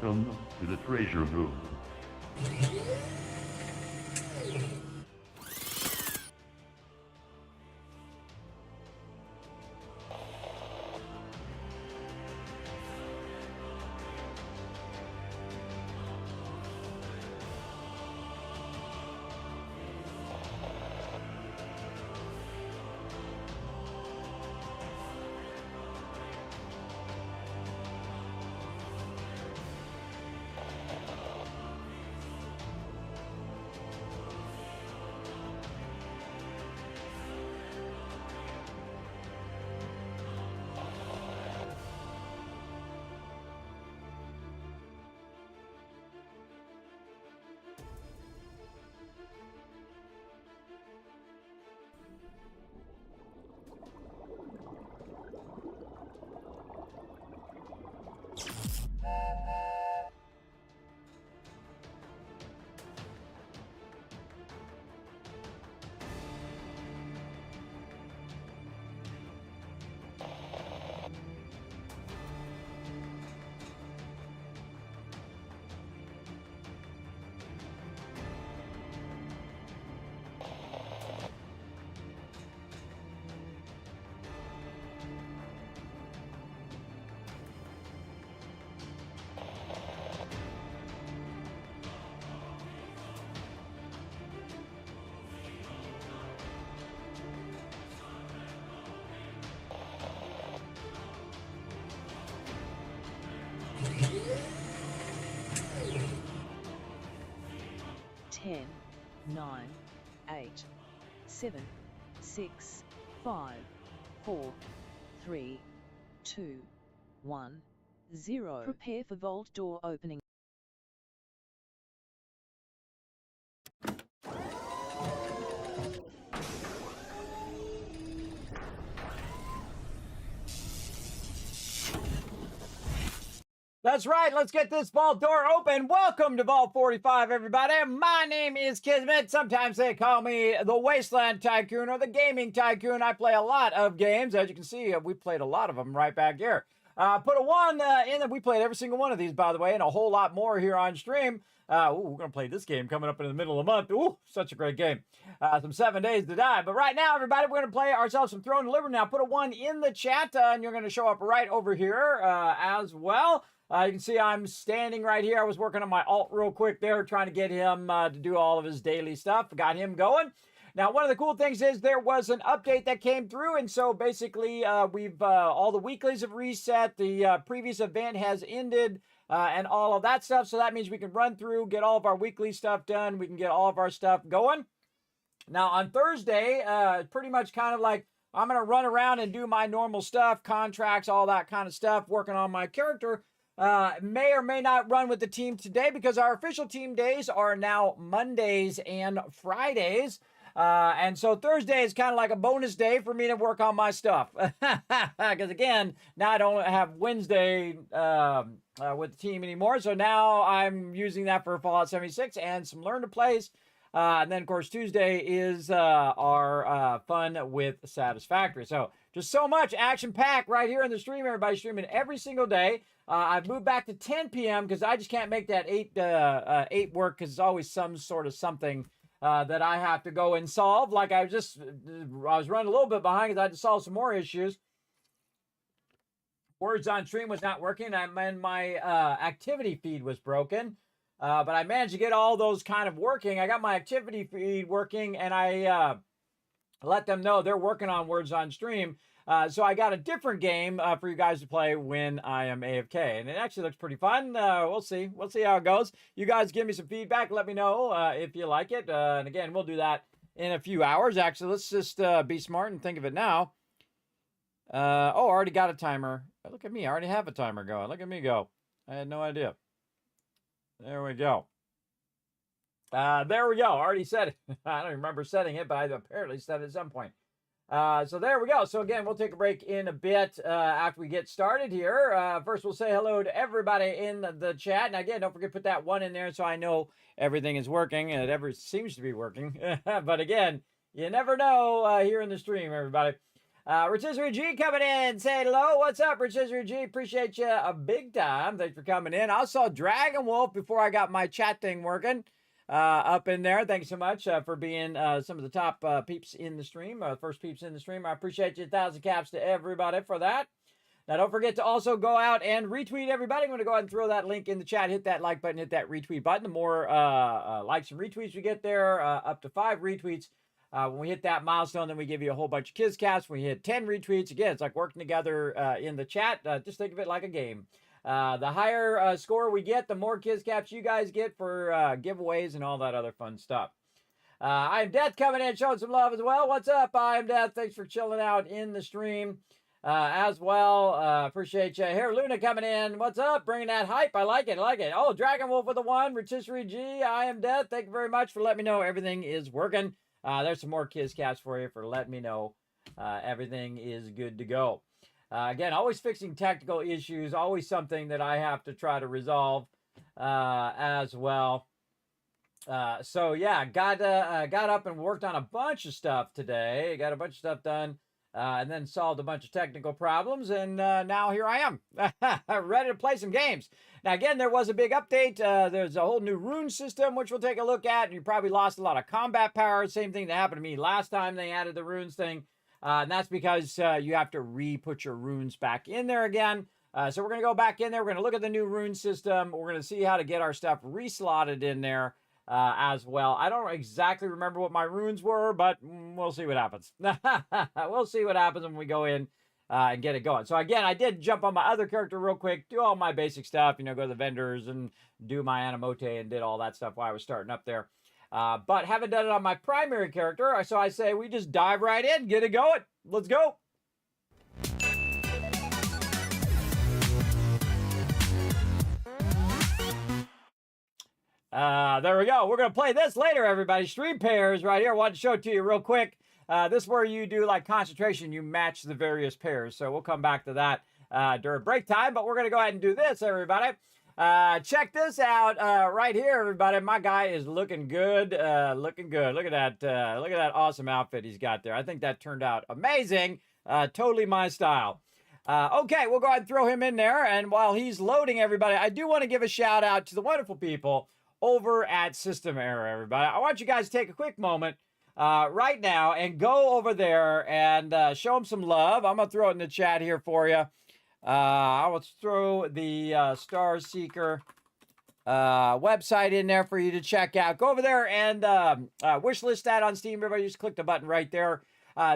Welcome to the treasure room. Ten, 9, 8, 7, 6, 5, 4, 3, 2, 1, 0. Prepare for vault door opening. That's right, let's get this vault door open. Welcome to Vault 45, everybody. My name is Kismet. Sometimes they call me the Wasteland Tycoon or the Gaming Tycoon. I play a lot of games. As you can see, we played a lot of them right back here. Put a one in that. We played every single one of these, by the way, and a whole lot more here on stream. We're going to play this game coming up in the middle of the month. Ooh, such a great game. Some 7 days to die. But right now, everybody, we're going to play ourselves some Throne Delivered. Now, put a one in the chat, and you're going to show up right over here as well. You can see I'm standing right here. I was working on my alt real quick there, trying to get him to do all of his daily stuff. Got him going. Now, one of the cool things is there was an update that came through, and so basically we've all the weeklies have reset. The previous event has ended, and all of that stuff. So that means we can run through, get all of our weekly stuff done. We can get all of our stuff going. Now, on Thursday, pretty much kind of like I'm going to run around and do my normal stuff, contracts, all that kind of stuff, working on my character. May or may not run with the team today because our official team days are now Mondays and Fridays. And so Thursday is kind of like a bonus day for me to work on my stuff. Because again, now I don't have Wednesday with the team anymore. So now I'm using that for Fallout 76 and some Learn to Plays. And then, of course, Tuesday is our fun with Satisfactory. So just so much action-packed right here in the stream. Everybody's streaming every single day. I've moved back to 10 p.m. because I just can't make that 8 work because it's always some sort of something that I have to go and solve. Like I was running a little bit behind because I had to solve some more issues. Words on stream was not working, and my activity feed was broken. But I managed to get all those kind of working. I got my activity feed working, and I let them know they're working on Words on Stream. So I got a different game for you guys to play when I am AFK. And it actually looks pretty fun. We'll see. We'll see how it goes. You guys give me some feedback. Let me know if you like it. And again, we'll do that in a few hours. Actually, let's just be smart and think of it now. Oh, I already got a timer. Look at me. I already have a timer going. Look at me go. I had no idea. There we go. There we go. Already said it. I don't remember setting it, but I apparently said it at some point. So there we go. So again, we'll take a break in a bit after we get started here. First, we'll say hello to everybody in the chat. And again, don't forget to put that one in there so I know everything is working. And it seems to be working. But again, you never know here in the stream, everybody. Rotisserie G coming in, saying hello. What's up, Rotisserie G? Appreciate you a big time. Thanks for coming in. I saw Dragon Wolf before I got my chat thing working up in there. Thanks so much for being some of the top peeps in the stream, first peeps in the stream. I appreciate you. 1,000 caps to everybody for that. Now, don't forget to also go out and retweet everybody. I'm going to go ahead and throw that link in the chat. Hit that like button, hit that retweet button. The more likes and retweets we get there, up to 5 retweets. When we hit that milestone, then we give you a whole bunch of Kizcasts. When we hit 10 retweets, again, it's like working together in the chat. Just think of it like a game. The higher score we get, the more Kizcasts you guys get for giveaways and all that other fun stuff. I Am Death coming in, showing some love as well. What's up, I Am Death? Thanks for chilling out in the stream as well. Appreciate you. Here, Luna coming in. What's up? Bringing that hype. I like it. I like it. Oh, Dragon Wolf with the 1. Rotisserie G. I Am Death. Thank you very much for letting me know everything is working. There's some more Kizcasts for you for letting me know everything is good to go. Again, always fixing technical issues. Always something that I have to try to resolve as well. So yeah, got up and worked on a bunch of stuff today. Got a bunch of stuff done. And then solved a bunch of technical problems, and now here I am, ready to play some games. Now, again, there was a big update. There's a whole new Rune system, which we'll take a look at, and you probably lost a lot of combat power. Same thing that happened to me last time they added the Runes thing, and that's because you have to re-put your runes back in there again. So we're going to go back in there. We're going to look at the new Rune system. We're going to see how to get our stuff re-slotted in there. As well. I don't exactly remember what my runes were, but we'll see what happens. We'll see what happens when we go in and get it going. So again, I did jump on my other character real quick, do all my basic stuff, you know, go to the vendors and do my animote and did all that stuff while I was starting up there. But haven't done it on my primary character, so I say we just dive right in, get it going. Let's go. There we go. We're going to play this later, everybody. Stream pairs right here. I want to show it to you real quick. This is where you do like concentration. You match the various pairs. So we'll come back to that during break time. But we're going to go ahead and do this, everybody. Check this out right here, everybody. My guy is looking good. Looking good. Look at that. Look at that awesome outfit he's got there. I think that turned out amazing. Totally my style. Okay, we'll go ahead and throw him in there. And while he's loading, everybody, I do want to give a shout out to the wonderful people over at System Error, everybody. I want you guys to take a quick moment right now and go over there and show them some love. I'm going to throw it in the chat here for you. I will throw the Star Seeker website in there for you to check out. Go over there and wish list that on Steam. Everybody just click the button right there.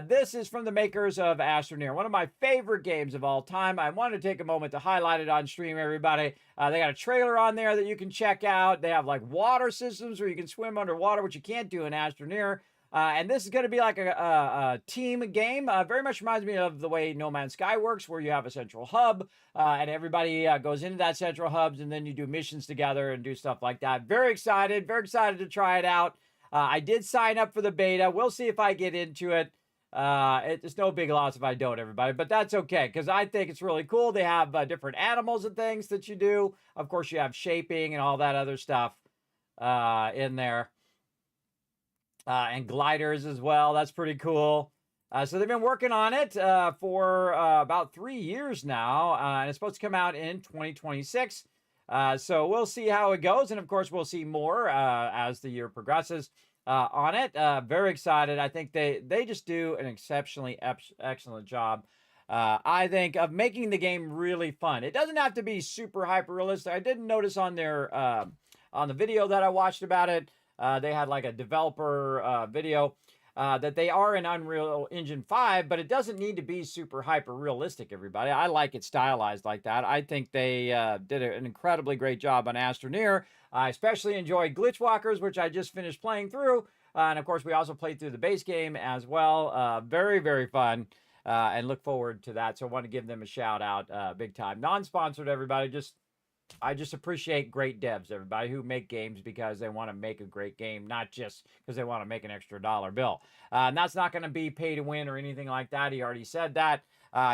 This is from the makers of Astroneer, one of my favorite games of all time. I wanted to take a moment to highlight it on stream, everybody. They got a trailer on there that you can check out. They have like water systems where you can swim underwater, which you can't do in Astroneer. And this is going to be like a team game. Very much reminds me of the way No Man's Sky works, where you have a central hub and everybody goes into that central hubs, and then you do missions together and do stuff like that. Very excited to try it out. I did sign up for the beta. We'll see if I get into it. It's no big loss if I don't, everybody, but that's okay, because I think it's really cool. They have different animals and things that you do. Of course, you have shaping and all that other stuff in there. And gliders as well. That's pretty cool. So they've been working on it for about 3 years now, and it's supposed to come out in 2026. So we'll see how it goes, and of course, we'll see more as the year progresses. On it. Very excited. I think they just do an exceptionally excellent job, I think, of making the game really fun. It doesn't have to be super hyper realistic. I didn't notice on their on the video that I watched about it, they had like a developer video that they are in Unreal Engine 5, but it doesn't need to be super hyper realistic, everybody. I like it stylized like that. I think they did an incredibly great job on Astroneer. I especially enjoyed Glitchwalkers, which I just finished playing through. And of course, we also played through the base game as well. Very, very fun. And look forward to that. So I want to give them a shout out big time. Non-sponsored, everybody. I just appreciate great devs, everybody, who make games because they want to make a great game, not just because they want to make an extra dollar bill. And that's not going to be pay to win or anything like that. He already said that.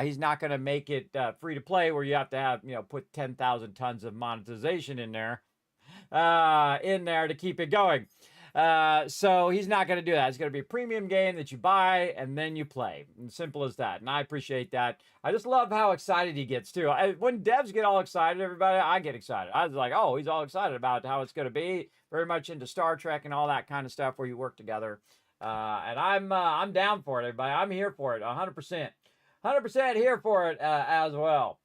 He's not going to make it free to play where you have to have, put 10,000 tons of monetization in there to keep it going. So he's not going to do that. It's going to be a premium game that you buy and then you play. And simple as that. And I appreciate that. I just love how excited he gets too. When devs get all excited, everybody, I get excited. I was like, oh, he's all excited about how it's going to be. Very much into Star Trek and all that kind of stuff where you work together. And I'm down for it, everybody. I'm here for it, 100%. 100% here for it as well.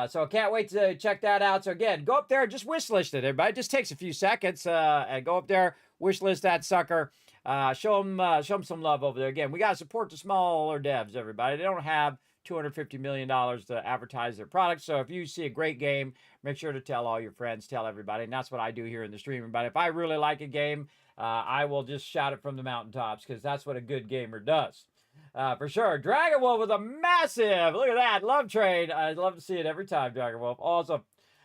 So I can't wait to check that out. So again, go up there, just wish list it, everybody. It just takes a few seconds. And go up there, wish list that sucker. Show them some love over there. Again, we got to support the smaller devs, everybody. They don't have $250 million to advertise their products. So if you see a great game, make sure to tell all your friends, tell everybody. And that's what I do here in the stream, everybody. If I really like a game, I will just shout it from the mountaintops because that's what a good gamer does. For sure. Dragon Wolf with a massive, look at that, love trade. I'd love to see it every time, Dragon Wolf. Awesome.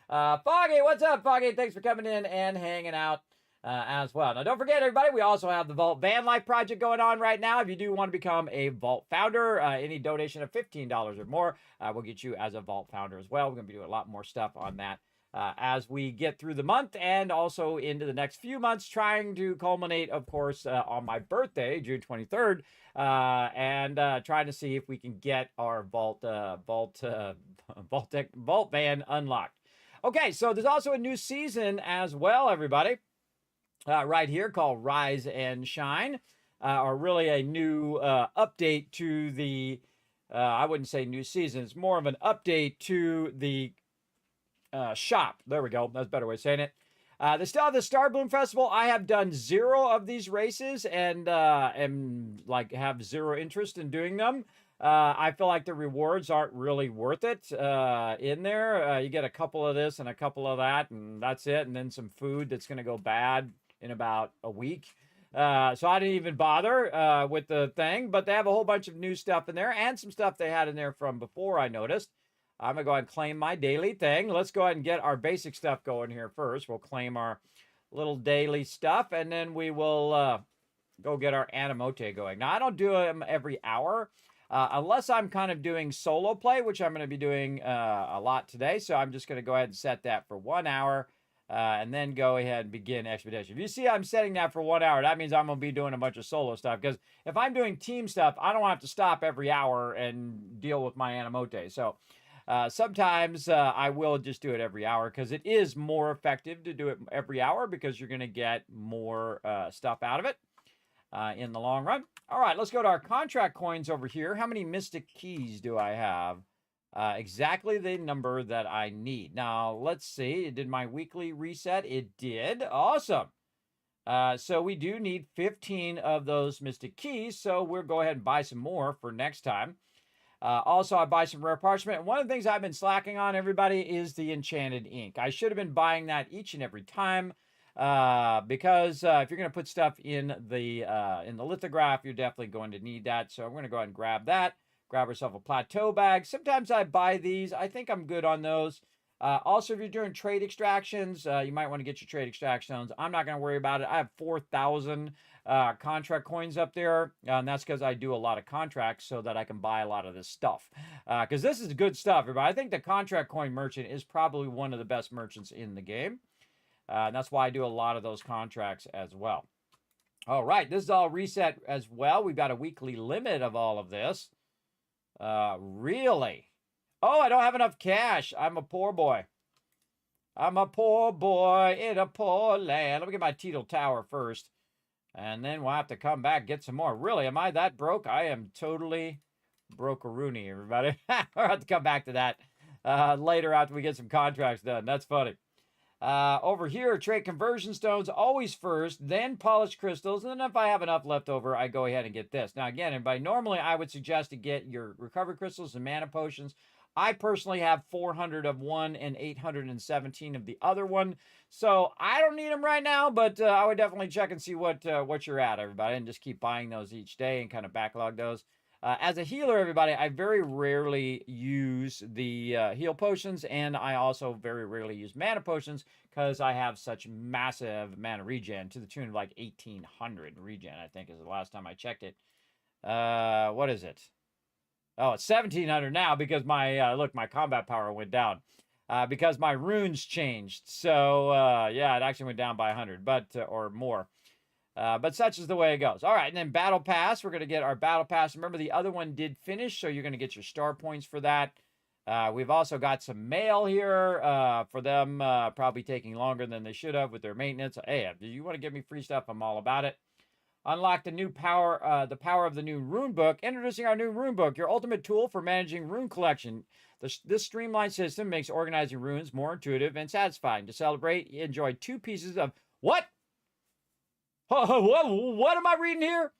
Foggy, what's up, Foggy? Thanks for coming in and hanging out as well. Now, don't forget, everybody, we also have the Vault Van Life project going on right now. If you do want to become a Vault founder, any donation of $15 or more will get you as a Vault founder as well. We're going to be doing a lot more stuff on that as we get through the month and also into the next few months, trying to culminate, of course, on my birthday, June 23rd, and trying to see if we can get our Vault Van unlocked. Okay, so there's also a new season as well, everybody, right here called Rise and Shine, or really a new update to the, I wouldn't say new season, it's more of an update to the shop. There we go. That's a better way of saying it. They still have the Star Bloom Festival. I have done 0 of these races and like have 0 interest in doing them. I feel like the rewards aren't really worth it in there. You get a couple of this and a couple of that, and that's it. And then some food that's going to go bad in about a week. So I didn't even bother with the thing, but they have a whole bunch of new stuff in there and some stuff they had in there from before, I noticed. I'm going to go ahead and claim my daily thing. Let's go ahead and get our basic stuff going here first. We'll claim our little daily stuff, and then we will go get our Animote going. Now, I don't do them every hour, unless I'm kind of doing solo play, which I'm going to be doing a lot today. So I'm just going to go ahead and set that for 1 hour, and then go ahead and begin Expedition. If you see I'm setting that for 1 hour, that means I'm going to be doing a bunch of solo stuff. Because if I'm doing team stuff, I don't have to stop every hour and deal with my Animote. So sometimes I will just do it every hour because it is more effective to do it every hour because you're going to get more stuff out of it in the long run. All right, let's go to our contract coins over here. How many Mystic Keys do I have? Exactly the number that I need. Now, let's see. Did my weekly reset? It did. Awesome. So we do need 15 of those Mystic Keys, so we'll go ahead and buy some more for next time. Also, I buy some rare parchment. And one of the things I've been slacking on, everybody, is the enchanted ink. I should have been buying that each and every time because if you're going to put stuff in the lithograph, you're definitely going to need that. So I'm going to go ahead and grab that. Grab yourself a plateau bag. Sometimes I buy these. I think I'm good on those. Also, if you're doing trade extractions, you might want to get your trade extractions. I'm not going to worry about it. I have 4,000 contract coins up there, and that's because I do a lot of contracts so that I can buy a lot of this stuff. Because this is good stuff, everybody. I think the contract coin merchant is probably one of the best merchants in the game. And that's why I do a lot of those contracts as well. All right, this is all reset as well. We've got a weekly limit of all of this. Really? Oh, I don't have enough cash. I'm a poor boy. I'm a poor boy in a poor land. Let me get my Teetle Tower first. And then we'll have to come back, get some more. Really, am I that broke? I am totally broke a Rune, everybody. We'll have to come back to that later after we get some contracts done. That's funny. Over here, trade conversion stones always first, then polished crystals, and then if I have enough left over, I go ahead and get this. Now, again, everybody, normally I would suggest to get your recovery crystals and mana potions. I personally have 400 of one and 817 of the other one, so I don't need them right now, but I would definitely check and see what you're at, everybody, and just keep buying those each day and kind of backlog those. As a healer, everybody, I very rarely use the heal potions, and I also very rarely use mana potions because I have such massive mana regen to the tune of like 1,800 regen, I think is the last time I checked it. What is it? Oh, it's 1,700 now because my, look, my combat power went down because my runes changed. So, yeah, it actually went down by 100, but, or more. But such is the way it goes. All right, and then Battle Pass. We're going to get our Battle Pass. Remember, the other one did finish, so you're going to get your star points for that. We've also got some mail here for them probably taking longer than they should have with their maintenance. Hey, do you want to give me free stuff? I'm all about it. Unlock the new power, the power of the new rune book. Introducing our new rune book, your ultimate tool for managing rune collection. This streamlined system makes organizing runes more intuitive and satisfying. To celebrate, enjoy 2 pieces of what? What am I reading here?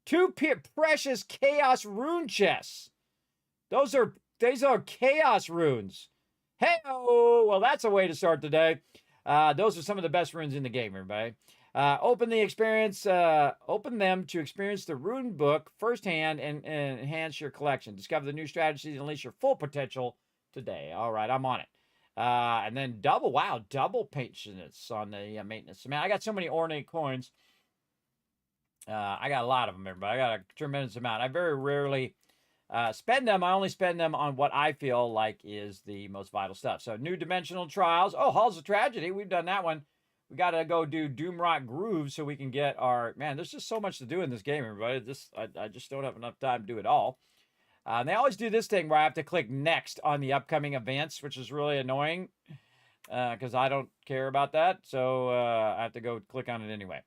2 precious chaos rune chests. These are chaos runes. Hey, well, that's a way to start the day. Those are some of the best runes in the game, everybody. Open them to experience the rune book firsthand and enhance your collection. Discover the new strategies and unleash your full potential today. All right, I'm on it. And then double patience on the maintenance. Man, I got so many ornate coins. I got a lot of them, everybody. I got a tremendous amount. I very rarely spend them. I only spend them on what I feel like is the most vital stuff. So new dimensional trials. Oh, Halls of Tragedy. We've done that one. We got to go do Doomrock Grooves so we can get our... Man, there's just so much to do in this game, everybody. I just don't have enough time to do it all. And they always do this thing where I have to click next on the upcoming events, which is really annoying because I don't care about that. So I have to go click on it anyway.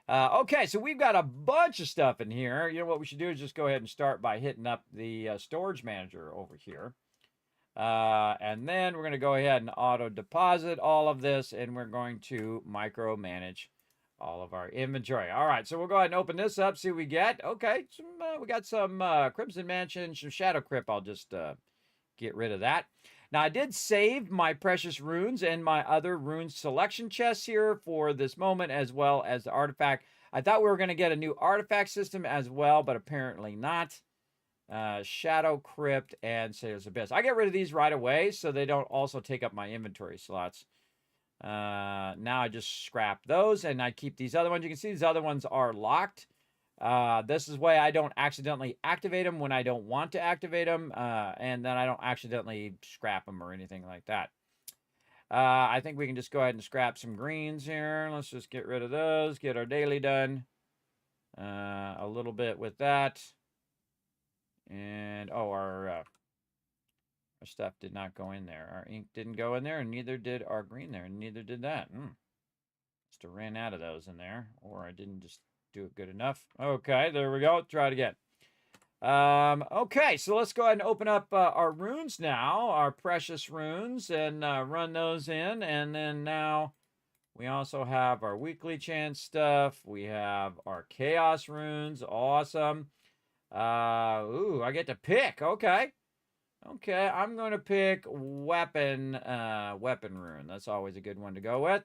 Okay, so we've got a bunch of stuff in here. You know what we should do is just go ahead and start by hitting up the storage manager over here. And then we're going to go ahead and auto deposit all of this, and we're going to micromanage all of our inventory. All right, so we'll go ahead and open this up, see what we get. Okay, we got some Crimson Mansion, some Shadow Crypt. I'll just get rid of that. Now, I did save my precious runes and my other rune selection chests here for this moment, as well as the artifact. I thought we were going to get a new artifact system as well, but apparently not. Shadow Crypt and Sailor's Abyss. I get rid of these right away so they don't also take up my inventory slots. Now I just scrap those and I keep these other ones. You can see these other ones are locked. This is why I don't accidentally activate them when I don't want to activate them, and then I don't accidentally scrap them or anything like that. I think we can just go ahead and scrap some greens here. Let's just get rid of those, get our daily done. A little bit with that. And, oh, our stuff did not go in there. Our ink didn't go in there, and neither did our green there, and neither did that. Must have ran out of those in there, or I didn't just do it good enough. Okay, there we go. Try it again. Okay, so let's go ahead and open up our runes now, our precious runes, and run those in. And then now we also have our weekly chance stuff. We have our chaos runes. Awesome. Ooh, I get to pick. Okay. Okay, I'm going to pick weapon rune. That's always a good one to go with.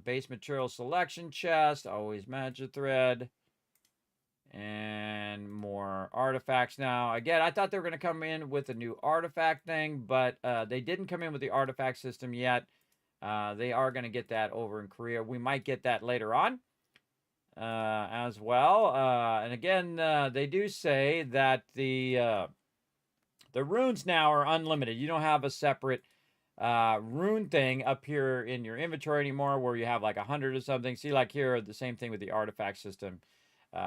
Base material selection chest, always magic thread. And more artifacts now. Again, I thought they were going to come in with a new artifact thing, but they didn't come in with the artifact system yet. They are going to get that over in Korea. We might get that later on as well. And again, they do say that the runes now are unlimited. You don't have a separate rune thing up here in your inventory anymore where you have like 100 or something. See, like here, the same thing with the artifact system.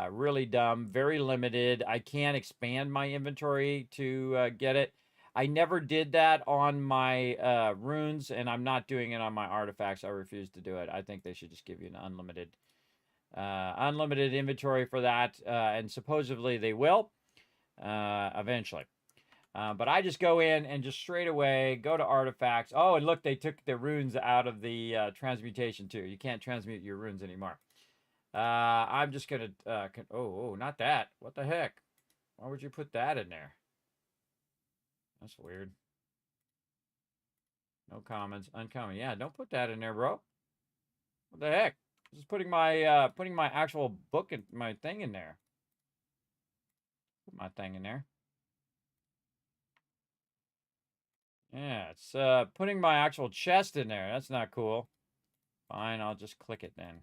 Really dumb, very limited. I can't expand my inventory to get it. I never did that on my runes, and I'm not doing it on my artifacts. I refuse to do it. I think they should just give you an unlimited inventory for that, and supposedly they will eventually. But I just go in and just straight away go to artifacts. Oh, and look, they took the runes out of the transmutation too. You can't transmute your runes anymore. I'm just gonna, oh, not that. What the heck? Why would you put that in there? That's weird. No comments, uncommon. Yeah, don't put that in there, bro. What the heck? Just putting my actual book and my thing in there. Put my thing in there. Yeah, it's putting my actual chest in there. That's not cool. Fine, I'll just click it then.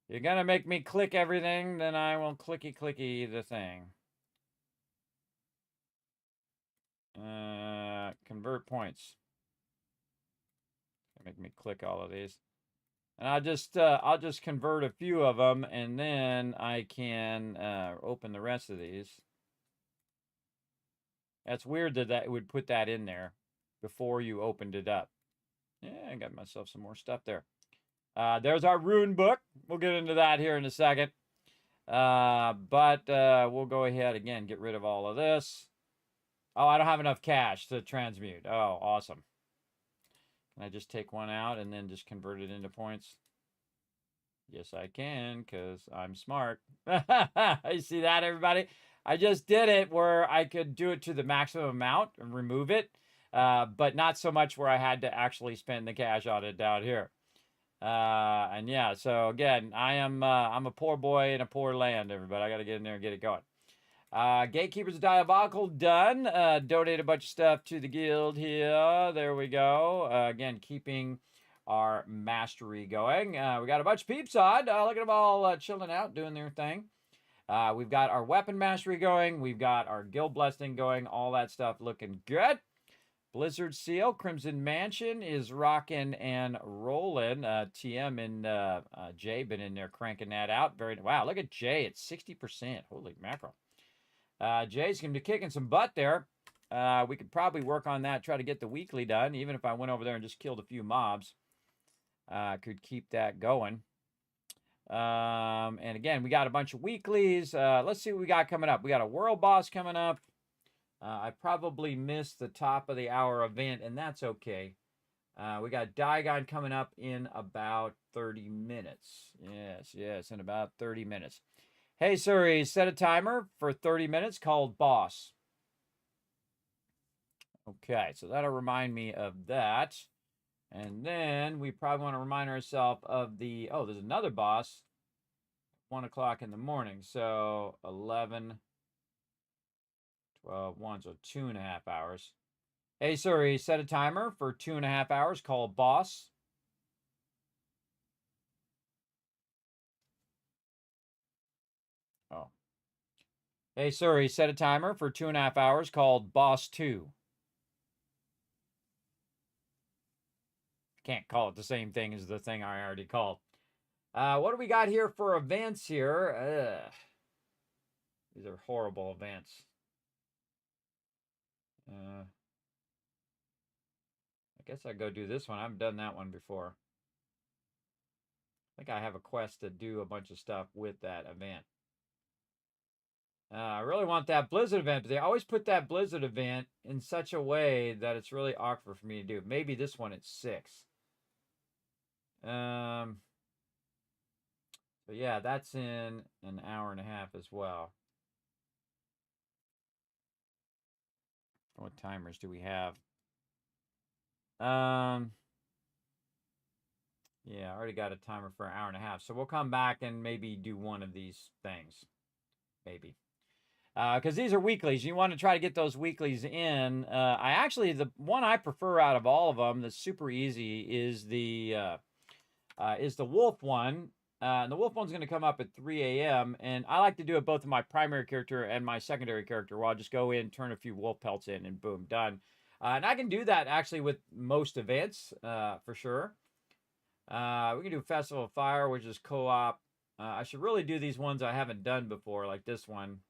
You're gonna make me click everything, then I will clicky the thing. Convert points. Make me click all of these. And I'll just convert a few of them, and then I can open the rest of these. That's weird that it would put that in there before you opened it up. Yeah, I got myself some more stuff there. There's our Rune book. We'll get into that here in a second. But we'll go ahead again, get rid of all of this. Oh, I don't have enough cash to transmute. Oh, awesome. Can I just take one out and then just convert it into points? Yes, I can, because I'm smart. You see that, everybody? I just did it where I could do it to the maximum amount and remove it, but not so much where I had to actually spend the cash on it down here. And yeah, so again, I'm a poor boy in a poor land, everybody. I got to get in there and get it going. Gatekeepers of Diabolical, done. Donate a bunch of stuff to the guild here. There we go. Again, keeping our mastery going. We got a bunch of peeps on. Look at them all chilling out, doing their thing. We've got our weapon mastery going. We've got our guild blessing going. All that stuff looking good. Blizzard Seal, Crimson Mansion is rocking and rolling. TM and Jay been in there cranking that out. Wow, look at Jay. It's 60%. Holy mackerel. Jay's going to be kicking some butt there. We could probably work on that, try to get the weekly done. Even if I went over there and just killed a few mobs, could keep that going. And again, we got a bunch of weeklies. Let's see what we got coming up. We got a world boss coming up. I probably missed the top of the hour event, and that's okay. We got Diagon coming up in about 30 minutes. Yes, in about 30 minutes. Hey, Suri, set a timer for 30 minutes called Boss. Okay, so that'll remind me of that. And then we probably want to remind ourselves of the... Oh, there's another boss. 1 o'clock in the morning. So 11, 12, 1, so 2.5 hours. Hey, Suri, set a timer for 2.5 hours called Boss. Oh. Hey, Suri, set a timer for 2.5 hours called Boss 2. Can't call it the same thing as the thing I already called. What do we got here for events here? These are horrible events. I guess I go do this one. I haven't done that one before. I think I have a quest to do a bunch of stuff with that event. I really want that Blizzard event, but they always put that Blizzard event in such a way that it's really awkward for me to do. Maybe this one at 6. But yeah, that's in an hour and a half as well. What timers do we have? Yeah, I already got a timer for an hour and a half. So we'll come back and maybe do one of these things. Maybe. Because these are weeklies. You want to try to get those weeklies in. The one I prefer out of all of them that's super easy is the wolf one. And the wolf one's going to come up at 3 a.m. And I like to do it both in my primary character and my secondary character, where I'll just go in, turn a few wolf pelts in, and boom, done. And I can do that actually with most events, for sure. We can do Festival of Fire, which is co-op. I should really do these ones I haven't done before, like this one.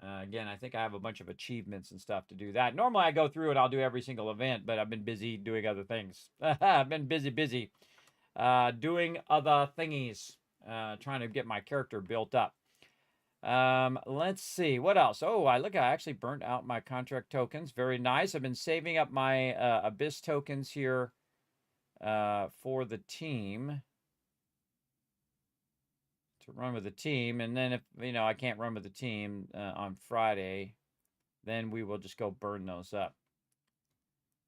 Again, I think I have a bunch of achievements and stuff to do that. Normally, I go through and I'll do every single event, but I've been busy doing other things. I've been busy doing other thingies, trying to get my character built up. Let's see. What else? Oh, I actually burnt out my contract tokens. Very nice. I've been saving up my Abyss tokens here for the team. To run with the team, and then if I can't run with the team on Friday, then we will just go burn those up.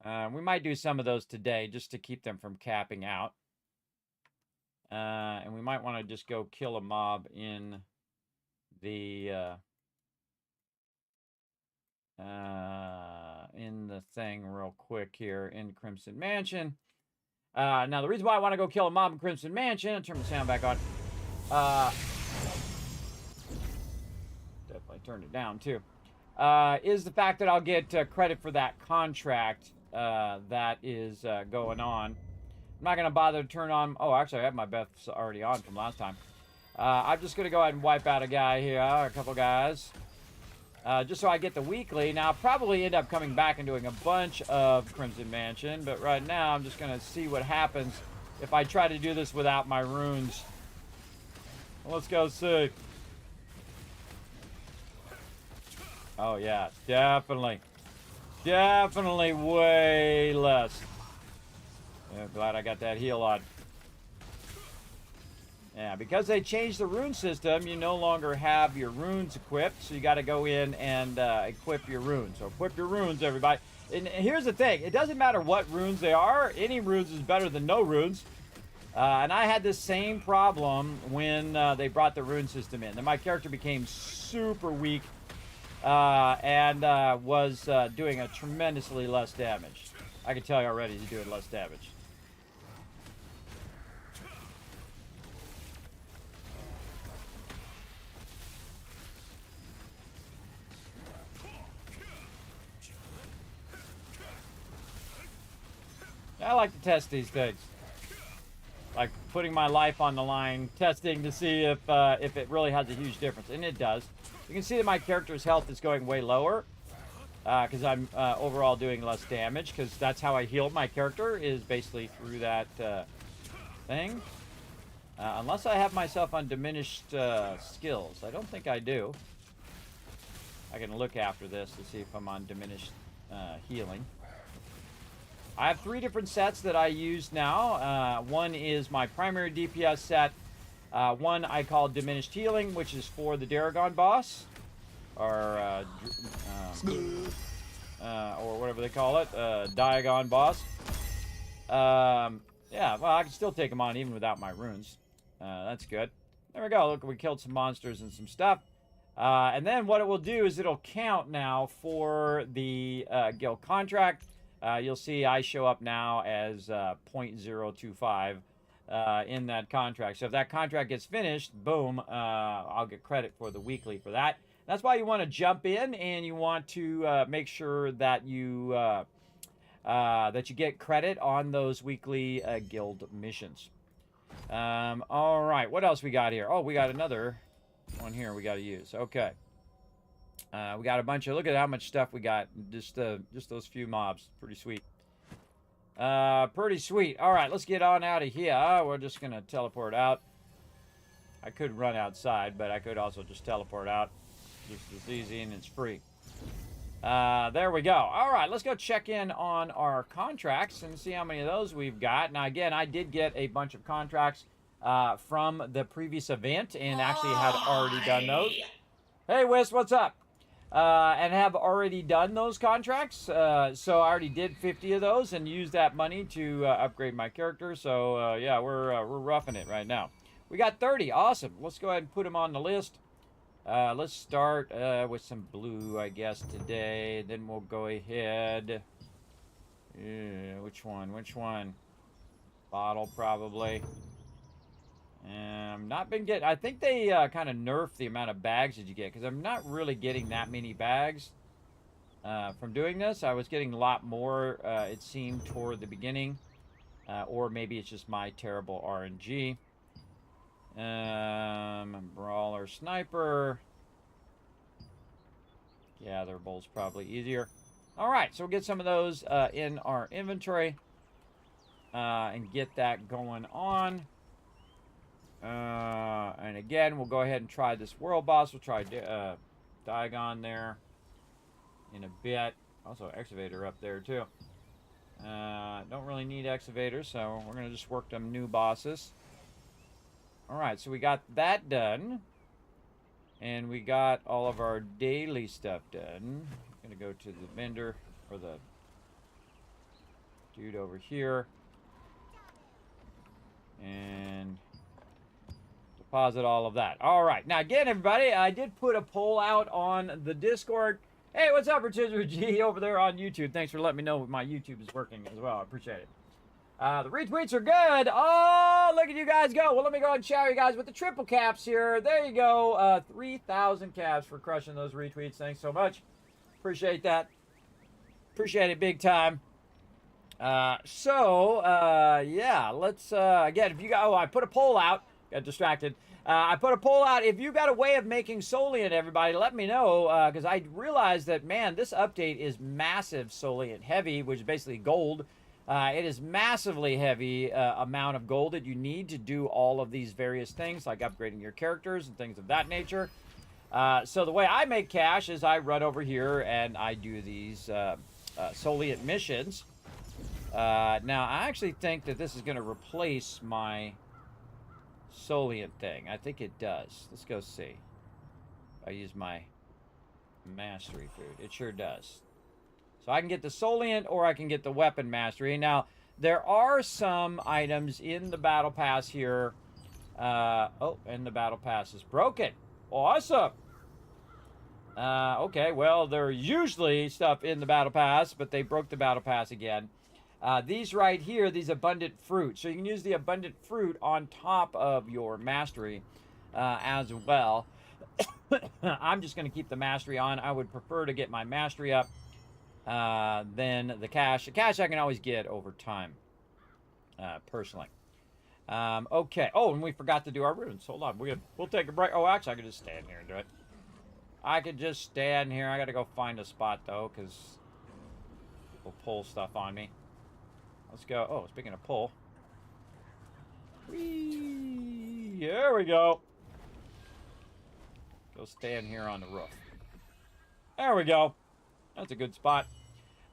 We might do some of those today just to keep them from capping out, and we might want to just go kill a mob in the thing real quick here in Crimson Mansion. Now the reason why I want to go kill a mob in Crimson Mansion, I'll turn the sound back on. Definitely turned it down too. Is the fact that I'll get credit for that contract that is going on. I'm not going to bother to turn on... Oh, actually, I have my buffs already on from last time. I'm just going to go ahead and wipe out a guy here, a couple guys. Just so I get the weekly. Now, I'll probably end up coming back and doing a bunch of Crimson Mansion. But right now, I'm just going to see what happens if I try to do this without my runes. Let's go see. Oh, yeah. Definitely. Definitely way less. Yeah, glad I got that heal on. Yeah, because they changed the rune system, you no longer have your runes equipped, so you got to go in and equip your runes. So equip your runes, everybody. And here's the thing. It doesn't matter what runes they are. Any runes is better than no runes. And I had this same problem when they brought the rune system in. And my character became super weak and was doing a tremendously less damage. I can tell you already he's doing less damage. I like to test these things. Like putting my life on the line, testing to see if it really has a huge difference. And it does. You can see that my character's health is going way lower. Because I'm overall doing less damage. Because that's how I healed my character, is basically through that thing. Unless I have myself on diminished skills. I don't think I do. I can look after this to see if I'm on diminished healing. I have 3 different sets that I use now. One is my primary DPS set. One I call Diminished Healing, which is for the Daragon boss. Or whatever they call it. Diagon boss. Yeah, well, I can still take them on even without my runes. That's good. There we go. Look, we killed some monsters and some stuff. And then what it will do is it'll count now for the guild contract. You'll see I show up now as 0.025 in that contract. So if that contract gets finished, boom, I'll get credit for the weekly for that. That's why you want to jump in and you want to make sure that you get credit on those weekly guild missions. All right, what else we got here? Oh, we got another one here we got to use. Okay. We got a bunch of, look at how much stuff we got. Just those few mobs. Pretty sweet. Pretty sweet. All right, let's get on out of here. We're just going to teleport out. I could run outside, but I could also just teleport out. Just as easy, and it's free. There we go. All right, let's go check in on our contracts and see how many of those we've got. Now, again, I did get a bunch of contracts from the previous event and actually had already done those. Hey, Whis, what's up? And have already done those contracts. So I already did 50 of those and used that money to upgrade my character. So yeah, we're roughing it right now. We got 30. Awesome. Let's go ahead and put them on the list. Let's start with some blue, I guess, today. Then we'll go ahead. Which one? Which one? Bottle, probably. Not been getting... I think they kind of nerfed the amount of bags that you get, because I'm not really getting that many bags from doing this. I was getting a lot more, it seemed, toward the beginning. Or maybe it's just my terrible RNG. Brawler, Sniper. Gatherble's probably easier. Alright, so we'll get some of those in our inventory. And get that going on. And again, we'll go ahead and try this world boss. We'll try Diagon there in a bit. Also, Excavator up there, too. Don't really need Excavators, so we're going to just work them new bosses. Alright, so we got that done. And we got all of our daily stuff done. I'm going to go to the vendor, or the dude over here. And deposit all of that. All right. Now, again, everybody, I did put a poll out on the Discord. Hey, what's up, Rotisserie G over there on YouTube? Thanks for letting me know my YouTube is working as well. I appreciate it. The retweets are good. Oh, look at you guys go. Well, let me go and shower you guys with the triple caps here. There you go. 3,000 caps for crushing those retweets. Thanks so much. Appreciate that. Appreciate it big time. Yeah, let's, again, if you got, oh, I put a poll out, got distracted. I put a poll out. If you got a way of making Soliant, everybody, let me know, because I realized that, man, this update is massive Soliant heavy, which is basically gold. It is massively heavy amount of gold that you need to do all of these various things, like upgrading your characters and things of that nature. So the way I make cash is I run over here and I do these Soliant missions. Now, I actually think that this is going to replace my Soliant thing. I think it does. Let's go see. I use my mastery food. It sure does. So I can get the Soliant or I can get the weapon mastery. Now, there are some items in the battle pass here. Oh, and the battle pass is broken. Awesome. Okay, well, there's usually stuff in the battle pass, but they broke the battle pass again. These right here, these abundant fruit. So you can use the abundant fruit on top of your mastery as well. I'm just going to keep the mastery on. I would prefer to get my mastery up than the cash. The cash I can always get over time, personally. Okay. Oh, and we forgot to do our runes. Hold on. We'll take a break. Oh, actually, I could just stand here and do it. I could just stand here. I got to go find a spot, though, because people pull stuff on me. Let's go. Oh, speaking of pull. Whee! There we go. Go stand here on the roof. There we go. That's a good spot.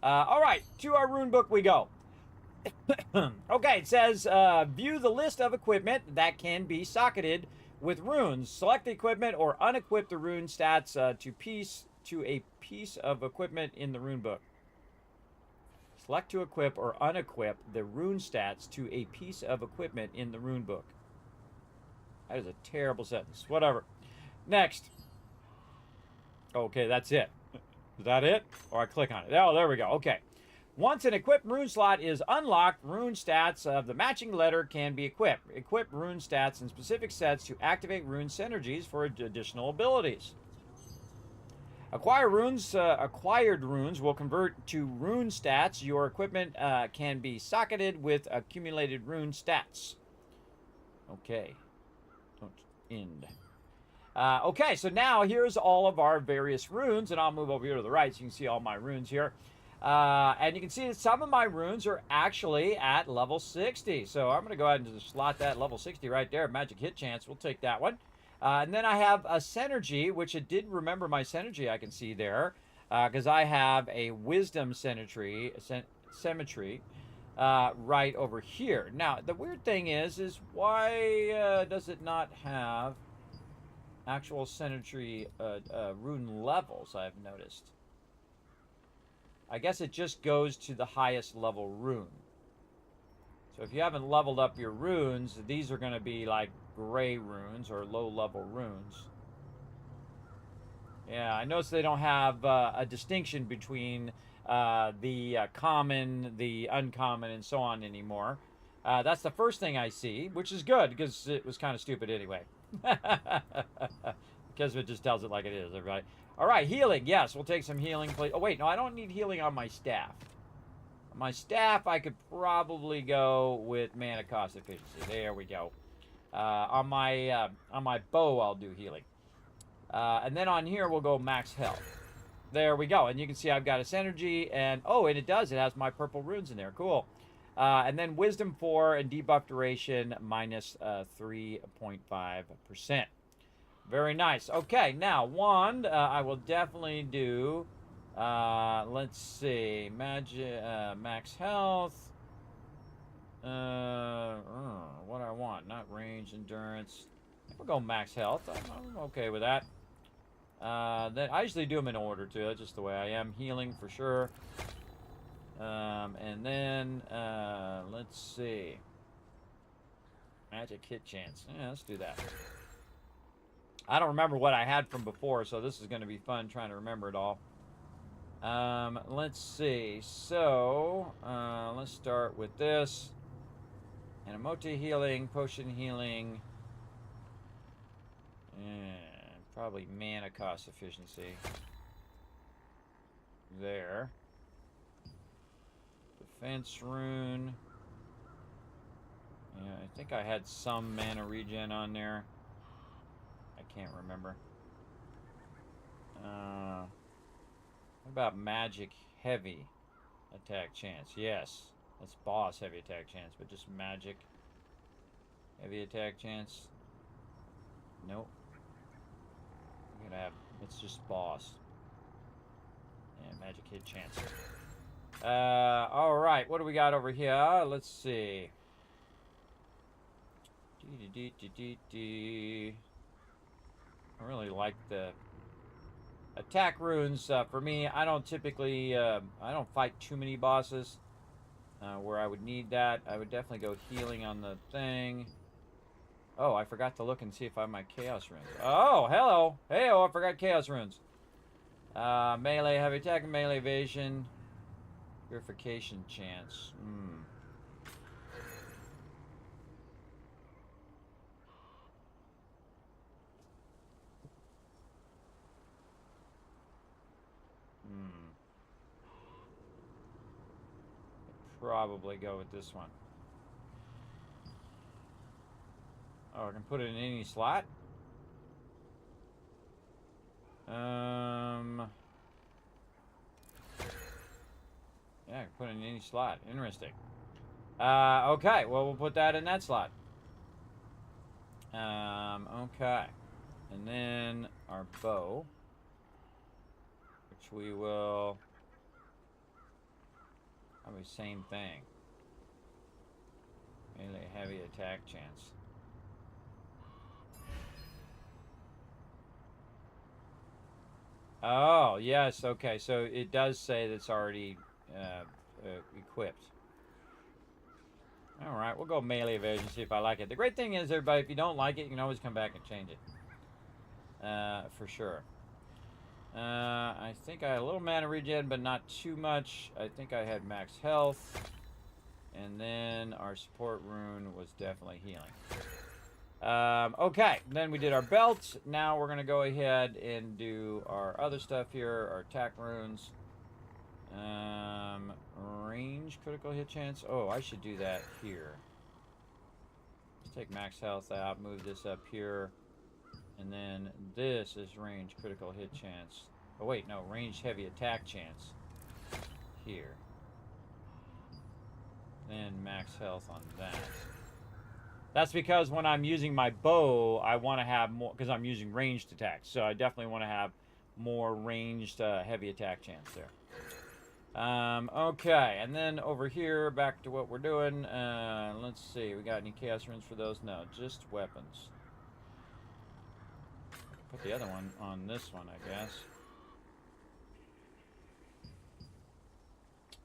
All right, to our rune book we go. Okay, it says, view the list of equipment that can be socketed with runes. Select the equipment or unequip the rune stats to a piece of equipment in the rune book. Select to equip or unequip the rune stats to a piece of equipment in the rune book. That is a terrible sentence. Whatever. Next. Okay, that's it. Is that it? Or I click on it. Oh, there we go. Okay. Once an equipped rune slot is unlocked, rune stats of the matching letter can be equipped. Equip rune stats in specific sets to activate rune synergies for additional abilities. Acquired runes will convert to rune stats. Your equipment can be socketed with accumulated rune stats. Okay. Don't end. Okay, so now here's all of our various runes, and I'll move over here to the right so you can see all my runes here. And you can see that some of my runes are actually at level 60. So I'm going to go ahead and just slot that level 60 right there. Magic hit chance, we'll take that one. And then I have a synergy, which it did remember my synergy I can see there. Because I have a wisdom symmetry right over here. Now, the weird thing is why does it not have actual synergy rune levels, I've noticed. I guess it just goes to the highest level rune. So if you haven't leveled up your runes, these are going to be like gray runes or low level runes. Yeah, I noticed they don't have a distinction between the common, the uncommon, and so on anymore. That's the first thing I see, which is good because it was kind of stupid anyway. Because it just tells it like it is, everybody. All right, healing. Yes, we'll take some healing, please. Oh, wait, no, I don't need healing on my staff. On my staff, I could probably go with mana cost efficiency. There we go. On my bow, I'll do healing. And then on here, we'll go max health. There we go. And you can see I've got a synergy, and oh, and it does. It has my purple runes in there. Cool. And then wisdom 4 and debuff duration minus 3.5%. Very nice. Okay, now wand, I will definitely do. Let's see, magic, max health. What I want, not range, endurance. We'll go max health. I'm okay with that. Then I usually do them in order too. That's just the way I am. Healing for sure. And then let's see. Magic hit chance. Yeah, let's do that. I don't remember what I had from before, so this is going to be fun trying to remember it all. Let's see. So, let's start with this. Anamoti healing, potion healing. And probably mana cost efficiency. There. defense rune. Yeah, I think I had some mana regen on there. I can't remember. What about magic heavy attack chance? Yes, that's boss heavy attack chance, but just magic heavy attack chance. Nope. We're gonna have, it's just boss. And magic hit chance. Alright, what do we got over here? Let's see. I really like the attack runes. For me, I don't typically, I don't fight too many bosses where I would need that. I would definitely go healing on the thing. Oh, I forgot to look and see if I have my chaos runes. Oh, hello. Hey, I forgot chaos runes. Melee, heavy attack, melee evasion, purification chance. Probably go with this one. Oh, I can put it in any slot? Yeah, I can put it in any slot. Interesting. Okay, well, we'll put that in that slot. Okay. And then our bow, which we will... probably same thing. Melee heavy attack chance. Oh, yes, okay. So it does say that it's already equipped. Alright, we'll go melee evasion, see if I like it. The great thing is, everybody, if you don't like it, you can always come back and change it. For sure. I think I had a little mana regen, but not too much. I think I had max health. And then our support rune was definitely healing. Okay, then we did our belt. Now we're going to go ahead and do our other stuff here, our attack runes. Range, critical hit chance. Oh, I should do that here. Let's take max health out, move this up here. And then this is range critical hit chance. Oh wait, no, range heavy attack chance. Here. Then max health on that. That's because when I'm using my bow, I want to have more, because I'm using ranged attacks. So I definitely want to have more ranged heavy attack chance there. Okay, and then over here, back to what we're doing. Let's see, we got any chaos runes for those? No, just weapons. Put the other one on this one, I guess.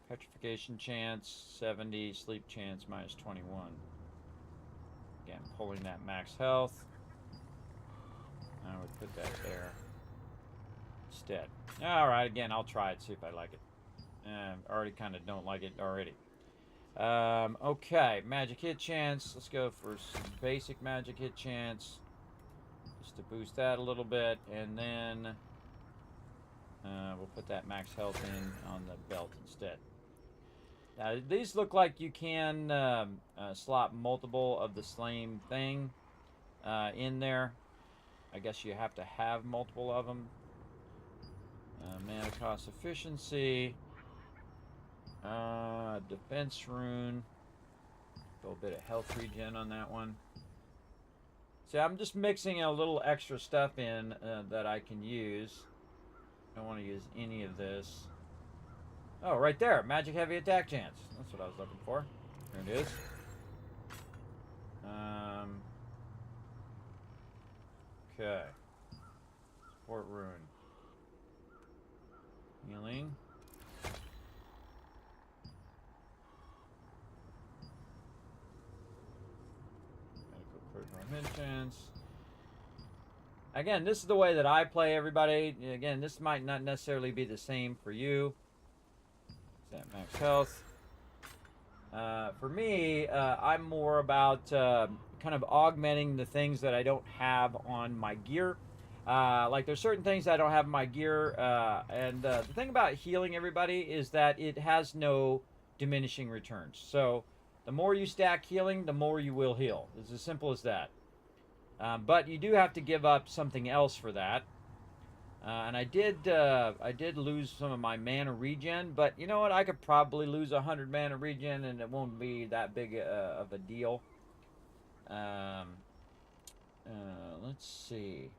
Petrification chance, 70. Sleep chance, minus 21. Again, pulling that max health. I would put that there instead. Alright, again, I'll try it, see if I like it. I already kind of don't like it already. Okay, magic hit chance. Let's go for some basic magic hit chance. Just to boost that a little bit. And then we'll put that max health in on the belt instead. Now, these look like you can slot multiple of the same thing in there. I guess you have to have multiple of them. Mana cost efficiency. Defense rune. Go a bit of health regen on that one. See, I'm just mixing a little extra stuff in that I can use. I don't want to use any of this. Oh, right there. Magic heavy attack chance. That's what I was looking for. There it is. Okay. Support rune. Healing. Medical critical hit chance. Again, this is the way that I play, everybody. Again, this might not necessarily be the same for you. That max health. For me, I'm more about kind of augmenting the things that I don't have on my gear. Like there's certain things I don't have in my gear, and the thing about healing, everybody, is that it has no diminishing returns. So the more you stack healing, the more you will heal. It's as simple as that. But you do have to give up something else for that. And I did lose some of my mana regen, but you know what? I could probably lose 100 mana regen, and it won't be that big of a deal. Let's see.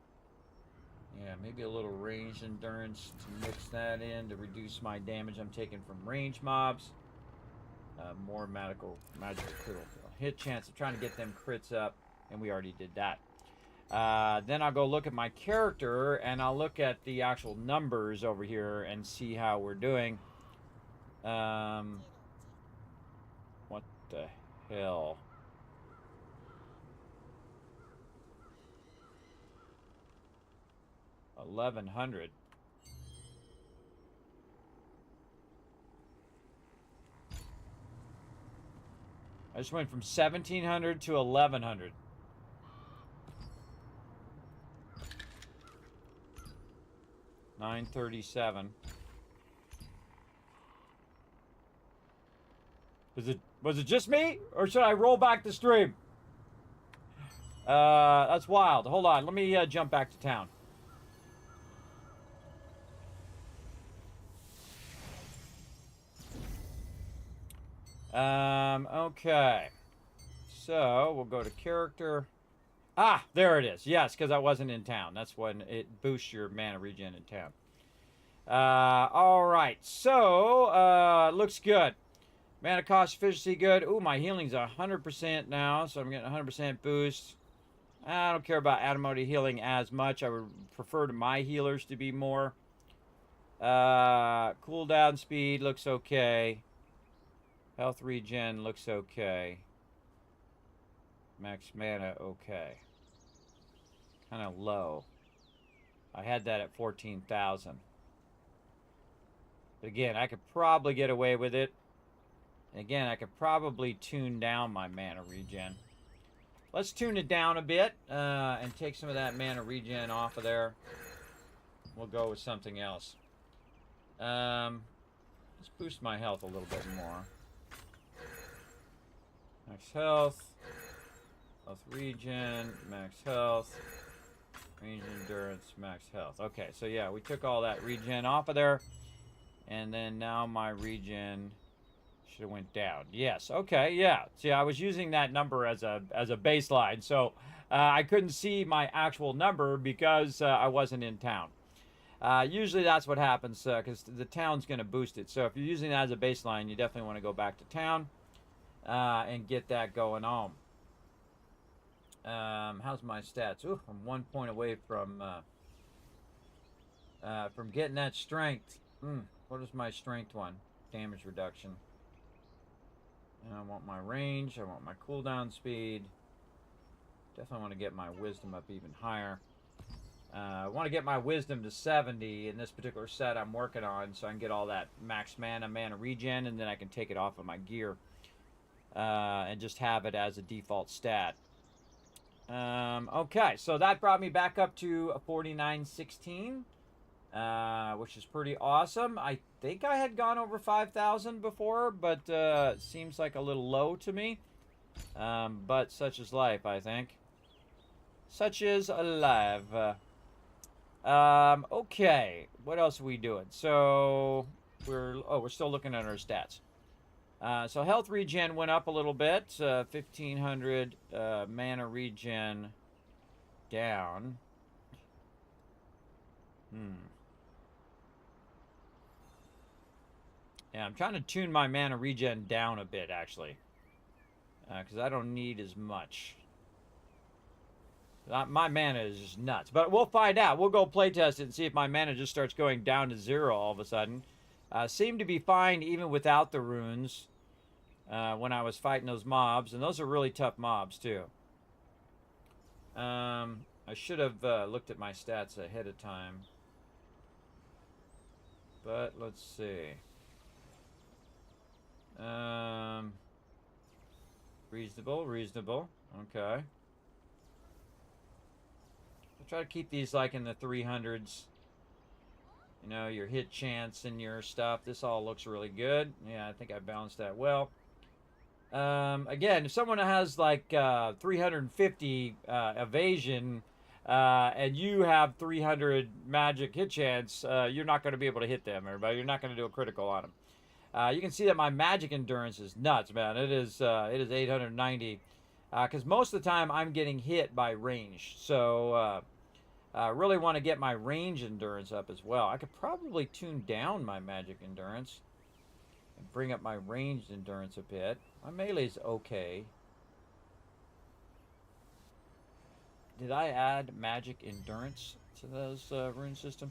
Yeah, maybe a little range endurance to mix that in to reduce my damage I'm taking from range mobs. More magical critical hit chance of trying to get them crits up, and we already did that. Then I'll go look at my character, and I'll look at the actual numbers over here and see how we're doing. What the hell? $1,100. I just went from 1,700 to 1,100. $937. Was it just me, or should I roll back the stream? That's wild. Hold on, let me jump back to town. Okay. So we'll go to character. Ah, there it is. Yes, because I wasn't in town. That's when it boosts your mana regen in town. All right. So, looks good. Mana cost efficiency good. Ooh, my healing's 100% now, so I'm getting 100% boost. I don't care about automatic healing as much. I would prefer to my healers to be more. Cooldown speed looks okay. Health regen looks okay. Max mana, okay. Kind of low. I had that at 14,000. But again, I could probably get away with it. Again, I could probably tune down my mana regen. Let's tune it down a bit and take some of that mana regen off of there. We'll go with something else. Let's boost my health a little bit more. Max health. Health regen. Max health. Range endurance. Max health. Okay, so yeah, we took all that regen off of there. And then now my regen should have went down. Yes, okay, yeah. See, I was using that number as a baseline. So I couldn't see my actual number because I wasn't in town. Usually that's what happens because the town's going to boost it. So if you're using that as a baseline, you definitely want to go back to town and get that going on. How's my stats? Ooh, I'm 1 point away from getting that strength. What is my strength one? Damage reduction. And I want my range. I want my cooldown speed. Definitely want to get my wisdom up even higher. I want to get my wisdom to 70 in this particular set I'm working on, so I can get all that max mana regen, and then I can take it off of my gear and just have it as a default stat. Okay, so that brought me back up to a 4916, which is pretty awesome. I think I had gone over 5,000 before, but it seems like a little low to me. But such is life, I think. Such is alive. Okay, what else are we doing? So we're still looking at our stats. So health regen went up a little bit, 1,500 mana regen down. Yeah, I'm trying to tune my mana regen down a bit, actually, because I don't need as much. My mana is just nuts, but we'll find out. We'll go playtest it and see if my mana just starts going down to 0 all of a sudden. Seemed to be fine even without the runes when I was fighting those mobs, and those are really tough mobs too. I should have looked at my stats ahead of time, but let's see. Reasonable. Okay. I'll try to keep these like in the 300s. You know, your hit chance and your stuff. This all looks really good. Yeah, I think I balanced that well. Again, if someone has like 350 evasion and you have 300 magic hit chance, you're not going to be able to hit them, everybody. You're not going to do a critical on them. You can see that my magic endurance is nuts, man. It is 890 because most of the time I'm getting hit by range. So really want to get my range endurance up as well. I could probably tune down my magic endurance and bring up my ranged endurance a bit. My melee's okay. Did I add magic endurance to those rune system?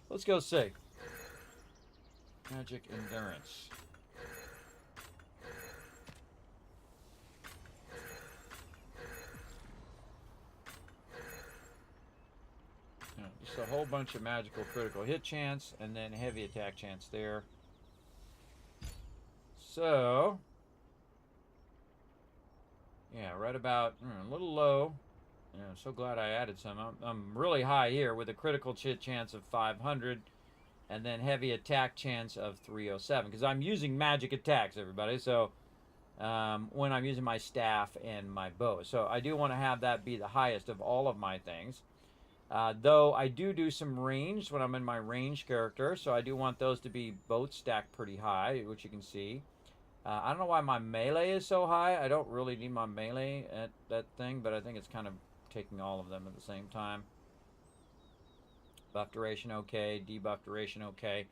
Let's go see. Magic endurance. Yeah, just a whole bunch of magical critical hit chance and then heavy attack chance there. So, yeah, right about a little low. Yeah, I'm so glad I added some. I'm really high here with a critical hit chance of 500 and then heavy attack chance of 307 because I'm using magic attacks, everybody. So when I'm using my staff and my bow. So I do want to have that be the highest of all of my things. Though I do some range when I'm in my range character. So I do want those to be both stacked pretty high, which you can see. I don't know why my melee is so high. I don't really need my melee at that thing, but I think it's kind of taking all of them at the same time. Buff duration okay, debuff duration okay.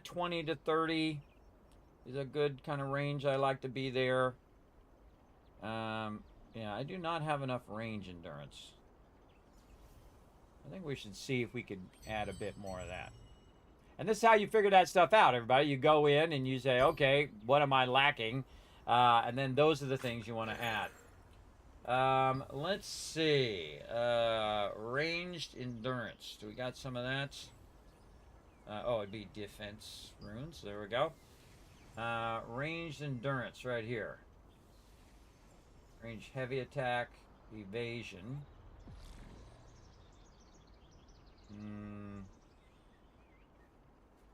20 to 30 is a good kind of range I like to be there. Yeah, I do not have enough range endurance. I think we should see if we could add a bit more of that. And this is how you figure that stuff out, everybody. You go in and you say, okay, what am I lacking? And then those are the things you want to add. Let's see. Ranged endurance. Do we got some of that? Oh, it'd be defense runes. There we go. Ranged endurance right here. Range heavy attack, evasion.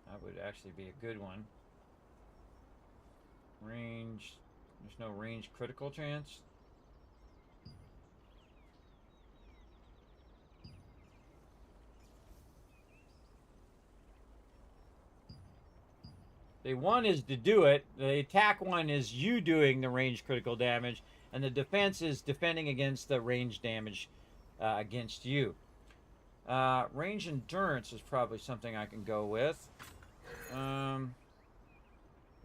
That would actually be a good one. Range. There's no range critical chance. The one is to do it. The attack one is you doing the range critical damage. And the defense is defending against the range damage against you. Range endurance is probably something I can go with. I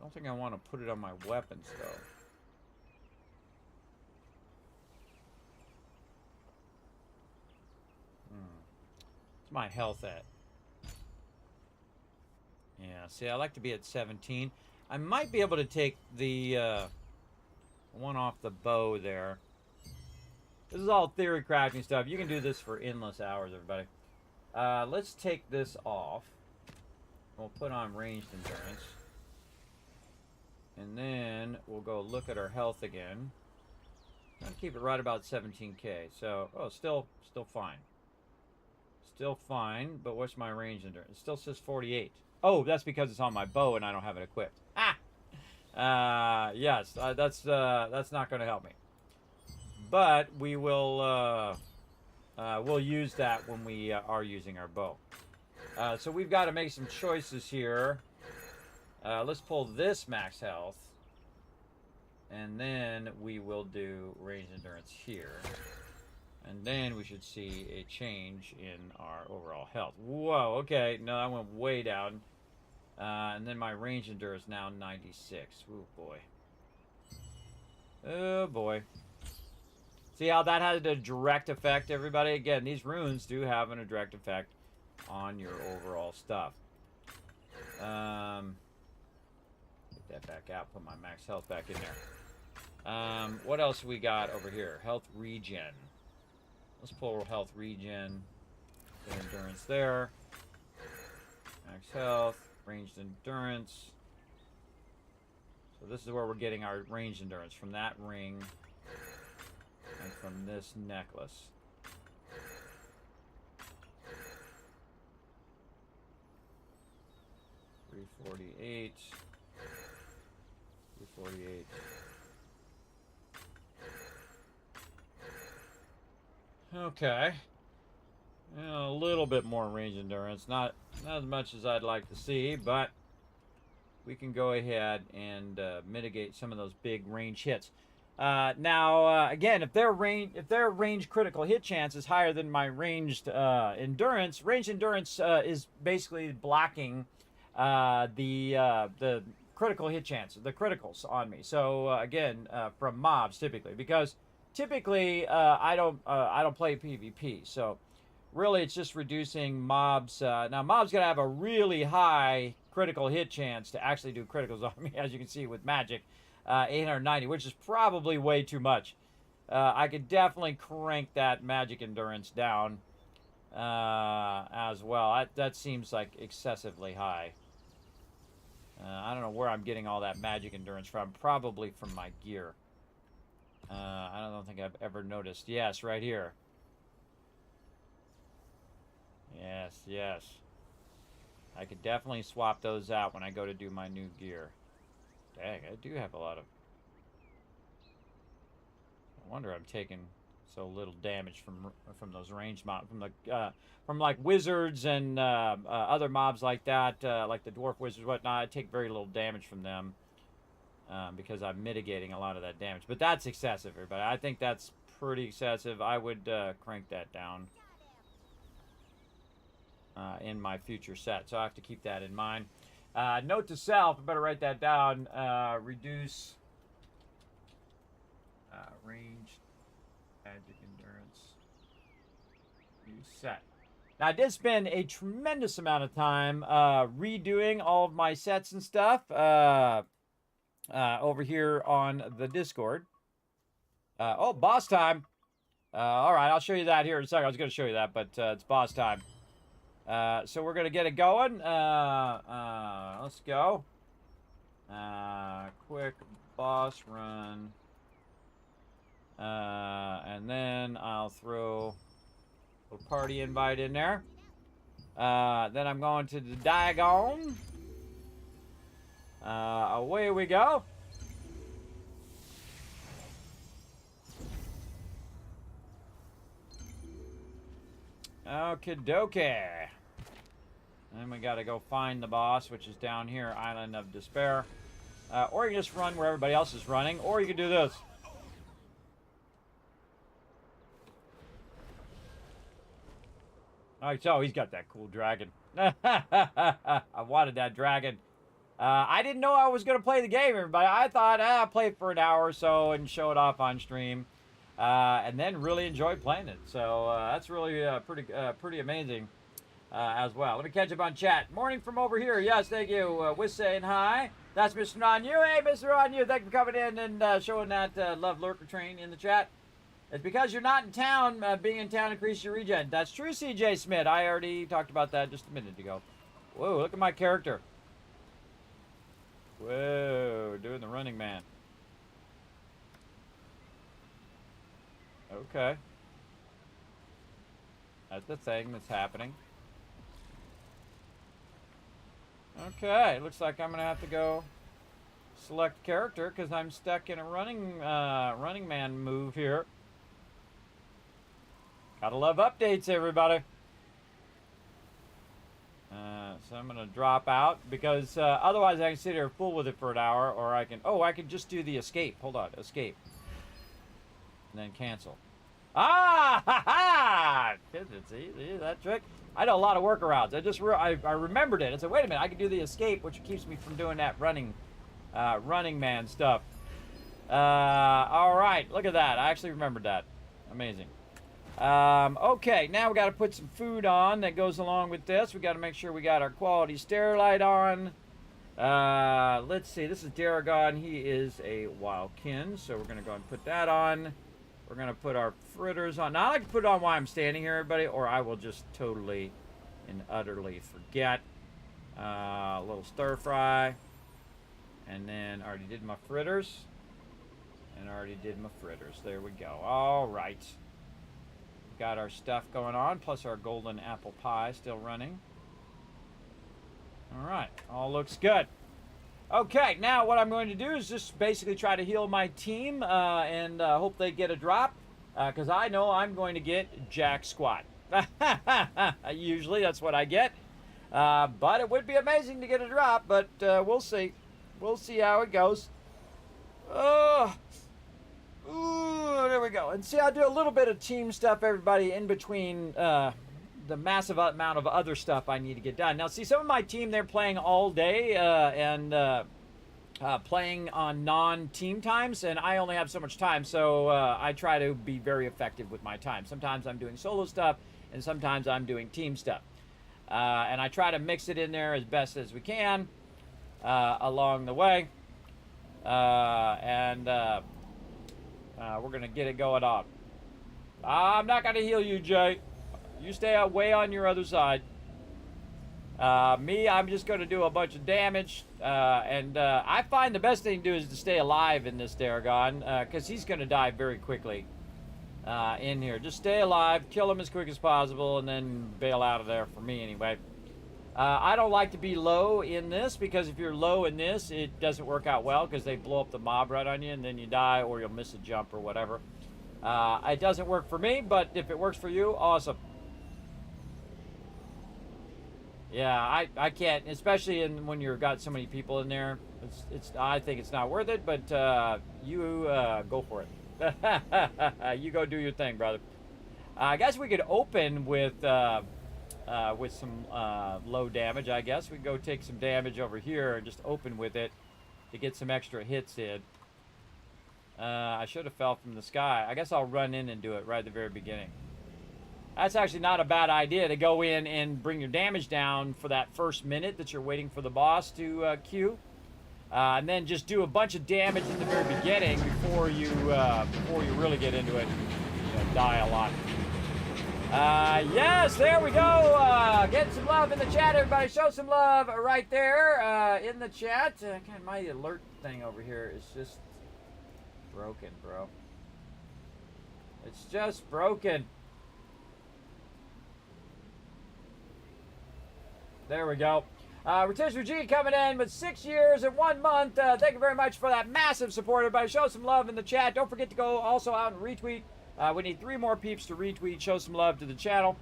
don't think I want to put it on my weapons, though. What's my health at? Yeah, see, I like to be at 17. I might be able to take the one off the bow there. This is all theory crafting stuff. You can do this for endless hours, everybody. Let's take this off. We'll put on ranged endurance. And then we'll go look at our health again. I'm gonna keep it right about 17k. So, oh, still fine. Still fine, but what's my range endurance? It still says 48. Oh, that's because it's on my bow and I don't have it equipped. Ah! Yes, that's not going to help me. But we will, we'll use that when we are using our bow. So we've got to make some choices here. Let's pull this max health. And then we will do range endurance here. And then we should see a change in our overall health. Whoa, okay. No, that went way down. And then my range endurance is now 96. Oh, boy. Oh, boy. See how that had a direct effect, everybody? Again, these runes do have a direct effect on your overall stuff. Get that back out. Put my max health back in there. What else we got over here? Health regen. Let's pull health regen. Endurance there. Max health. Ranged endurance. So this is where we're getting our ranged endurance. From that ring. And from this necklace. 248. 248. Okay. A little bit more range endurance. Not as much as I'd like to see, but we can go ahead and mitigate some of those big range hits. Now, again, if their range critical hit chance is higher than my ranged endurance, range endurance is basically blocking the critical hit chance, the criticals on me. So again, from mobs typically, because typically I don't play PvP, so really it's just reducing mobs. Now mobs gotta have a really high critical hit chance to actually do criticals on me, as you can see with magic. 890, which is probably way too much. I could definitely crank that magic endurance down as well. That seems like excessively high. I don't know where I'm getting all that magic endurance from. Probably from my gear. I don't think I've ever noticed. Yes, right here. Yes, yes. I could definitely swap those out when I go to do my new gear. Dang, I do have a lot of... No wonder I'm taking so little damage from those ranged mobs, from like wizards and other mobs like that, like the dwarf wizards, whatnot. I take very little damage from them because I'm mitigating a lot of that damage. But that's excessive, everybody. I think that's pretty excessive. I would crank that down in my future set, so I have to keep that in mind. Note to self, I better write that down, reduce range, magic endurance, set. Now, I did spend a tremendous amount of time redoing all of my sets and stuff over here on the Discord. Oh, boss time. All right, I'll show you that here in a second. I was going to show you that, but it's boss time. So we're going to get it going. Let's go. Quick boss run. And then I'll throw a little party invite in there. Then I'm going to the Diagon. Away we go. Okie dokie. Then we gotta go find the boss, which is down here, Island of Despair. Or you can just run where everybody else is running, or you can do this. Alright, so he's got that cool dragon. I wanted that dragon. I didn't know I was gonna play the game, everybody. I thought, I'll play it for an hour or so and show it off on stream. And then really enjoy playing it. So that's really pretty amazing as well. Let me catch up on chat. Morning from over here. Yes, thank you. Wiz saying hi. That's Mr. On-You. Hey, Mr. On-You. Thank you for coming in and showing that love lurker train in the chat. It's because you're not in town. Being in town increases your regen. That's true, CJ Smith. I already talked about that just a minute ago. Whoa, look at my character. Whoa, doing the running man. Okay. That's the thing that's happening. Okay, looks like I'm gonna have to go select character because I'm stuck in a running man move here. Gotta love updates, everybody. So I'm gonna drop out because otherwise I can sit here fool with it for an hour, or I can just do the escape. Hold on, escape. And then cancel. Ah, ha, ha! See that trick? I know a lot of workarounds. I remembered it. I said, wait a minute, I can do the escape, which keeps me from doing that running man stuff. All right, look at that. I actually remembered that. Amazing. Okay, now we got to put some food on that goes along with this. We got to make sure we got our quality Sterilite on. Let's see. This is Daragon. He is a Wildkin, so we're going to go and put that on. We're going to put our fritters on. Now, I like to put it on while I'm standing here, everybody, or I will just totally and utterly forget. A little stir fry. And then I already did my fritters. And I already did my fritters. There we go. All right. Got our stuff going on, plus our golden apple pie still running. All right, all looks good. Okay, now what I'm going to do is just basically try to heal my team and hope they get a drop, because I know I'm going to get jack squat. Usually that's what I get, but it would be amazing to get a drop, but we'll see. We'll see how it goes. Oh, ooh, there we go. And see, I'll do a little bit of team stuff, everybody, in between the massive amount of other stuff I need to get done. Now, see, some of my team, they're playing all day and playing on non-team times, and I only have so much time, so I try to be very effective with my time. Sometimes I'm doing solo stuff, and sometimes I'm doing team stuff. And I try to mix it in there as best as we can along the way. We're going to get it going on. I'm not going to heal you, Jay. You stay way on your other side. Me, I'm just going to do a bunch of damage. I find the best thing to do is to stay alive in this Daragon, because he's going to die very quickly in here. Just stay alive, kill him as quick as possible, and then bail out of there for me anyway. I don't like to be low in this, because if you're low in this, it doesn't work out well, because they blow up the mob right on you, and then you die, or you'll miss a jump or whatever. It doesn't work for me, but if it works for you, awesome. Yeah, I can't, especially when you've got so many people in there. I think it's not worth it, but you go for it. You go do your thing, brother. I guess we could open with some low damage. I guess we go take some damage over here and just open with it to get some extra hits in. I should have fell from the sky. I guess I'll run in and do it right at the very beginning. That's actually not a bad idea, to go in and bring your damage down for that first minute that you're waiting for the boss to queue. And then just do a bunch of damage in the very beginning before you really get into it. You'll die a lot. Yes, there we go. Get some love in the chat, everybody. Show some love right there in the chat. God, my alert thing over here is just broken, bro. It's just broken. There we go. Rotisserie G coming in with 6 years and 1 month. Thank you very much for that massive support, everybody. Show some love in the chat. Don't forget to go also out and retweet. We need 3 more peeps to retweet. Show some love to the channel.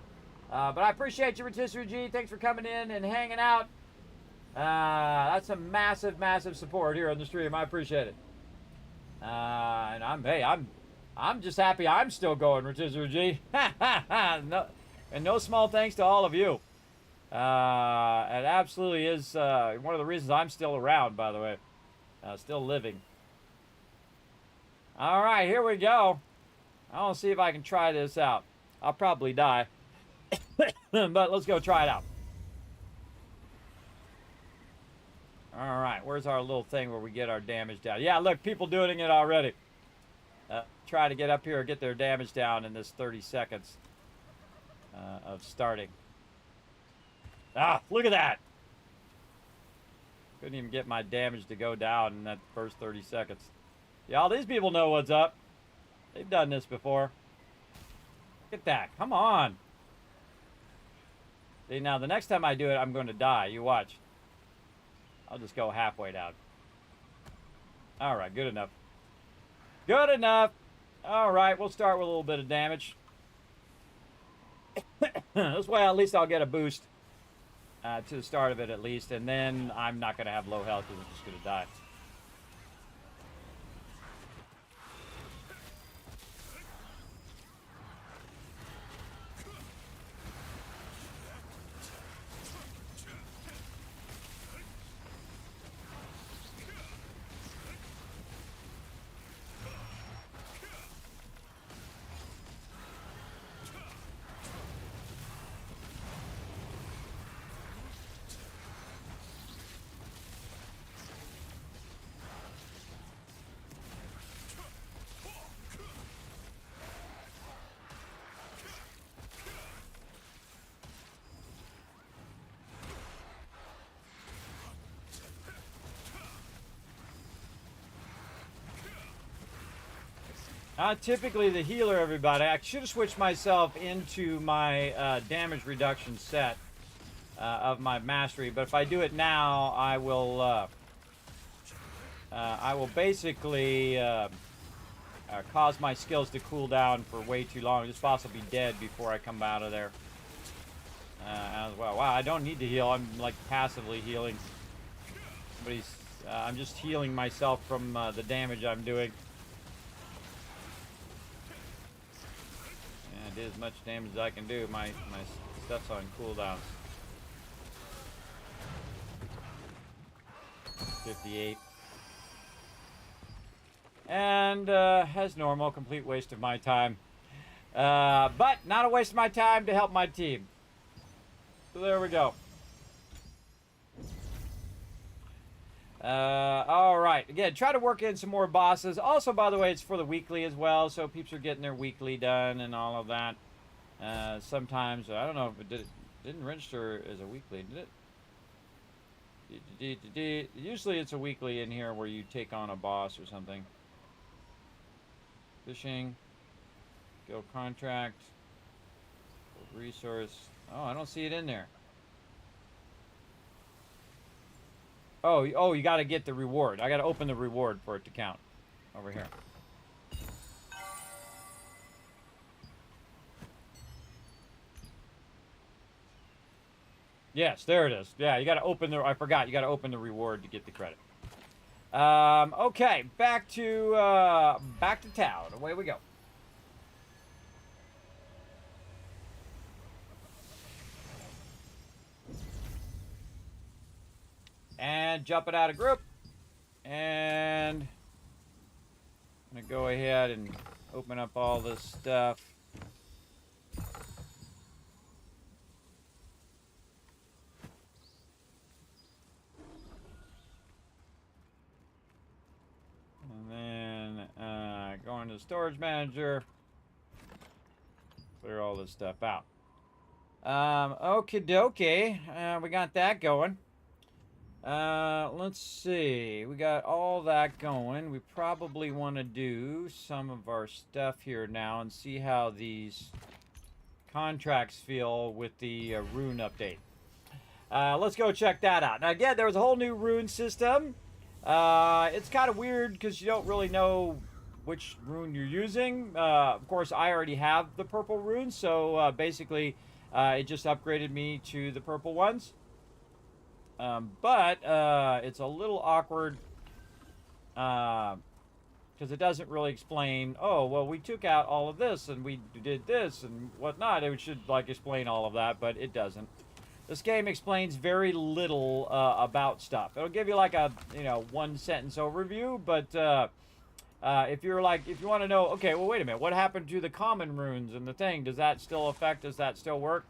But I appreciate you, Rotisserie G. Thanks for coming in and hanging out. That's a massive, massive support here on the stream. I appreciate it. And I'm just happy I'm still going, Rotisserie G. No small thanks to all of you. It absolutely is one of the reasons I'm still around, by the way. Still living. All right, here we go. I want to see if I can try this out. I'll probably die. But let's go try it out. All right, where's our little thing where we get our damage down? Yeah, look, people doing it already. Try to get up here and get their damage down in this 30 seconds of starting. Ah, look at that. Couldn't even get my damage to go down in that first 30 seconds. Y'all, these people know what's up. They've done this before. Look at that. Come on. See, now the next time I do it, I'm going to die. You watch. I'll just go halfway down. All right, good enough. Good enough. All right, we'll start with a little bit of damage. This way, at least I'll get a boost. To the start of it at least, and then I'm not going to have low health because I'm just going to die. Typically the healer, everybody. I should have switched myself into my damage reduction set. of my mastery. But if I do it now, I will basically cause my skills to cool down for way too long. Just possibly be dead before I come out of there. As well. Wow, I don't need to heal. I'm like passively healing. I'm just healing myself from the damage I'm doing. And I did as much damage as I can do. My stuff's on cooldown. 58. And as normal, complete waste of my time. But not a waste of my time to help my team. So there we go. All right. Again, try to work in some more bosses. Also, by the way, it's for the weekly as well, so peeps are getting their weekly done and all of that. Sometimes, I don't know if it didn't register as a weekly, did it? Usually it's a weekly in here where you take on a boss or something. Fishing. Guild contract. Resource. Oh, I don't see it in there. Oh, you got to get the reward. I got to open the reward for it to count. Over here. Yes, there it is. Yeah, you got to open the... I forgot. You got to open the reward to get the credit. Okay, back to town. Away we go. And jumping out of group. And I'm going to go ahead and open up all this stuff. And then go into the storage manager. Clear all this stuff out. Okie dokie. We got that going. Let's see. We got all that going. We probably want to do some of our stuff here now and see how these contracts feel with the Rune update. Let's go check that out. Now, again, there was a whole new Rune system. It's kind of weird because you don't really know which Rune you're using. Of course, I already have the purple Rune, so basically it just upgraded me to the purple ones. But it's a little awkward because it doesn't really explain, oh, well, we took out all of this and we did this and whatnot. It should, like, explain all of that, but it doesn't. This game explains very little about stuff. It'll give you, like, a, one-sentence overview, but if you want to know, okay, well, wait a minute, what happened to the common runes and the thing? Does that still affect? Does that still work?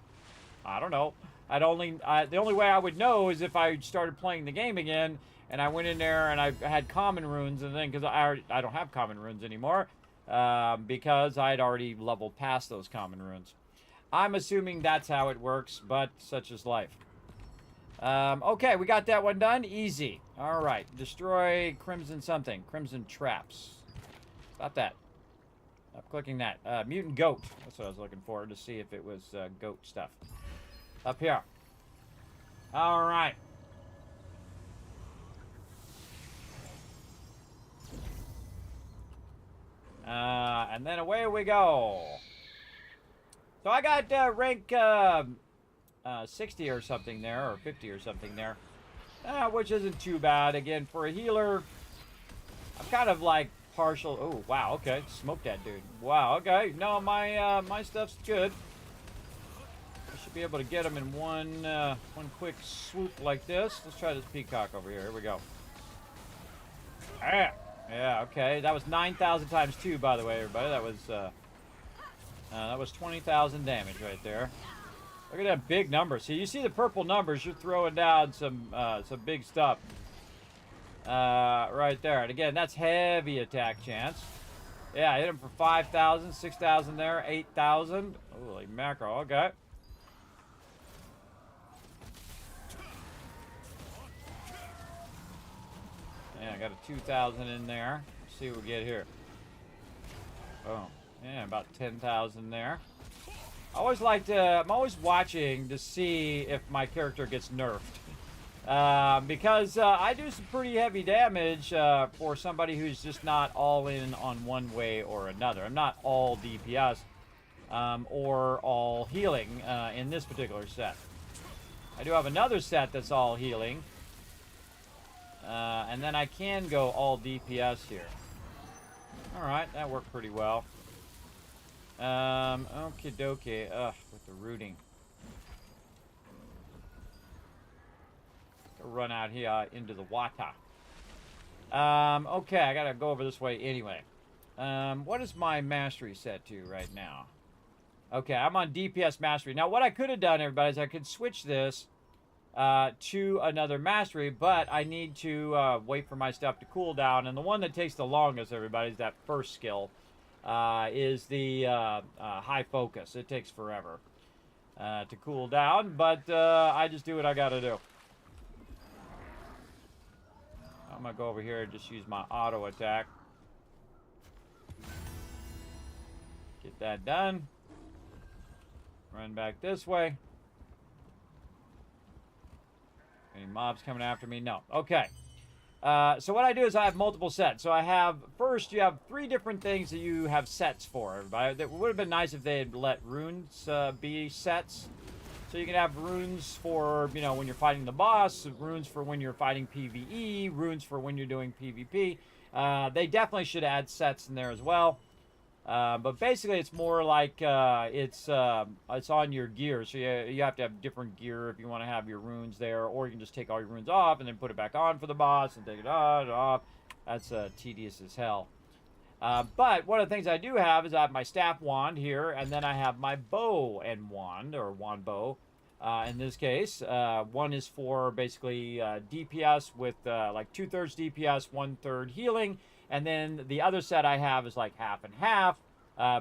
I don't know. The only way I would know is if I started playing the game again and I went in there and I had common runes and then because I don't have common runes anymore because I'd already leveled past those common runes. I'm assuming that's how it works, but such is life. Okay, we got that one done. Easy. All right, destroy crimson something. Crimson traps. Got that. Stop clicking that. Mutant goat. That's what I was looking for to see if it was goat stuff. Up here. All right. And then away we go. So I got rank 60 or something there, or 50 or something there, which isn't too bad. Again, for a healer, I'm kind of like partial. Oh, wow. Okay, smoked that dude. Wow. Okay. No, my stuff's good. Be able to get them in one quick swoop like this. Let's try this peacock over here. Here we go. Yeah, okay. That was 9,000 times 2, by the way, everybody. That was 20,000 damage right there. Look at that big number. See, you see the purple numbers. You're throwing down some big stuff right there. And again, that's heavy attack chance. Yeah, I hit him for 5,000, 6,000 there, 8,000. Holy mackerel. Okay. Yeah, I got a 2,000 in there. Let's see what we get here. Oh, yeah, about 10,000 there. I always like to, I'm always watching to see if my character gets nerfed. Because I do some pretty heavy damage for somebody who's just not all in on one way or another. I'm not all DPS or all healing in this particular set. I do have another set that's all healing. And then I can go all DPS here. Alright, that worked pretty well. Okie dokie. With the rooting. Run out here into the water. Okay, I gotta go over this way anyway. What is my mastery set to right now? Okay, I'm on DPS mastery. Now, what I could have done, everybody, is I could switch this to another mastery, but I need to wait for my stuff to cool down. And the one that takes the longest, everybody, is that first skill, is the high focus. It takes forever to cool down, but I just do what I gotta do. I'm gonna go over here and just use my auto attack. Get that done. Run back this way. Any mobs coming after me? No. Okay. So what I do is I have multiple sets. So I have, first, you have 3 different things that you have sets for, everybody. It would have been nice if they had let runes be sets. So you can have runes for, you know, when you're fighting the boss, runes for when you're fighting PvE, runes for when you're doing PvP. They definitely should add sets in there as well. But basically, it's more like it's on your gear. So you have to have different gear if you want to have your runes there, or you can just take all your runes off and then put it back on for the boss and take it off. That's tedious as hell. But one of the things I do have is I have my staff wand here, and then I have my bow and wand, or wand bow. In this case, one is for basically DPS with like 2/3 DPS, 1/3 healing. And then the other set I have is like half and half,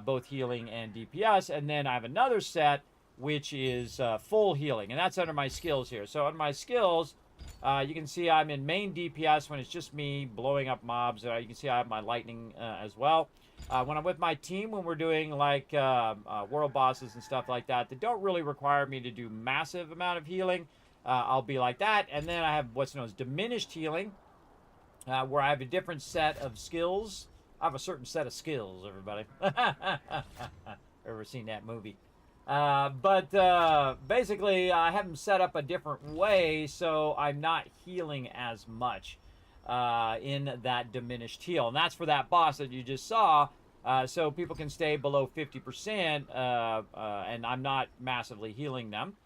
both healing and DPS. And then I have another set which is full healing, and that's under my skills here. So on my skills, you can see I'm in main DPS when it's just me blowing up mobs. You can see I have my lightning as well. When I'm with my team, when we're doing like world bosses and stuff like that don't really require me to do massive amount of healing, I'll be like that. And then I have what's known as diminished healing, where I have a different set of skills. I have a certain set of skills, everybody. Ever seen that movie? But basically, I have them set up a different way, so I'm not healing as much in that diminished heal. And that's for that boss that you just saw, so people can stay below 50%, and I'm not massively healing them.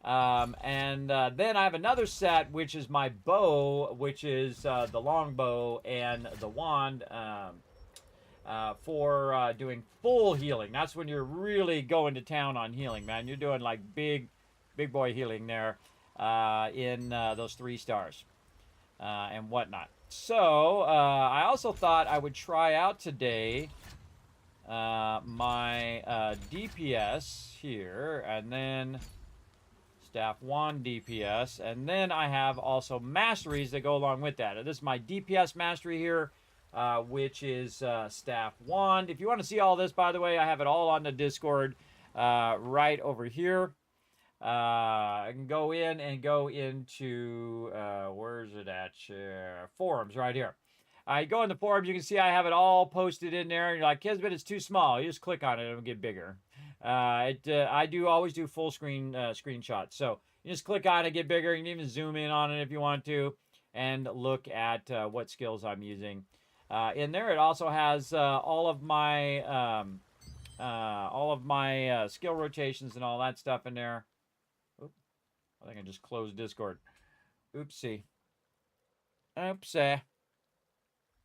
Then I have another set, which is my bow, which is the long bow and the wand, for doing full healing. That's when you're really going to town on healing, man. You're doing like big boy healing there in those 3 stars and whatnot. So I also thought I would try out today my DPS here, and then staff wand DPS, and then I have also masteries that go along with that. This is my DPS mastery here, which is staff wand. If you want to see all this, by the way, I have it all on the Discord right over here. I can go in and go into where's it at? Forums right here. I go in the forums, you can see I have it all posted in there. And you're like, Kismet, it's too small. You just click on it and it'll get bigger. I do always do full screen screenshots. So you just click on it, get bigger. You can even zoom in on it if you want to, and look at what skills I'm using. In there, it also has all of my skill rotations and all that stuff in there. Oop, I think I just closed Discord. Oopsie. Oopsie.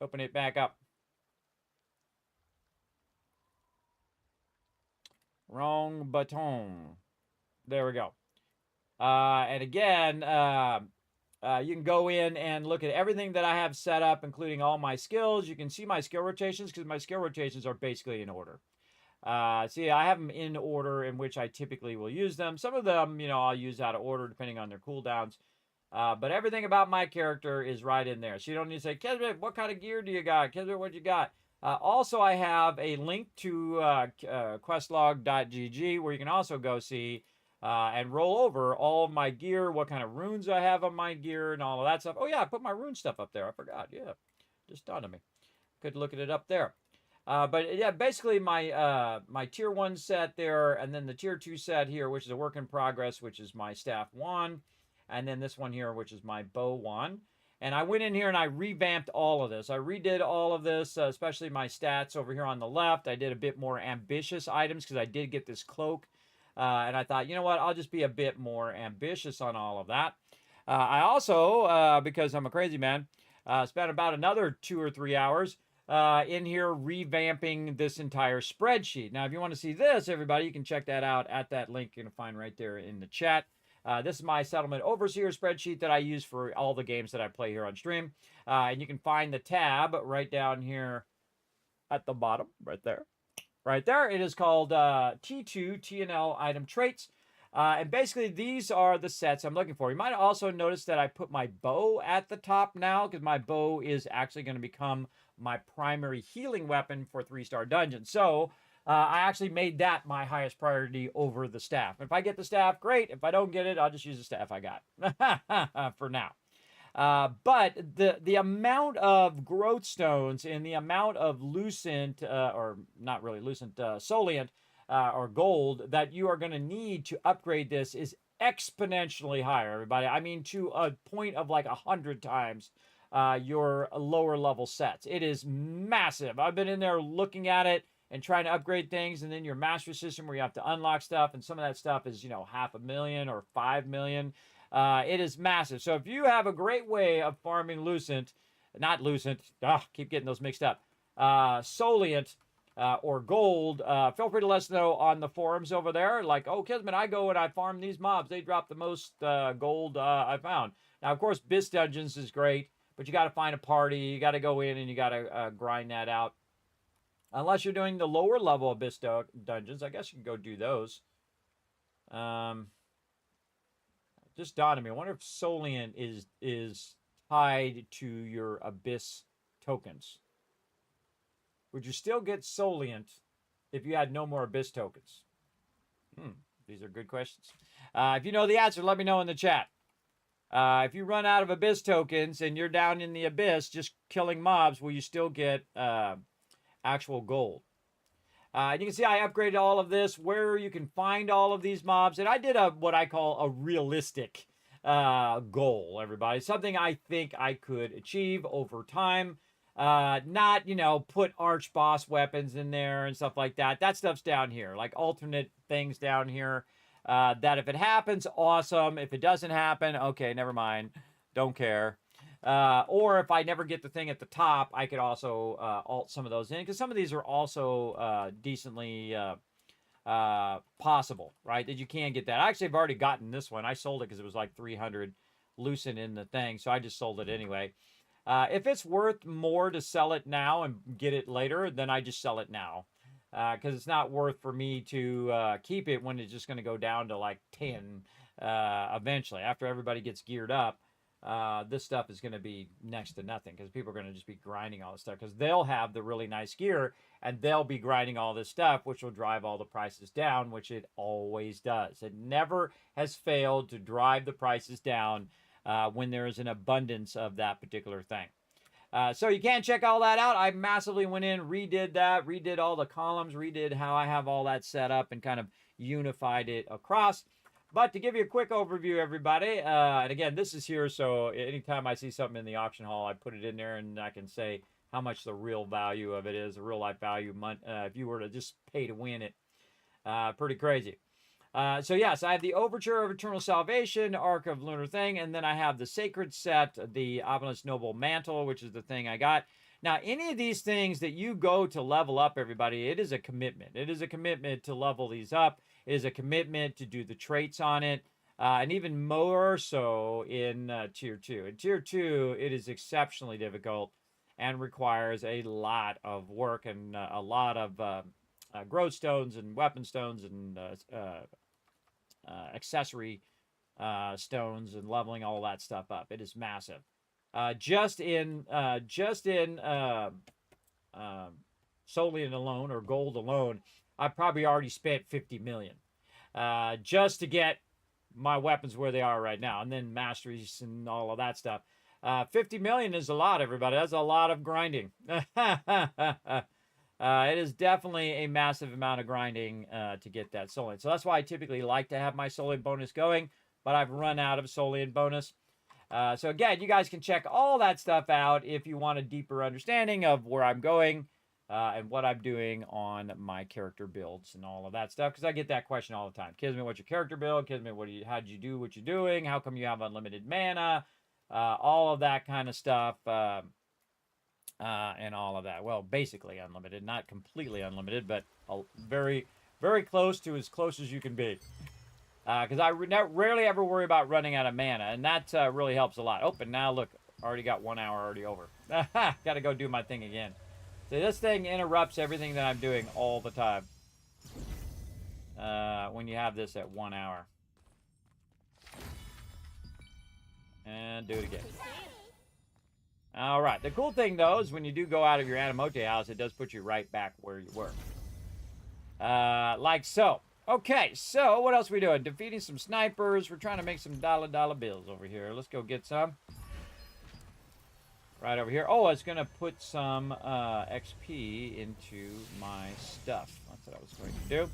Open it back up. Wrong button. There we go. And again, you can go in and look at everything that I have set up, including all my skills. You can see my skill rotations, because my skill rotations are basically in order. See, I have them in order in which I typically will use them. Some of them, you know, I'll use out of order depending on their cooldowns. But everything about my character is right in there. So you don't need to say, Kismet, what kind of gear do you got? Kismet, what you got? Also, I have a link to questlog.gg where you can also go see and roll over all of my gear, what kind of runes I have on my gear, and all of that stuff. Oh, yeah, I put my rune stuff up there. I forgot. Yeah, just dawned on me. Could look at it up there. But yeah, basically my tier 1 set there, and then the tier 2 set here, which is a work in progress, which is my staff wand, and then this one here, which is my bow wand. And I went in here and I revamped all of this. I redid all of this, especially my stats over here on the left. I did a bit more ambitious items because I did get this cloak. And I thought, you know what, I'll just be a bit more ambitious on all of that. I also, because I'm a crazy man, spent about another 2 or 3 hours in here revamping this entire spreadsheet. Now, if you want to see this, everybody, you can check that out at that link you're going to find right there in the chat. This is my settlement overseer spreadsheet that I use for all the games that I play here on stream. And you can find the tab right down here at the bottom, right there. Right there, it is called T2 TNL item traits. And basically, these are the sets I'm looking for. You might also notice that I put my bow at the top now because my bow is actually going to become my primary healing weapon for 3-star dungeons. So I actually made that my highest priority over the staff. If I get the staff, great. If I don't get it, I'll just use the staff I got for now. But the amount of growth stones and the amount of lucent, or not really lucent, solient, or gold that you are going to need to upgrade this is exponentially higher, everybody. I mean, to a point of like 100 times your lower level sets. It is massive. I've been in there looking at it and trying to upgrade things, and then your master system where you have to unlock stuff, and some of that stuff is, you know, 500,000 or 5 million. It is massive. So if you have a great way of farming lucent, not lucent, keep getting those mixed up, solient, or gold, feel free to let us know on the forums over there. Like, oh, Kismet, I go and I farm these mobs. They drop the most gold I found. Now, of course, BSE Dungeons is great, but you got to find a party. You got to go in and you got to grind that out. Unless you're doing the lower level of BSE Dungeons, I guess you can go do those. Just dawned on me. I wonder if Solient is tied to your Abyss tokens. Would you still get Solient if you had no more Abyss tokens? These are good questions. If you know the answer, let me know in the chat. If you run out of Abyss tokens and you're down in the Abyss just killing mobs, will you still get actual gold? And you can see I upgraded all of this, where you can find all of these mobs. And I did what I call a realistic goal, everybody. Something I think I could achieve over time. Not, you know, put arch boss weapons in there and stuff like that. That stuff's down here. Like alternate things down here. That if it happens, awesome. If it doesn't happen, okay, never mind. Don't care. Or if I never get the thing at the top, I could also alt some of those in, because some of these are also decently possible, right? That you can get that. Actually, I've already gotten this one. I sold it because it was like 300 lucent in the thing, so I just sold it anyway. If it's worth more to sell it now and get it later, then I just sell it now. Because it's not worth for me to keep it when it's just going to go down to like 10 eventually. After everybody gets geared up, this stuff is going to be next to nothing because people are going to just be grinding all this stuff because they'll have the really nice gear and they'll be grinding all this stuff, which will drive all the prices down, which it always does. It never has failed to drive the prices down when there is an abundance of that particular thing. So you can check all that out. I massively went in, redid that, redid all the columns, redid how I have all that set up and kind of unified it across. But to give you a quick overview, everybody, and again, this is here, so anytime I see something in the auction hall, I put it in there and I can say how much the real value of it is, the real life value, if you were to just pay to win it. Pretty crazy. So yes, I have the Overture of Eternal Salvation, Ark of Lunar Thing, and then I have the Sacred Set, the Obelisk Noble Mantle, which is the thing I got. Now, any of these things that you go to level up, everybody, it is a commitment. It is a commitment to level these up. It is a commitment to do the traits on it, and even more so in Tier 2. In Tier 2, it is exceptionally difficult and requires a lot of work and a lot of growth stones and weapon stones and accessory stones and leveling all that stuff up. It is massive. Just in Solian alone or gold alone, I've probably already spent 50 million just to get my weapons where they are right now, and then masteries and all of that stuff. 50 million is a lot, everybody. That's a lot of grinding. It is definitely a massive amount of grinding to get that Solian. So that's why I typically like to have my Solian bonus going, but I've run out of Solian bonus. So again, you guys can check all that stuff out if you want a deeper understanding of where I'm going and what I'm doing on my character builds and all of that stuff. Because I get that question all the time. Kismet, what's your character build? Kismet, how'd you do what you're doing? How come you have unlimited mana? All of that kind of stuff. And all of that. Well, basically unlimited, not completely unlimited, but very, very close to as close as you can be. Because I rarely ever worry about running out of mana, and that really helps a lot. Oh, and now look, already got 1 hour already over. Got to go do my thing again. So this thing interrupts everything that I'm doing all the time. When you have this at 1 hour. And do it again. All right. The cool thing, though, is when you do go out of your Animote house, it does put you right back where you were. Like so. Okay, so what else are we doing? Defeating some snipers. We're trying to make some dollar bills over here. Let's go get some. Right over here. Oh, I was going to put some XP into my stuff. That's what I was going to do.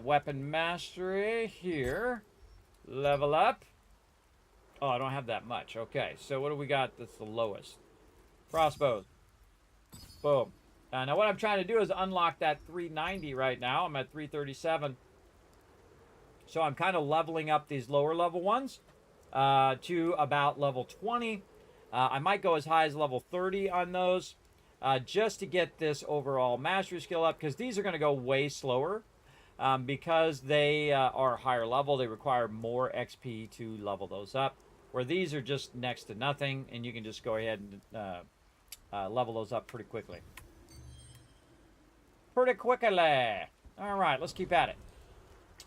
Weapon mastery here. Level up. Oh, I don't have that much. Okay, so what do we got that's the lowest? Crossbows. Boom. Now what I'm trying to do is unlock that 390 right now. I'm at 337. So I'm kind of leveling up these lower level ones to about level 20. I might go as high as level 30 on those just to get this overall mastery skill up, because these are going to go way slower. Because they are higher level, they require more XP to level those up. Where these are just next to nothing, and you can just go ahead and level those up pretty quickly. All right, let's keep at it.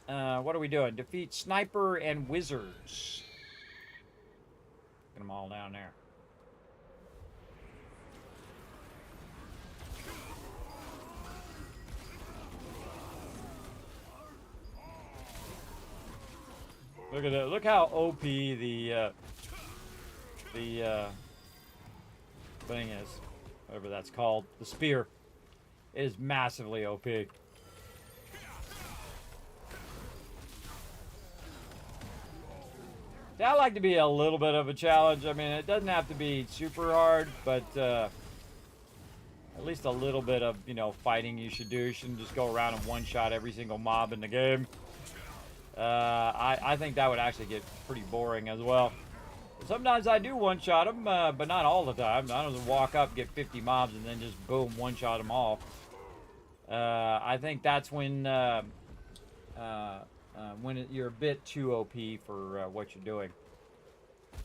What are we doing? Defeat sniper and wizards. Get them all down there. Look at that. Look how OP the thing is. Whatever that's called. The spear. It is massively OP. I like to be a little bit of a challenge. I mean, it doesn't have to be super hard, but at least a little bit of, you know, fighting you should do. You shouldn't just go around and one-shot every single mob in the game. I think that would actually get pretty boring as well. Sometimes I do one-shot them, but not all the time. I don't walk up, get 50 mobs, and then just boom, one-shot them all. I think that's when you're a bit too OP for what you're doing.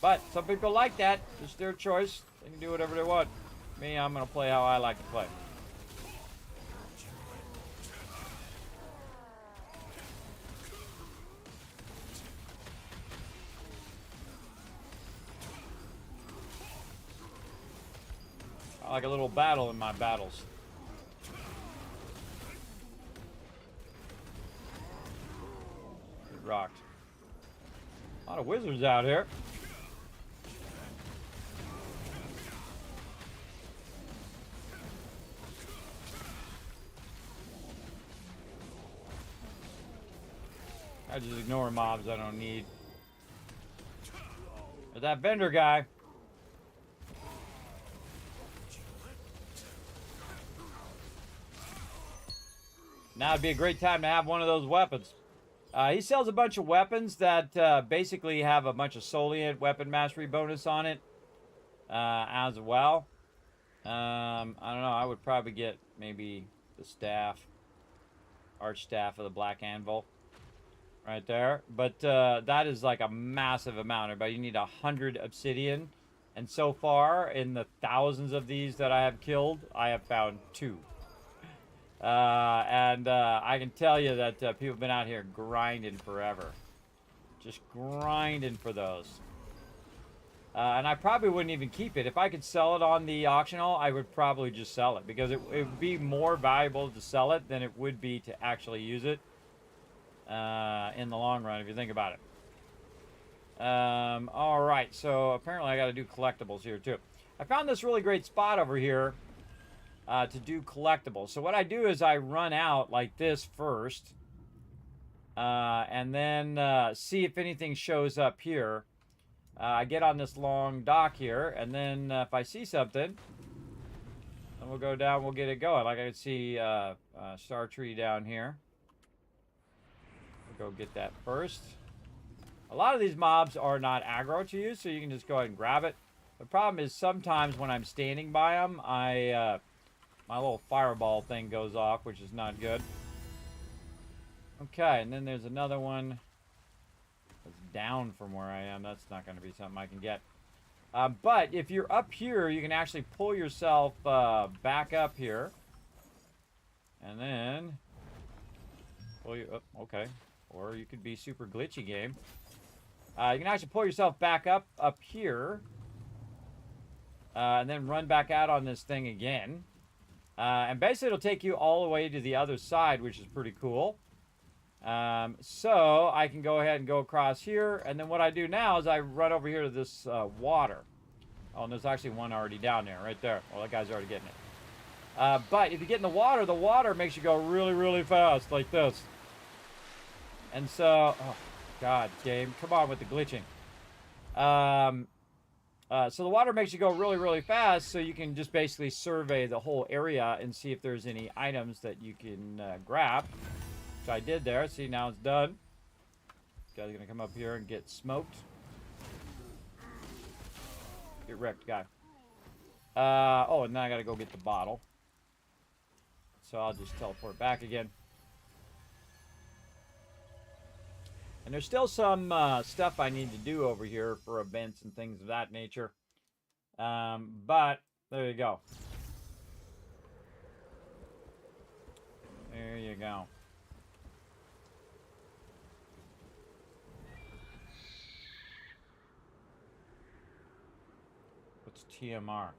But some people like that. It's their choice. They can do whatever they want. Me, I'm going to play how I like to play. I like a little battle in my battles. Get rocked. A lot of wizards out here. I just ignore mobs I don't need. There's that vendor guy. Now would be a great time to have one of those weapons. He sells a bunch of weapons that basically have a bunch of Soliant weapon mastery bonus on it as well. I don't know. I would probably get maybe the staff, arch staff of the Black Anvil, right there. But that is like a massive amount. But you need 100 obsidian, and so far in the thousands of these that I have killed, I have found 2. I can tell you that people have been out here grinding forever. Just grinding for those. And I probably wouldn't even keep it. If I could sell it on the auctional, I would probably just sell it because it would be more valuable to sell it than it would be to actually use it in the long run, if you think about it. All right, so apparently I got to do collectibles here too. I found this really great spot over here to do collectibles. So what I do is I run out like this first, and then see if anything shows up here. I get on this long dock here, and then if I see something, then we'll go down, we'll get it going. Like I can see Star Tree down here. We'll go get that first. A lot of these mobs are not aggro to you, so you can just go ahead and grab it. The problem is sometimes when I'm standing by them, my little fireball thing goes off, which is not good. Okay, and then there's another one. It's down from where I am. That's not going to be something I can get. But if you're up here, you can actually pull yourself back up here. And then pull you up. Okay. Or you could be super glitchy game. You can actually pull yourself back up here. And then run back out on this thing again. And basically it'll take you all the way to the other side, which is pretty cool. So I can go ahead and go across here, and then what I do now is I run over here to this water. Oh, and there's actually one already down there, right there. Well, that guy's already getting it. But if you get in the water makes you go really, really fast, like this. And so, oh, God, game, come on with the glitching. So the water makes you go really, really fast, so you can just basically survey the whole area and see if there's any items that you can grab. Which I did there. See, now it's done. This guy's gonna come up here and get smoked. Get wrecked, guy. Oh, and now I gotta go get the bottle. So I'll just teleport back again. And there's still some stuff I need to do over here for events and things of that nature. But there you go. There you go. What's TMR?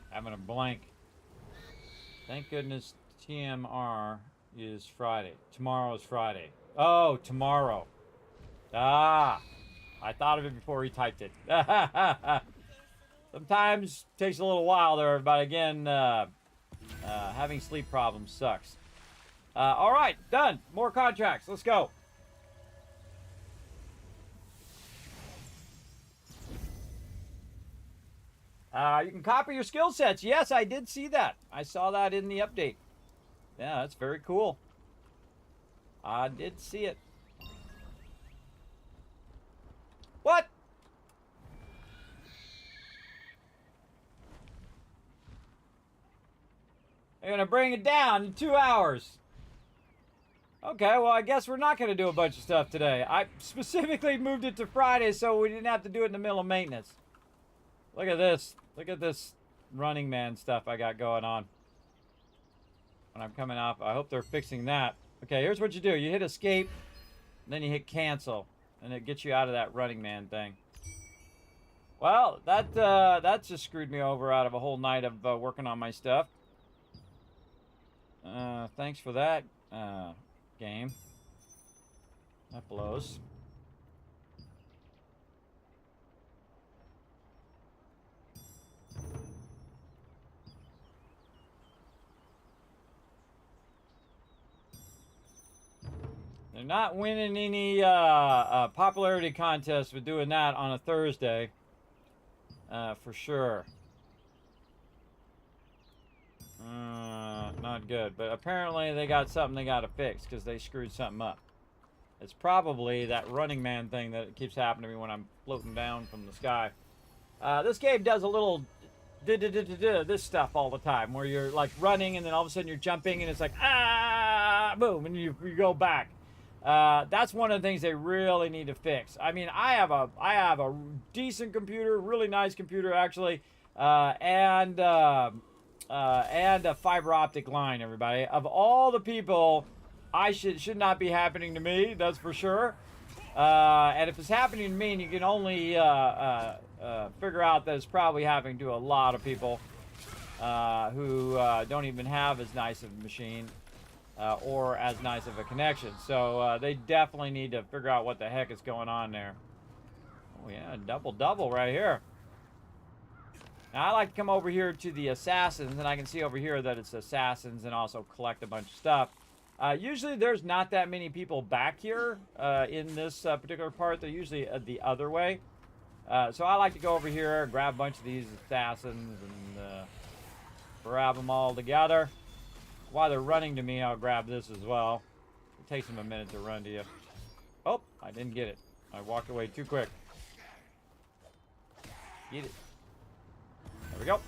Having a blank. Thank goodness TMR is Friday. Tomorrow is Friday. Oh, tomorrow. Ah, I thought of it before he typed it. Sometimes takes a little while there, but again, having sleep problems sucks. All right, done. More contracts. Let's go. You can copy your skill sets. Yes, I did see that. I saw that in the update. Yeah, that's very cool. I did see it. What? They're gonna bring it down in 2 hours. Okay, well, I guess we're not gonna do a bunch of stuff today. I specifically moved it to Friday so we didn't have to do it in the middle of maintenance. Look at this. Look at this Running Man stuff I got going on. When I'm coming off, I hope they're fixing that. Okay, here's what you do. You hit escape, then you hit cancel, and it gets you out of that Running Man thing. Well, that just screwed me over out of a whole night of working on my stuff. Thanks for that, game. That blows. They're not winning any popularity contests with doing that on a Thursday, for sure. Not good, but apparently they got something they got to fix because they screwed something up. It's probably that Running Man thing that keeps happening to me when I'm floating down from the sky. This game does a little this stuff all the time, where you're like running and then all of a sudden you're jumping and it's like boom, and you go back. That's one of the things they really need to fix. I mean, I have a decent computer, really nice computer actually, and and a fiber optic line, everybody. Of all the people, I should not be happening to me, that's for sure. And if it's happening to me, and you can only figure out that it's probably happening to a lot of people who don't even have as nice of a machine or as nice of a connection. So they definitely need to figure out what the heck is going on there. Oh yeah, double right here. Now I like to come over here to the assassins, and I can see over here that it's assassins and also collect a bunch of stuff. Usually there's not that many people back here in this particular part. They're usually the other way. So I like to go over here, grab a bunch of these assassins, and grab them all together. While they're running to me, I'll grab this as well. It takes them a minute to run to you. Oh, I didn't get it. I walked away too quick. Get it. There we go.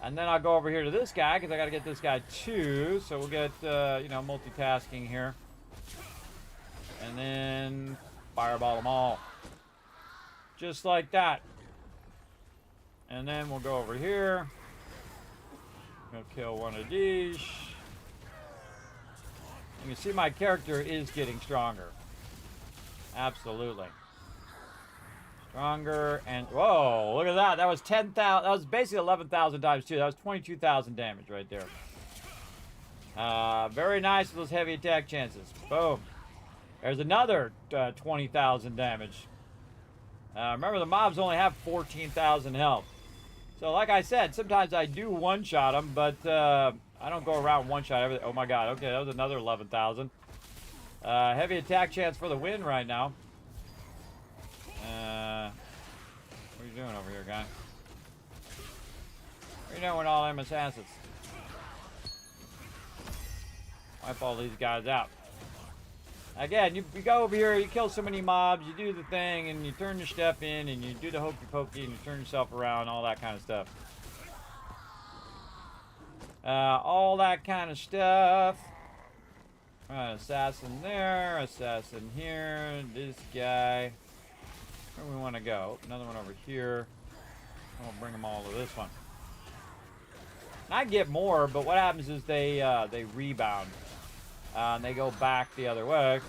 And then I'll go over here to this guy, because I got to get this guy too. So we'll get, you know, multitasking here. And then fireball them all. Just like that. And then we'll go over here. We'll kill one of these. You can see my character is getting stronger. Absolutely. Stronger and whoa, look at that. That was 10,000. That was basically 11,000 times 2. That was 22,000 damage right there. Very nice with those heavy attack chances. Boom. There's another 20,000 damage. Remember, the mobs only have 14,000 health. So like I said, sometimes I do one-shot them, but I don't go around one-shot everything. Oh my god, okay, that was another 11,000. Heavy attack chance for the win right now. What are you doing over here, guy? What are you doing with all them assassins? Wipe all these guys out. Again, you go over here, you kill so many mobs, you do the thing, and you turn your step in, and you do the hokey pokey, and you turn yourself around, all that kind of stuff. All that kind of stuff. Assassin there, assassin here, this guy. Where do we want to go? Another one over here. I'll bring them all to this one. I get more, but what happens is they rebound. And they go back the other way.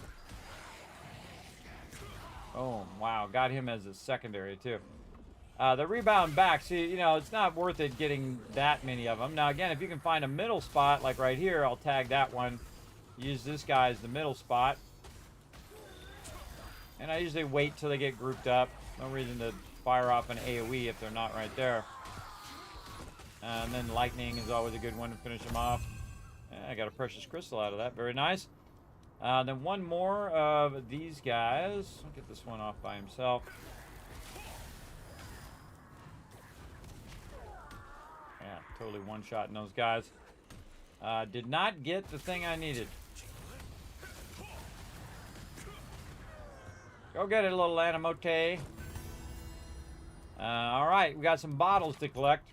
Oh, wow. Got him as a secondary, too. The rebound back. See, you know, it's not worth it getting that many of them. Now, again, if you can find a middle spot, like right here, I'll tag that one. Use this guy as the middle spot. And I usually wait till they get grouped up. No reason to fire off an AoE if they're not right there. And then lightning is always a good one to finish them off. I got a precious crystal out of that. Very nice. Then one more of these guys. I'll get this one off by himself. Yeah, totally one-shotting those guys. Did not get the thing I needed. Go get it, little animote. Alright, we got some bottles to collect.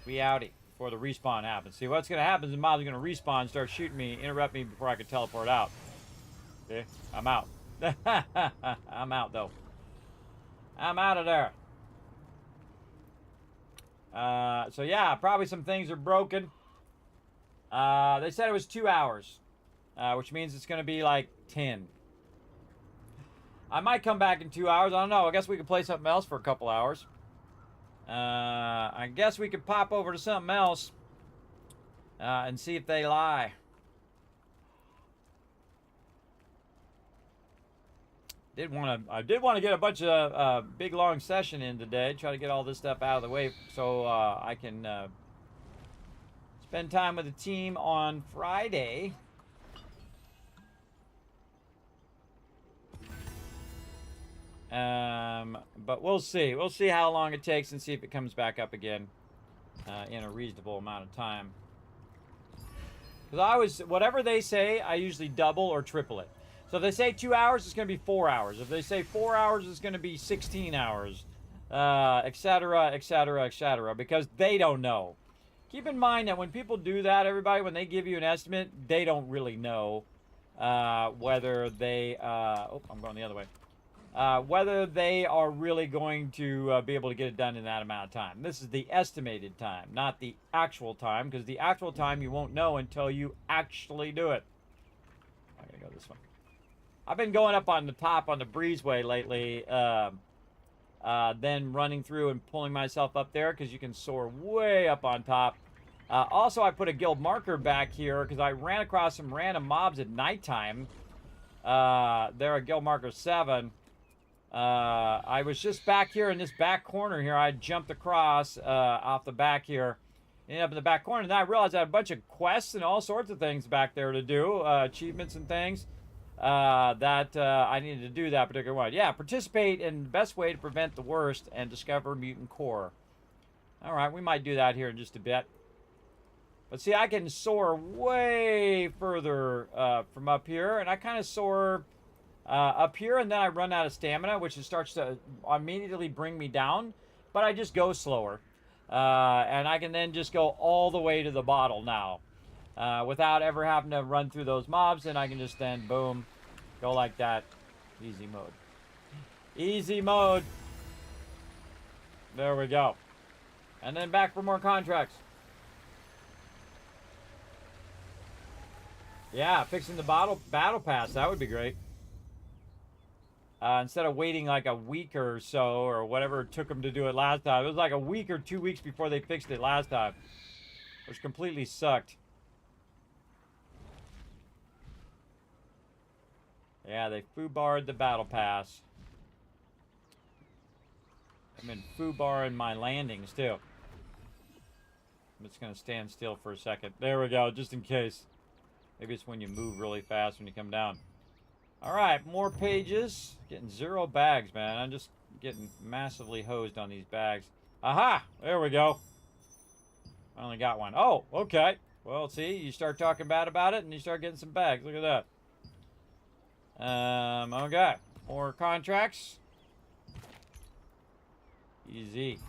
We outie. Before the respawn happens. See, what's going to happen is the mobs are going to respawn, start shooting me, interrupt me before I can teleport out. Okay, I'm out. I'm out, though. I'm out of there. So, yeah, probably some things are broken. They said it was 2 hours, which means it's going to be like 10. I might come back in 2 hours. I don't know. I guess we could play something else for a couple hours. I guess we could pop over to something else and see if they lie. I did want to get a bunch of big long session in today. Try to get all this stuff out of the way so I can spend time with the team on Friday. But we'll see. We'll see how long it takes and see if it comes back up again in a reasonable amount of time. Because whatever they say, I usually double or triple it. So if they say 2 hours, it's going to be 4 hours. If they say 4 hours, it's going to be 16 hours, etc., etc., etc. Because they don't know. Keep in mind that when people do that, everybody, when they give you an estimate, they don't really know whether they... oh, I'm going the other way. whether they are really going to be able to get it done in that amount of time. This is the estimated time, not the actual time, because the actual time you won't know until you actually do it. I'm going to go this one. I've been going up on the top on the breezeway lately, then running through and pulling myself up there because you can soar way up on top. Also, I put a guild marker back here because I ran across some random mobs at nighttime. They're at guild marker 7. I was just back here in this back corner here. I jumped across off the back here. Ended up in the back corner, and then I realized I had a bunch of quests and all sorts of things back there to do, achievements and things. That I needed to do that particular one. Yeah, participate in the best way to prevent the worst and discover mutant core. All right, we might do that here in just a bit. But see, I can soar way further from up here, and I kind of soar up here, and then I run out of stamina, which starts to immediately bring me down. But I just go slower, and I can then just go all the way to the bottle now. Without ever having to run through those mobs, and I can just then, boom, go like that. Easy mode. Easy mode. There we go. And then back for more contracts. Yeah, fixing the battle pass, that would be great. Instead of waiting like a week or so, or whatever it took them to do it last time. It was like a week or 2 weeks before they fixed it last time. Which completely sucked. Yeah, they foobarred the battle pass. I've been foobarring my landings, too. I'm just going to stand still for a second. There we go, just in case. Maybe it's when you move really fast when you come down. All right, more pages. Getting 0 bags, man. I'm just getting massively hosed on these bags. Aha! There we go. I only got one. Oh, okay. Well, see, you start talking bad about it, and you start getting some bags. Look at that. Okay. More contracts. Easy.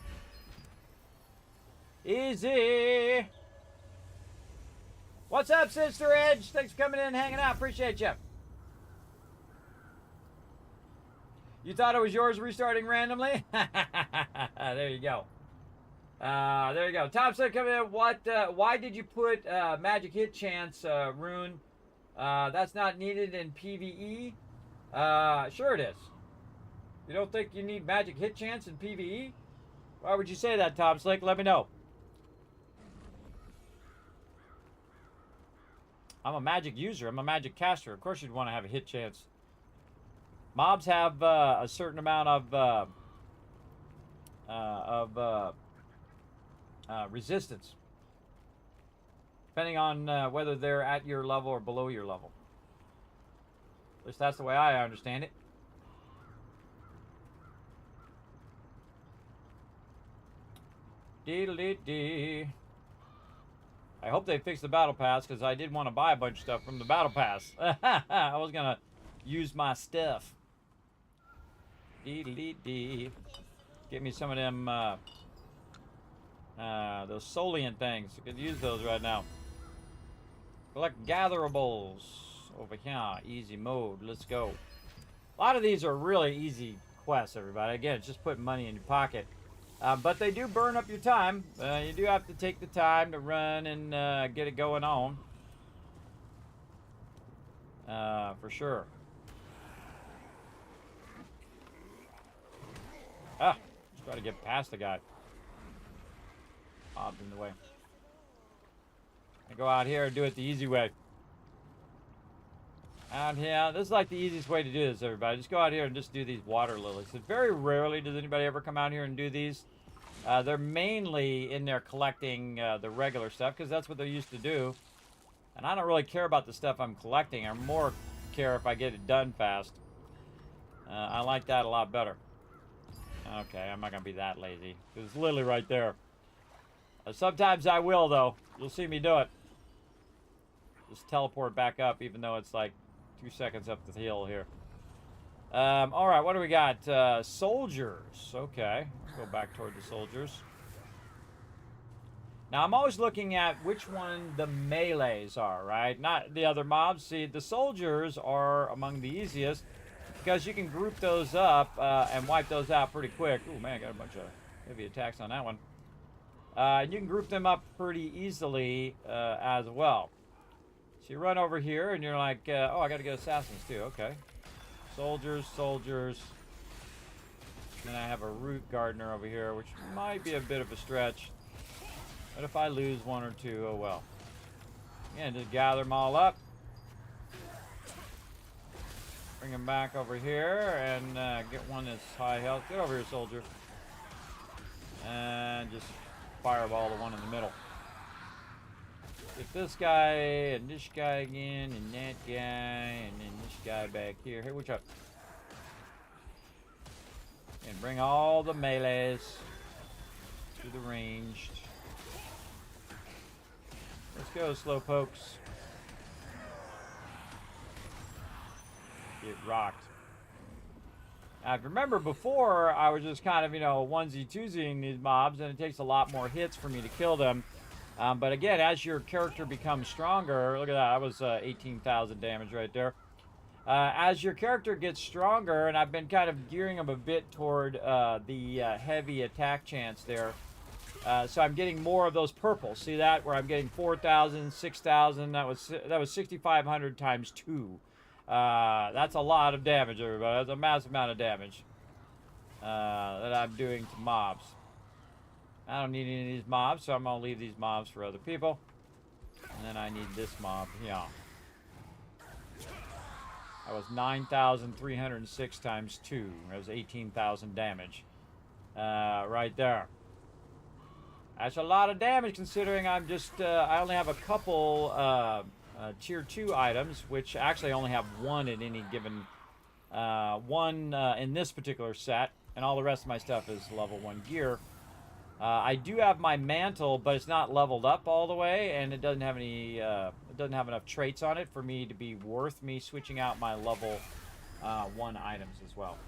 Easy. What's up, Sister Edge? Thanks for coming in and hanging out. Appreciate you. You thought it was yours restarting randomly? There you go. There you go. Tom said, coming in. Why did you put magic hit chance, Rune? That's not needed in PvE. Sure it is. You don't think you need magic hit chance in PvE? Why would you say that, Tom Slick? Let me know. I'm a magic user. I'm a magic caster. Of course you'd want to have a hit chance. Mobs have a certain amount of resistance. Depending on whether they're at your level or below your level. At least that's the way I understand it. Dee-dee-dee. I hope they fix the battle pass, because I did want to buy a bunch of stuff from the battle pass. I was going to use my stuff. Dee-dee-dee. Get me some of them, those Soliant things. I could use those right now. Collect gatherables over here. Easy mode. Let's go. A lot of these are really easy quests, everybody. Again, it's just putting money in your pocket. But they do burn up your time. You do have to take the time to run and get it going on. For sure. Ah, just try to get past the guy. Bob's in the way. I go out here and do it the easy way. Out here, this is like the easiest way to do this, everybody. Just go out here and just do these water lilies. So very rarely does anybody ever come out here and do these. They're mainly in there collecting the regular stuff, because that's what they're used to do. And I don't really care about the stuff I'm collecting. I more care if I get it done fast. I like that a lot better. Okay, I'm not going to be that lazy. It's literally right there. Sometimes I will, though. You'll see me do it. Just teleport back up, even though it's like 2 seconds up the hill here. All right, what do we got? Soldiers. Okay, let's go back toward the soldiers. Now, I'm always looking at which one the melees are, right? Not the other mobs. See, the soldiers are among the easiest. because you can group those up and wipe those out pretty quick. Oh man, got a bunch of heavy attacks on that one. And you can group them up pretty easily as well. So you run over here and you're like, oh, I got to get assassins too. Okay. Soldiers, soldiers. Then I have a root gardener over here, which might be a bit of a stretch. But if I lose one or two, oh well. Again, just gather them all up. Bring them back over here and get one that's high health. Get over here, soldier. And just fireball the one in the middle. Get this guy and this guy again and that guy and then this guy back here. Hey, watch out. And bring all the melees to the ranged. Let's go, slowpokes. Get rocked. Now, remember before, I was just kind of, you know, onesie-twosieing these mobs, and it takes a lot more hits for me to kill them. But again, as your character becomes stronger, look at that, was 18,000 damage right there. As your character gets stronger, and I've been kind of gearing them a bit toward the heavy attack chance there. So I'm getting more of those purples. See that? Where I'm getting 4,000, 6,000. That was 6,500 times 2. That's a lot of damage, everybody. That's a massive amount of damage that I'm doing to mobs. I don't need any of these mobs, so I'm going to leave these mobs for other people. And then I need this mob. Yeah. That was 9,306 times 2. That was 18,000 damage. Right there. That's a lot of damage considering I'm just, I only have a couple tier 2 items, which actually I only have one in any given, one in this particular set. And all the rest of my stuff is level 1 gear. I do have my mantle, but it's not leveled up all the way, and it doesn't have any. It doesn't have enough traits on it for me to be worth me switching out my level 1 items as well.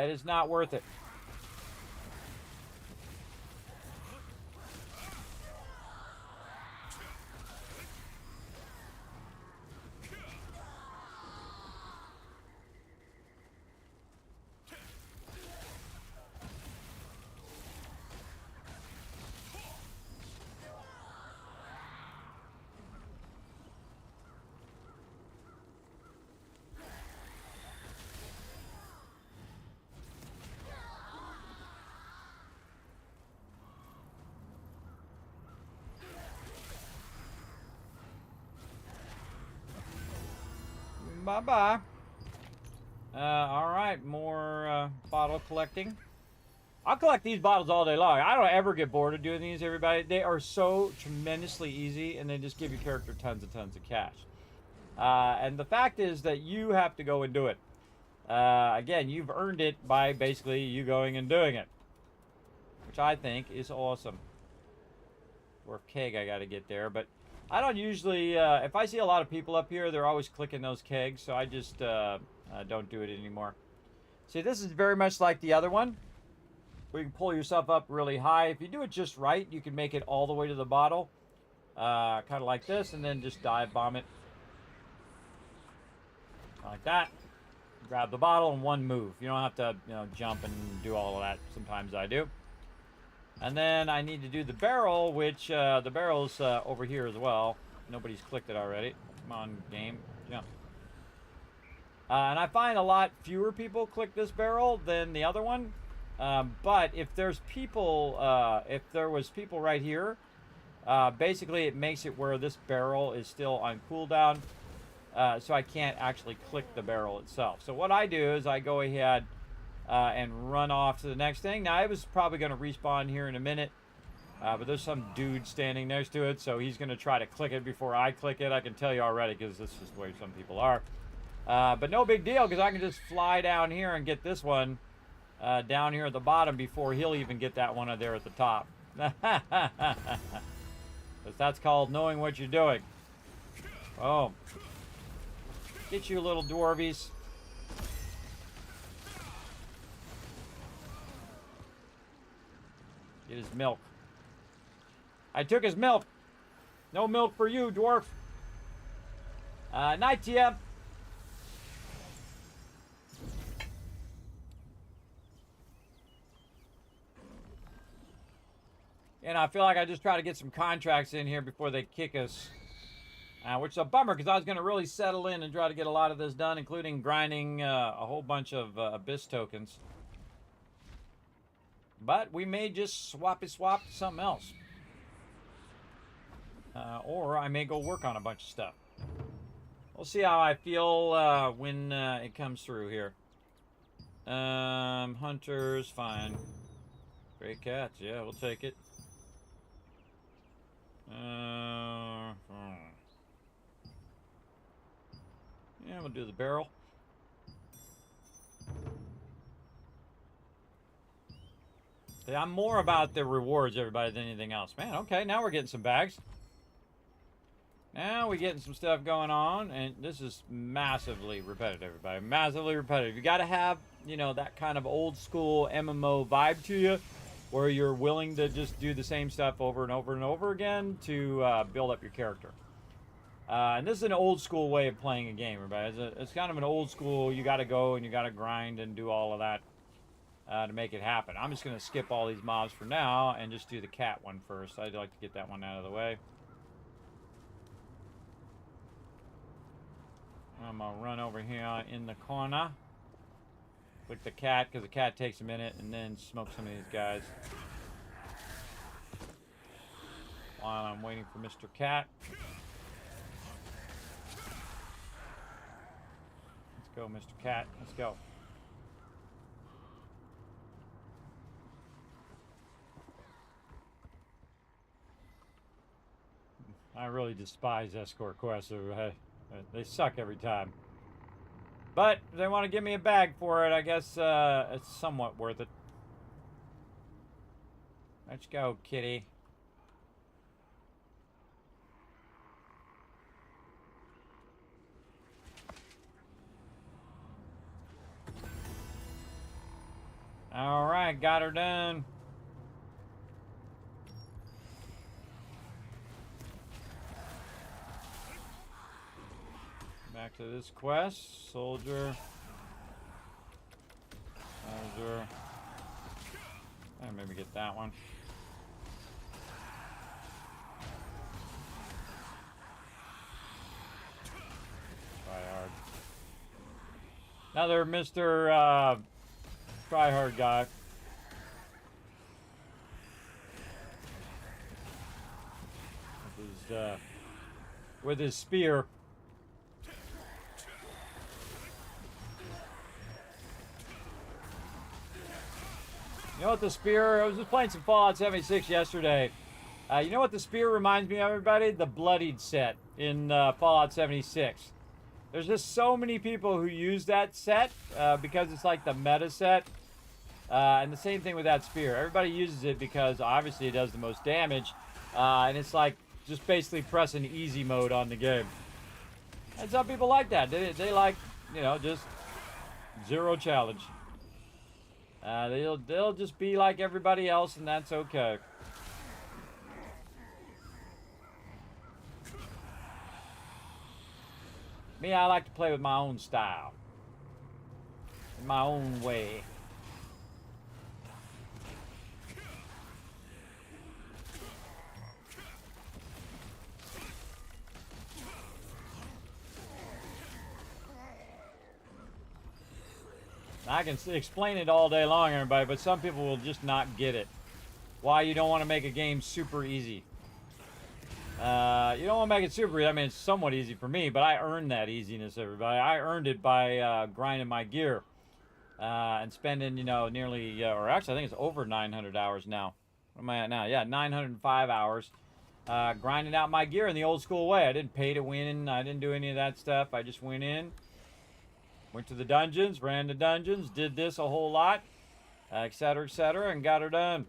It is not worth it. Bye-bye. Alright, more bottle collecting. I'll collect these bottles all day long. I don't ever get bored of doing these, everybody. They are so tremendously easy, and they just give your character tons and tons of cash. And the fact is that you have to go and do it. Again, you've earned it by basically you going and doing it. Which I think is awesome. Dwarf keg I gotta get there, but I don't usually, if I see a lot of people up here, they're always clicking those kegs, so I just don't do it anymore. See, this is very much like the other one, where you can pull yourself up really high. If you do it just right, you can make it all the way to the bottle, kind of like this, and then just dive bomb it. Like that. Grab the bottle in one move. You don't have to, you know, jump and do all of that. Sometimes I do. And then I need to do the barrel, which the barrel's over here as well. Nobody's clicked it already. Come on, game. Jump. And I find a lot fewer people click this barrel than the other one. But if there's people, if there was people right here, basically it makes it where this barrel is still on cooldown. So I can't actually click the barrel itself. So what I do is I go ahead and run off to the next thing. Now, I was probably going to respawn here in a minute, but there's some dude standing next to it, so he's going to try to click it before I click it. I can tell you already, because this is the way some people are. But no big deal, because I can just fly down here and get this one down here at the bottom before he'll even get that one there at the top. That's called knowing what you're doing. Oh. Get you little dwarvies. Get his milk. I took his milk. No milk for you, dwarf. Night to ya. And I feel like I just try to get some contracts in here before they kick us. Which is a bummer because I was going to really settle in and try to get a lot of this done, including grinding a whole bunch of Abyss tokens. But we may just swap to something else. Or I may go work on a bunch of stuff. We'll see how I feel when it comes through here. Hunters, fine. Great cats, yeah, we'll take it. Yeah, we'll do the barrel. Yeah, I'm more about the rewards, everybody, than anything else. Man, okay, now we're getting some bags. Now we're getting some stuff going on, and this is massively repetitive, everybody. Massively repetitive. You got to have, you know, that kind of old school MMO vibe to you, where you're willing to just do the same stuff over and over and over again to build up your character. And this is an old school way of playing a game, everybody. It's kind of an old school, you got to go and you got to grind and do all of that to make it happen. I'm just going to skip all these mobs for now and just do the cat one first. I'd like to get that one out of the way. I'm going to run over here in the corner. Click the cat, because the cat takes a minute, and then smoke some of these guys. While I'm waiting for Mr. Cat. Let's go, Mr. Cat. Let's go. I really despise escort quests. They suck every time. But if they want to give me a bag for it, I guess it's somewhat worth it. Let's go, kitty. All right, got her done. Back to this quest. Soldier. Soldier. And maybe get that one. Try hard. Another Mr. Try hard guy. With his spear. You know what the spear, I was just playing some Fallout 76 yesterday. You know what the spear reminds me of, everybody? The Bloodied set in Fallout 76. There's just so many people who use that set because it's like the meta set. And the same thing with that spear. Everybody uses it because obviously it does the most damage. And it's like just basically pressing easy mode on the game. And some people like that. They like, you know, just zero challenge. They'll just be like everybody else, and that's okay. Me, I like to play with my own style. In my own way. I can explain it all day long, everybody, but some people will just not get it. Why you don't want to make a game super easy. You don't want to make it super easy. I mean, it's somewhat easy for me, but I earned that easiness, everybody. I earned it by grinding my gear. And spending, you know, nearly, or actually I think it's over 900 hours now. What am I at now? Yeah, 905 hours. Grinding out my gear in the old school way. I didn't pay to win. I didn't do any of that stuff. I just went in. Went to the dungeons, ran the dungeons, did this a whole lot, et cetera, and got her done.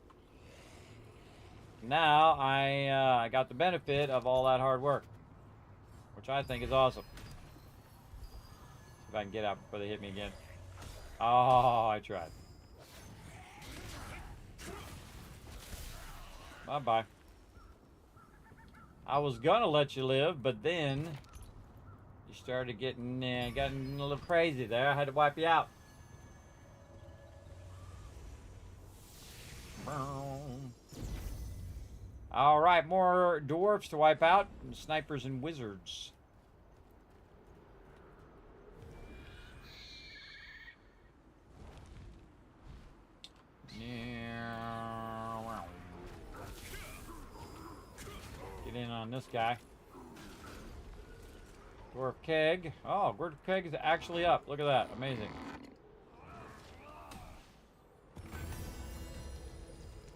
Now I got the benefit of all that hard work, which I think is awesome. See if I can get out before they hit me again. Oh, I tried. Bye-bye. I was gonna let you live, but then you started getting a little crazy there. I had to wipe you out. All right, more dwarfs to wipe out. And snipers and wizards. Get in on this guy. Dwarf keg. Oh, dwarf keg is actually up. Look at that. Amazing.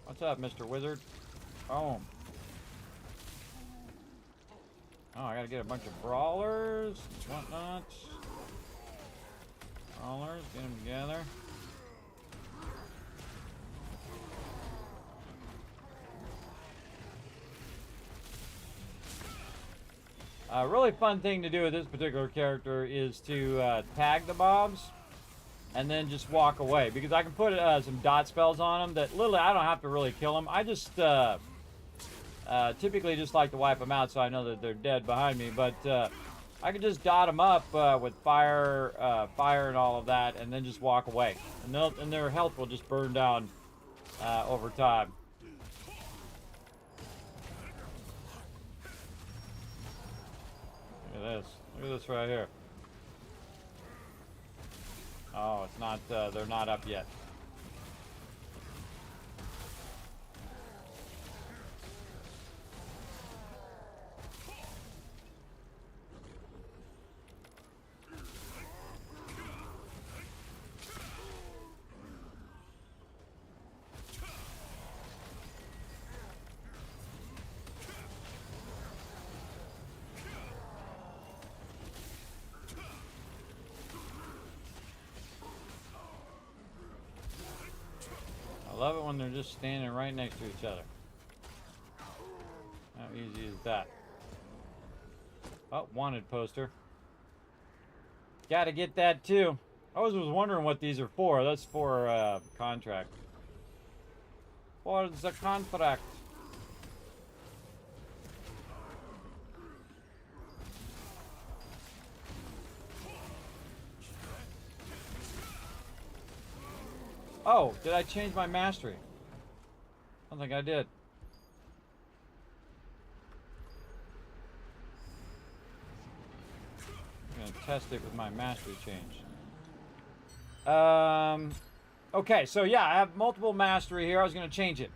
What's up, Mr. Wizard? Boom. Oh, I gotta get a bunch of brawlers and whatnot. Brawlers, get them together. A really fun thing to do with this particular character is to tag the mobs and then just walk away, because I can put some dot spells on them that literally I don't have to really kill them. I just typically just like to wipe them out so I know that they're dead behind me, but I can just dot them up with fire and all of that, and then just walk away, and their health will just burn down over time. Look at this. Look at this right here. Oh, it's not, they're not up yet. I love it when they're just standing right next to each other. How easy is that? Oh, wanted poster. Gotta get that too. I always was wondering what these are for. That's for contract. For the contract. Oh, did I change my mastery? I don't think I did. I'm gonna test it with my mastery change. Okay, so yeah, I have multiple mastery here. I was gonna change it.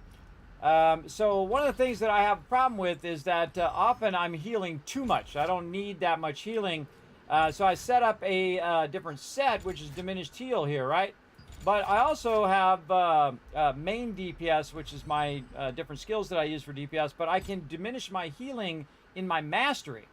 So one of the things that I have a problem with is that often I'm healing too much. I don't need that much healing. So I set up a different set, which is diminished heal here, right? But I also have main DPS, which is my different skills that I use for DPS, but I can diminish my healing in my mastery.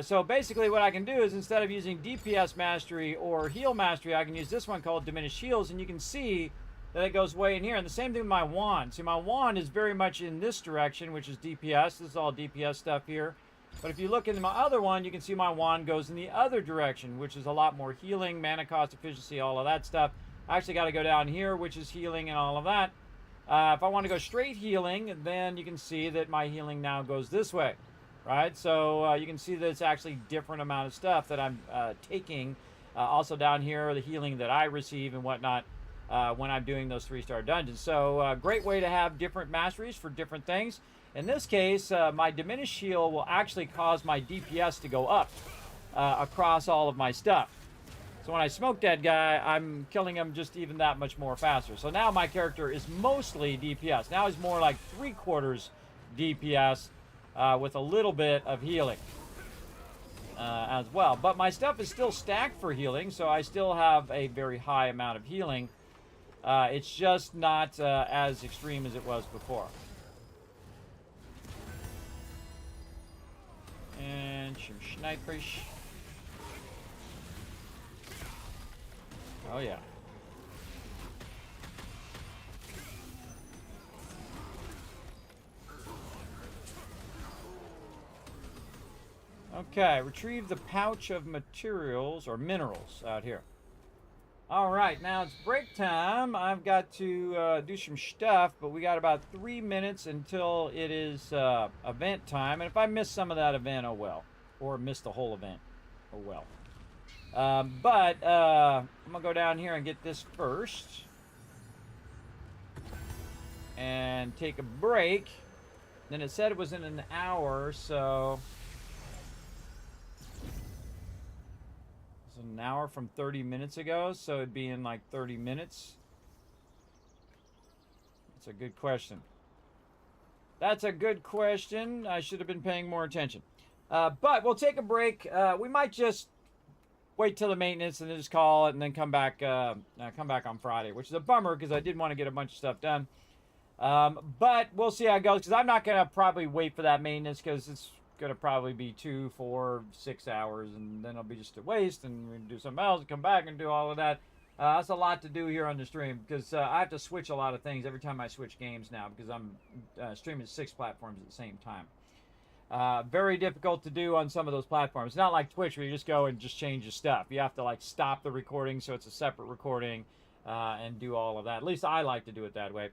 So basically what I can do is, instead of using DPS mastery or heal mastery, I can use this one called diminished heals, and you can see that it goes way in here. And the same thing with my wand. See, my wand is very much in this direction, which is DPS. This is all DPS stuff here. But if you look into my other one, you can see my wand goes in the other direction, which is a lot more healing, mana cost efficiency, all of that stuff. I actually got to go down here, which is healing and all of that. If I want to go straight healing, then you can see that my healing now goes this way, right? So you can see that it's actually different amount of stuff that I'm taking. Also down here, the healing that I receive and whatnot when I'm doing those 3-star dungeons. So great way to have different masteries for different things. In this case, my diminished heal will actually cause my DPS to go up across all of my stuff. So when I smoke that guy, I'm killing him just even that much more faster. So now my character is mostly DPS. Now he's more like 3/4 DPS with a little bit of healing as well. But my stuff is still stacked for healing, so I still have a very high amount of healing. It's just not as extreme as it was before. And some snipers. Oh, yeah. Okay, retrieve the pouch of materials or minerals out here. All right, now it's break time. I've got to do some stuff, but we got about 3 minutes until it is event time. And if I miss some of that event, oh well. Or miss the whole event, oh well. I'm gonna go down here and get this first and take a break, Then it said it was in an hour, so it's an hour from 30 minutes ago, so it'd be in like 30 minutes. That's a good question. That's a good question. I should have been paying more attention. But we'll take a break. We might just wait till the maintenance and then just call it and then come back on Friday, which is a bummer because I did want to get a bunch of stuff done. But we'll see how it goes because I'm not going to probably wait for that maintenance because it's going to probably be 2, 4, 6 hours and then it'll be just a waste and we're going to do something else and come back and do all of that. That's a lot to do here on the stream because I have to switch a lot of things every time I switch games now because I'm streaming 6 platforms at the same time. Very difficult to do on some of those platforms. It's not like Twitch where you just go and just change your stuff. You have to like stop the recording so it's a separate recording and do all of that. At least I like to do it that way.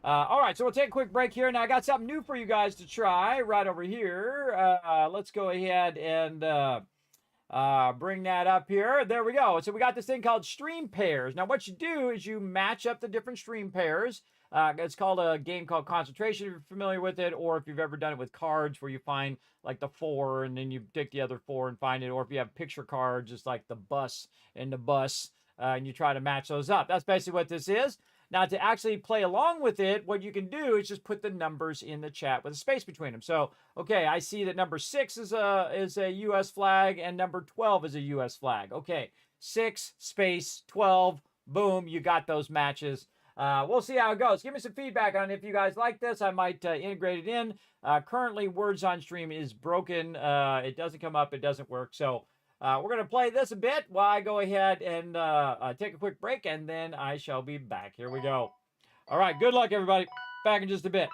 All right, so we'll take a quick break here. Now, I got something new for you guys to try right over here. Let's go ahead and bring that up here. There we go. So we got this thing called stream pairs. Now, what you do is you match up the different stream pairs. It's called a game called Concentration, if you're familiar with it, or if you've ever done it with cards where you find like the 4 and then you pick the other 4 and find it, or if you have picture cards, just like the bus and the bus, and you try to match those up. That's basically what this is. Now, to actually play along with it, what you can do is just put the numbers in the chat with a space between them. So, okay, I see that number 6 is a U.S. flag and number 12 is a U.S. flag. Okay, 6 space 12, boom, you got those matches. We'll see how it goes. Give me some feedback on if you guys like this. I might integrate it in. Currently, Words on Stream is broken. It doesn't come up. It doesn't work. So we're going to play this a bit while I go ahead and take a quick break, and then I shall be back. Here we go. All right, good luck, everybody. Back in just a bit.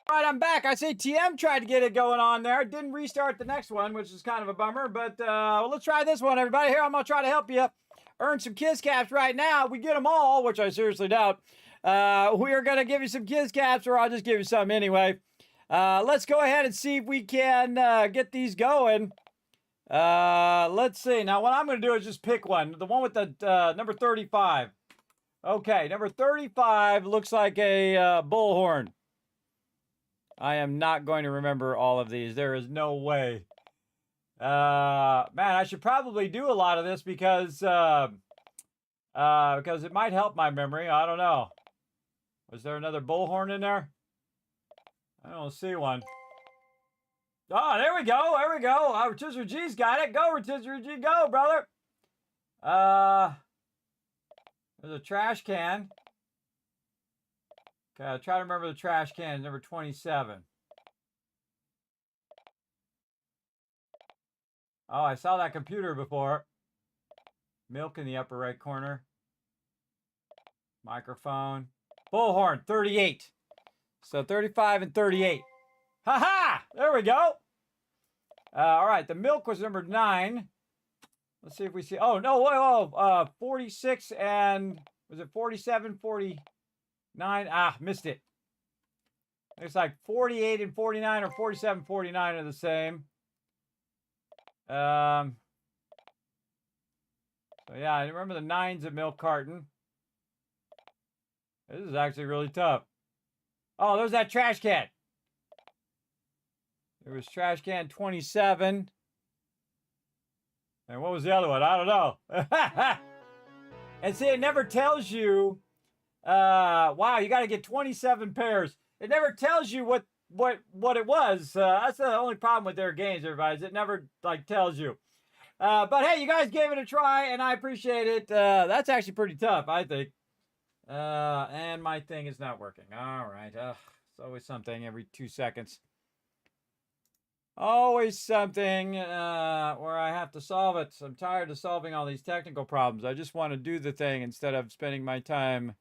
All right, I'm back. I see TM tried to get it going on there. Didn't restart the next one, which is kind of a bummer. But well, let's try this one, everybody. Here, I'm going to try to help you earn some Kiz Caps right now. We get them all, which I seriously doubt. We are going to give you some Kiz Caps, or I'll just give you some anyway. Let's go ahead and see if we can get these going. Let's see. Now, what I'm going to do is just pick one. The one with the number 35. Okay, number 35 looks like a bullhorn. I am not going to remember all of these. There is no way. Man, I should probably do a lot of this because it might help my memory. I don't know. Was there another bullhorn in there? I don't see one. Oh, there we go. There we go. Rotisserie G's got it. Go, Rotisserie G. Go, brother. There's a trash can. Okay, I'll try to remember the trash can. Number 27. Oh, I saw that computer before. Milk in the upper right corner. Microphone. Bullhorn, 38. So 35 and 38. Ha-ha! There we go. All right, the milk was number 9. Let's see if we see. Oh, no, whoa. 46 and, was it 47, 49? Missed it. It's like 48 and 49 or 47, 49 are the same. So yeah, I remember the 9's a milk carton. This is actually really tough. Oh, there's that trash can. There was trash can 27. And what was the other one? I don't know. And see, it never tells you. Wow, you got to get 27 pairs. It never tells you what it was. That's the only problem with their games, everybody. Is it never tells you. But hey, you guys gave it a try, and I appreciate it. That's actually pretty tough, I think. And my thing is not working. All right. It's always something every 2 seconds. Always something where I have to solve it. I'm tired of solving all these technical problems. I just want to do the thing instead of spending my time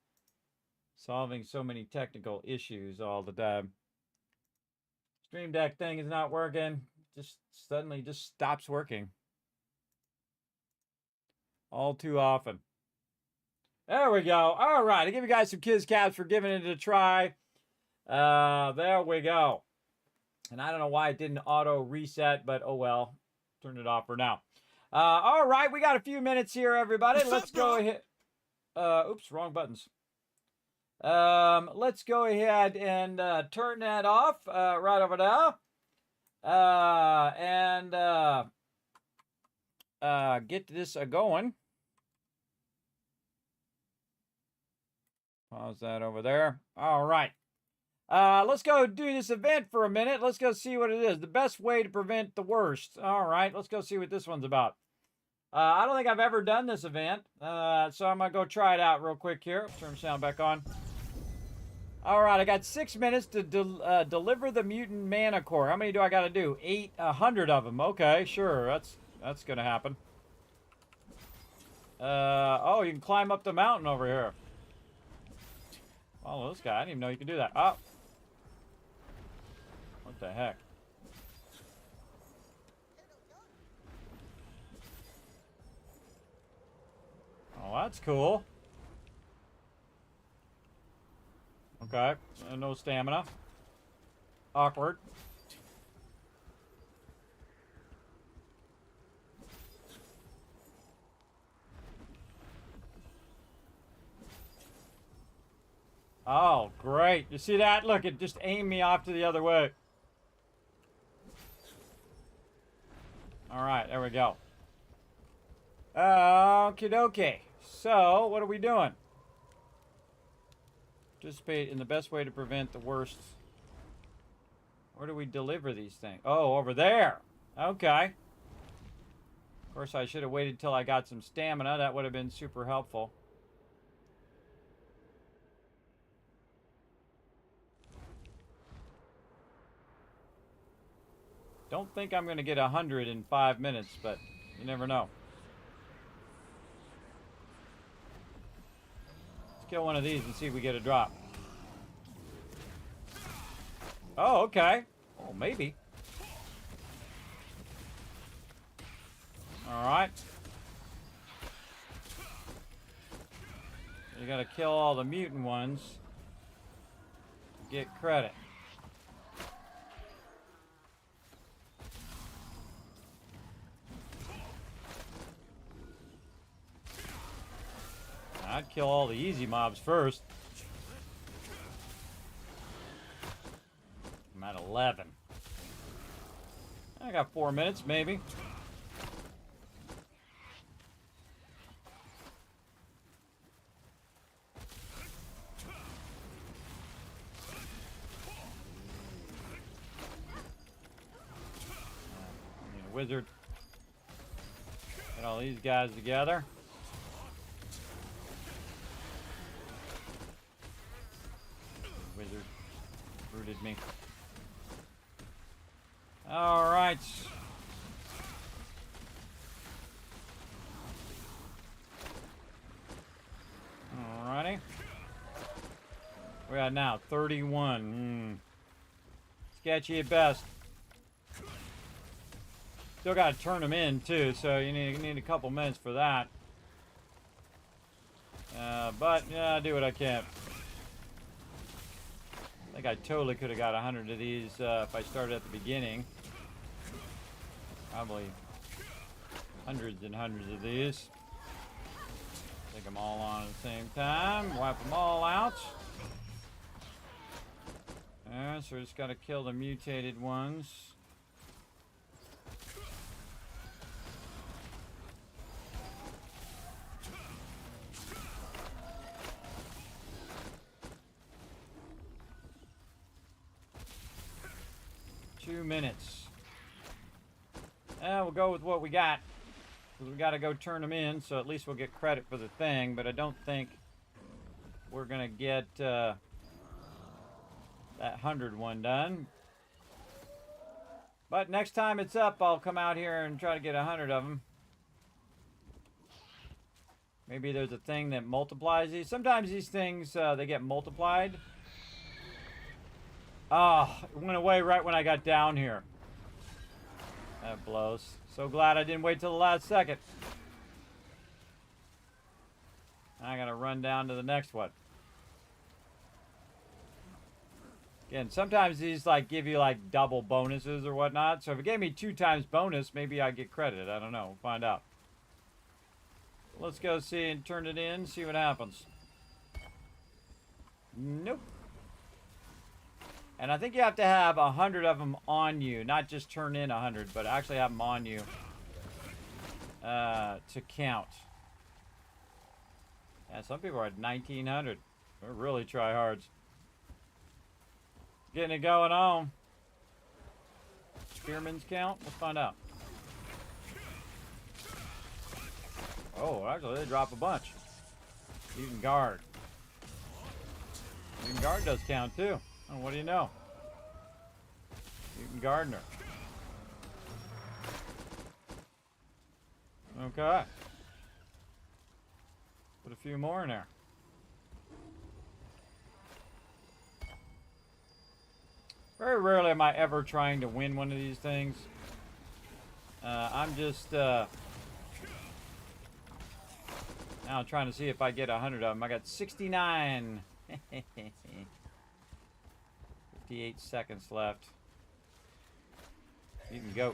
solving so many technical issues all the time. Stream Deck thing is not working. Just suddenly just stops working. All too often. There we go. All right. I give you guys some Kiz Caps for giving it a try. There we go. And I don't know why it didn't auto reset, but oh well. Turn it off for now. All right. We got a few minutes here, everybody. Let's go ahead. Oops, wrong buttons. Let's go ahead and turn that off right over there. And get this going. Pause that over there. All right. Let's go do this event for a minute. Let's go see what it is. The best way to prevent the worst. All right. Let's go see what this one's about. I don't think I've ever done this event. So I'm going to go try it out real quick here. Turn the sound back on. All right. I got 6 minutes to deliver the mutant mana core. How many do I got to do? 100 of them. Okay, sure. That's going to happen. Oh, you can climb up the mountain over here. Follow this guy. I didn't even know you could do that. Oh. What the heck? Oh, that's cool. Okay. No stamina. Awkward. Oh, great. You see that? Look, it just aimed me off to the other way. All right, there we go. Okie dokie. So, what are we doing? Participate in the best way to prevent the worst. Where do we deliver these things? Oh, over there. Okay. Of course, I should have waited till I got some stamina. That would have been super helpful. Don't think I'm going to get 100 in 5 minutes, but you never know. Let's kill one of these and see if we get a drop. Oh, okay. Oh, maybe. Alright. You gotta kill all the mutant ones to get credit. I'd kill all the easy mobs first. I'm at 11. I got 4 minutes, maybe. I need a wizard. Get all these guys together. Wizard rooted me. All right. Alrighty. We're at now 31. Sketchy at best. Still got to turn them in too, so you need a couple minutes for that. But yeah, I do what I can. I think I totally could have got 100 of these if I started at the beginning. Probably hundreds and hundreds of these. Take them all on at the same time. Wipe them all out. So we just got to kill the mutated ones. Minutes. We'll go with what we got. Because we got to go turn them in, so at least we'll get credit for the thing. But I don't think we're going to get that 100 one done. But next time it's up, I'll come out here and try to get 100 of them. Maybe there's a thing that multiplies these. Sometimes these things, they get multiplied. Oh, it went away right when I got down here. That blows. So glad I didn't wait till the last second. I gotta run down to the next one. Again, sometimes these like give you like double bonuses or whatnot. So if it gave me 2 times bonus, maybe I'd get credit. I don't know. We'll find out. Let's go see and turn it in, see what happens. Nope. And I think you have to have 100 of them on you, not just turn in 100, but actually have them on you to count. Yeah, some people are at 1900. They're really tryhards. Getting it going on. Spearman's count? Let's find out. Oh, actually, they drop a bunch. Even guard. Even guard does count too. Oh, what do you know? Newton Gardner. Okay. Put a few more in there. Very rarely am I ever trying to win one of these things. I'm just now trying to see if I get 100 of them. I got 69. 58 seconds left. You can go.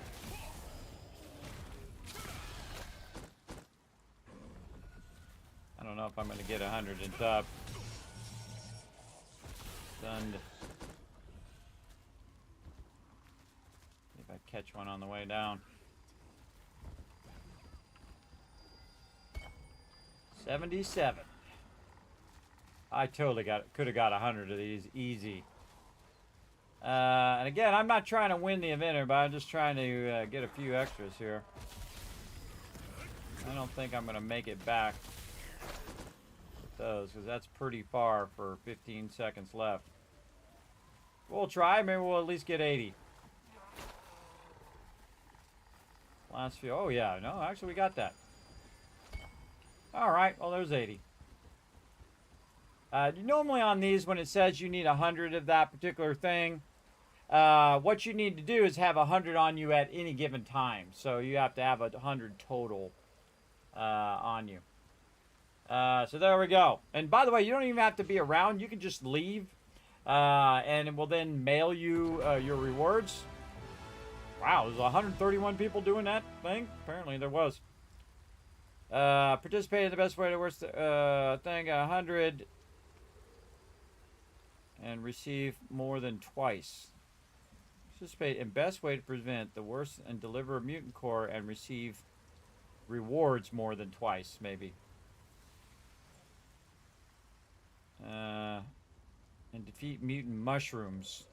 I don't know if I'm going to get 100 in top. Stunned. See if I catch one on the way down. 77. I totally could have got 100 of these easy. And again, I'm not trying to win the event, but I'm just trying to get a few extras here. I don't think I'm going to make it back with those, because that's pretty far for 15 seconds left. We'll try. Maybe we'll at least get 80. Last few. Oh, yeah. No, actually, we got that. All right. Well, there's 80. Normally on these, when it says you need 100 of that particular thing, what you need to do is have 100 on you at any given time. So you have to have 100 total on you. So there we go. And by the way, you don't even have to be around. You can just leave, and it will then mail you your rewards. Wow, there's 131 people doing that thing? Apparently there was. Participate in the best way to worst thing, 100, and receive more than twice. Participate in best way to prevent the worst and deliver a mutant core and receive rewards more than twice, maybe. And defeat mutant mushrooms.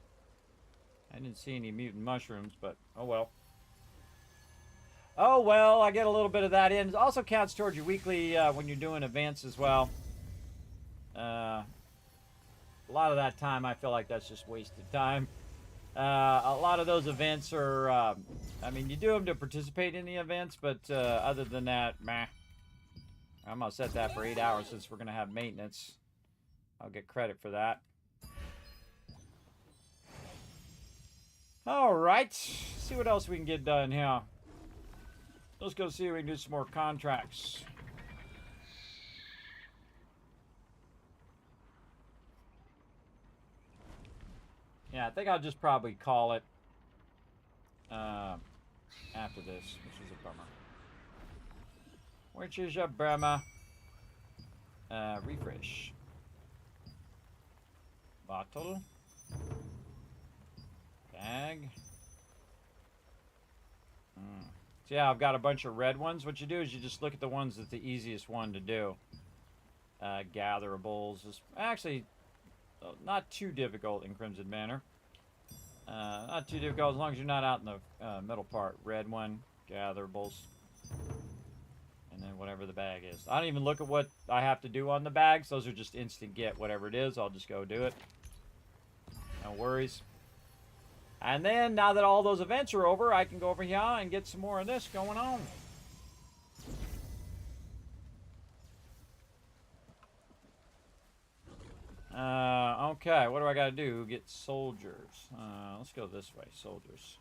I didn't see any mutant mushrooms, but oh well. Oh well, I get a little bit of that in. It also counts towards your weekly when you're doing events as well. A lot of that time, I feel like that's just wasted time. A lot of those events are, I mean, you do them to participate in the events, but other than that, meh. I'm going to set that for 8 hours since we're going to have maintenance. I'll get credit for that. All right. See what else we can get done here. Let's go see if we can do some more contracts. Yeah, I think I'll just probably call it after this, which is a bummer. Which is a bummer. Refresh. Bottle. Bag. So yeah, I've got a bunch of red ones. What you do is you just look at the ones that's the easiest one to do. Gatherables is actually not too difficult in Crimson Manor. Not too difficult as long as you're not out in the middle part. Red one, gatherables, and then whatever the bag is. I don't even look at what I have to do on the bags. Those are just instant get. Whatever it is, I'll just go do it. No worries. And then, now that all those events are over, I can go over here and get some more of this going on. Okay, what do I gotta do? Get soldiers. Let's go this way, soldiers.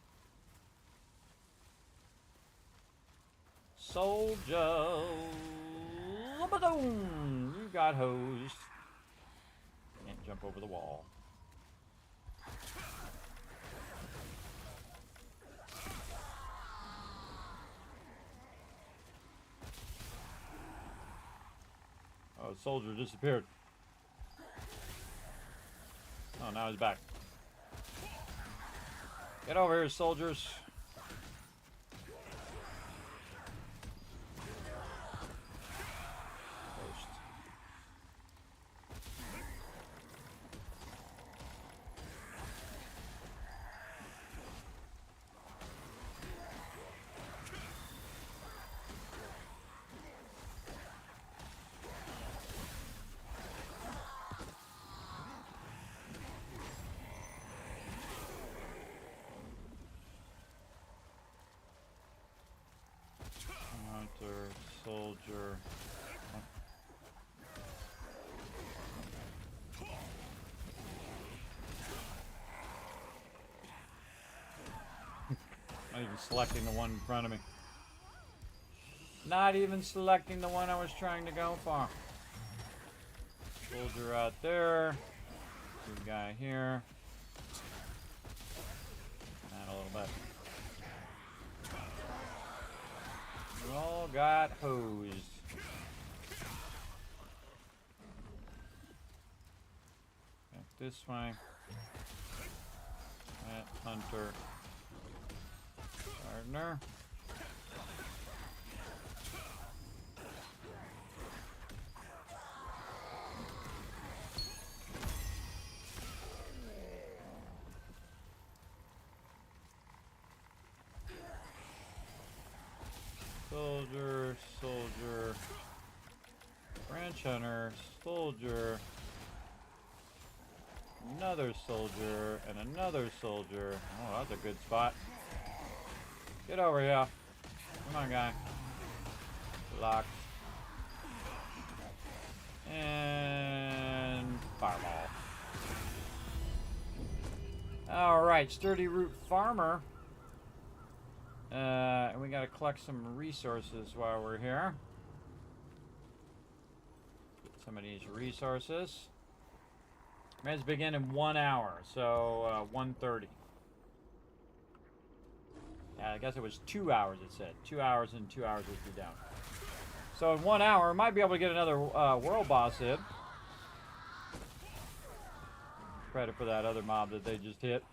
Soldiers! You got hosed. Can't jump over the wall. Oh, soldier disappeared. Oh, now he's back. Get over here, soldiers. Post. Soldier. Not even selecting the one in front of me. Not even selecting the one I was trying to go for. Soldier out there. Good guy here. Not a little bit. We all got hosed. Back this way. That hunter. Gardener. Soldier, soldier, branch hunter, soldier, another soldier, and another soldier. Oh, that's a good spot. Get over here. Come on, guy. Locked. And fireball. All right, Sturdy Root Farmer. And we got to collect some resources while we're here. Get some of these resources. Meds begin in 1 hour, so 1:30. Yeah, I guess it was 2 hours, it said. 2 hours and 2 hours would be down. So in 1 hour, might be able to get another world boss in. Credit for that other mob that they just hit.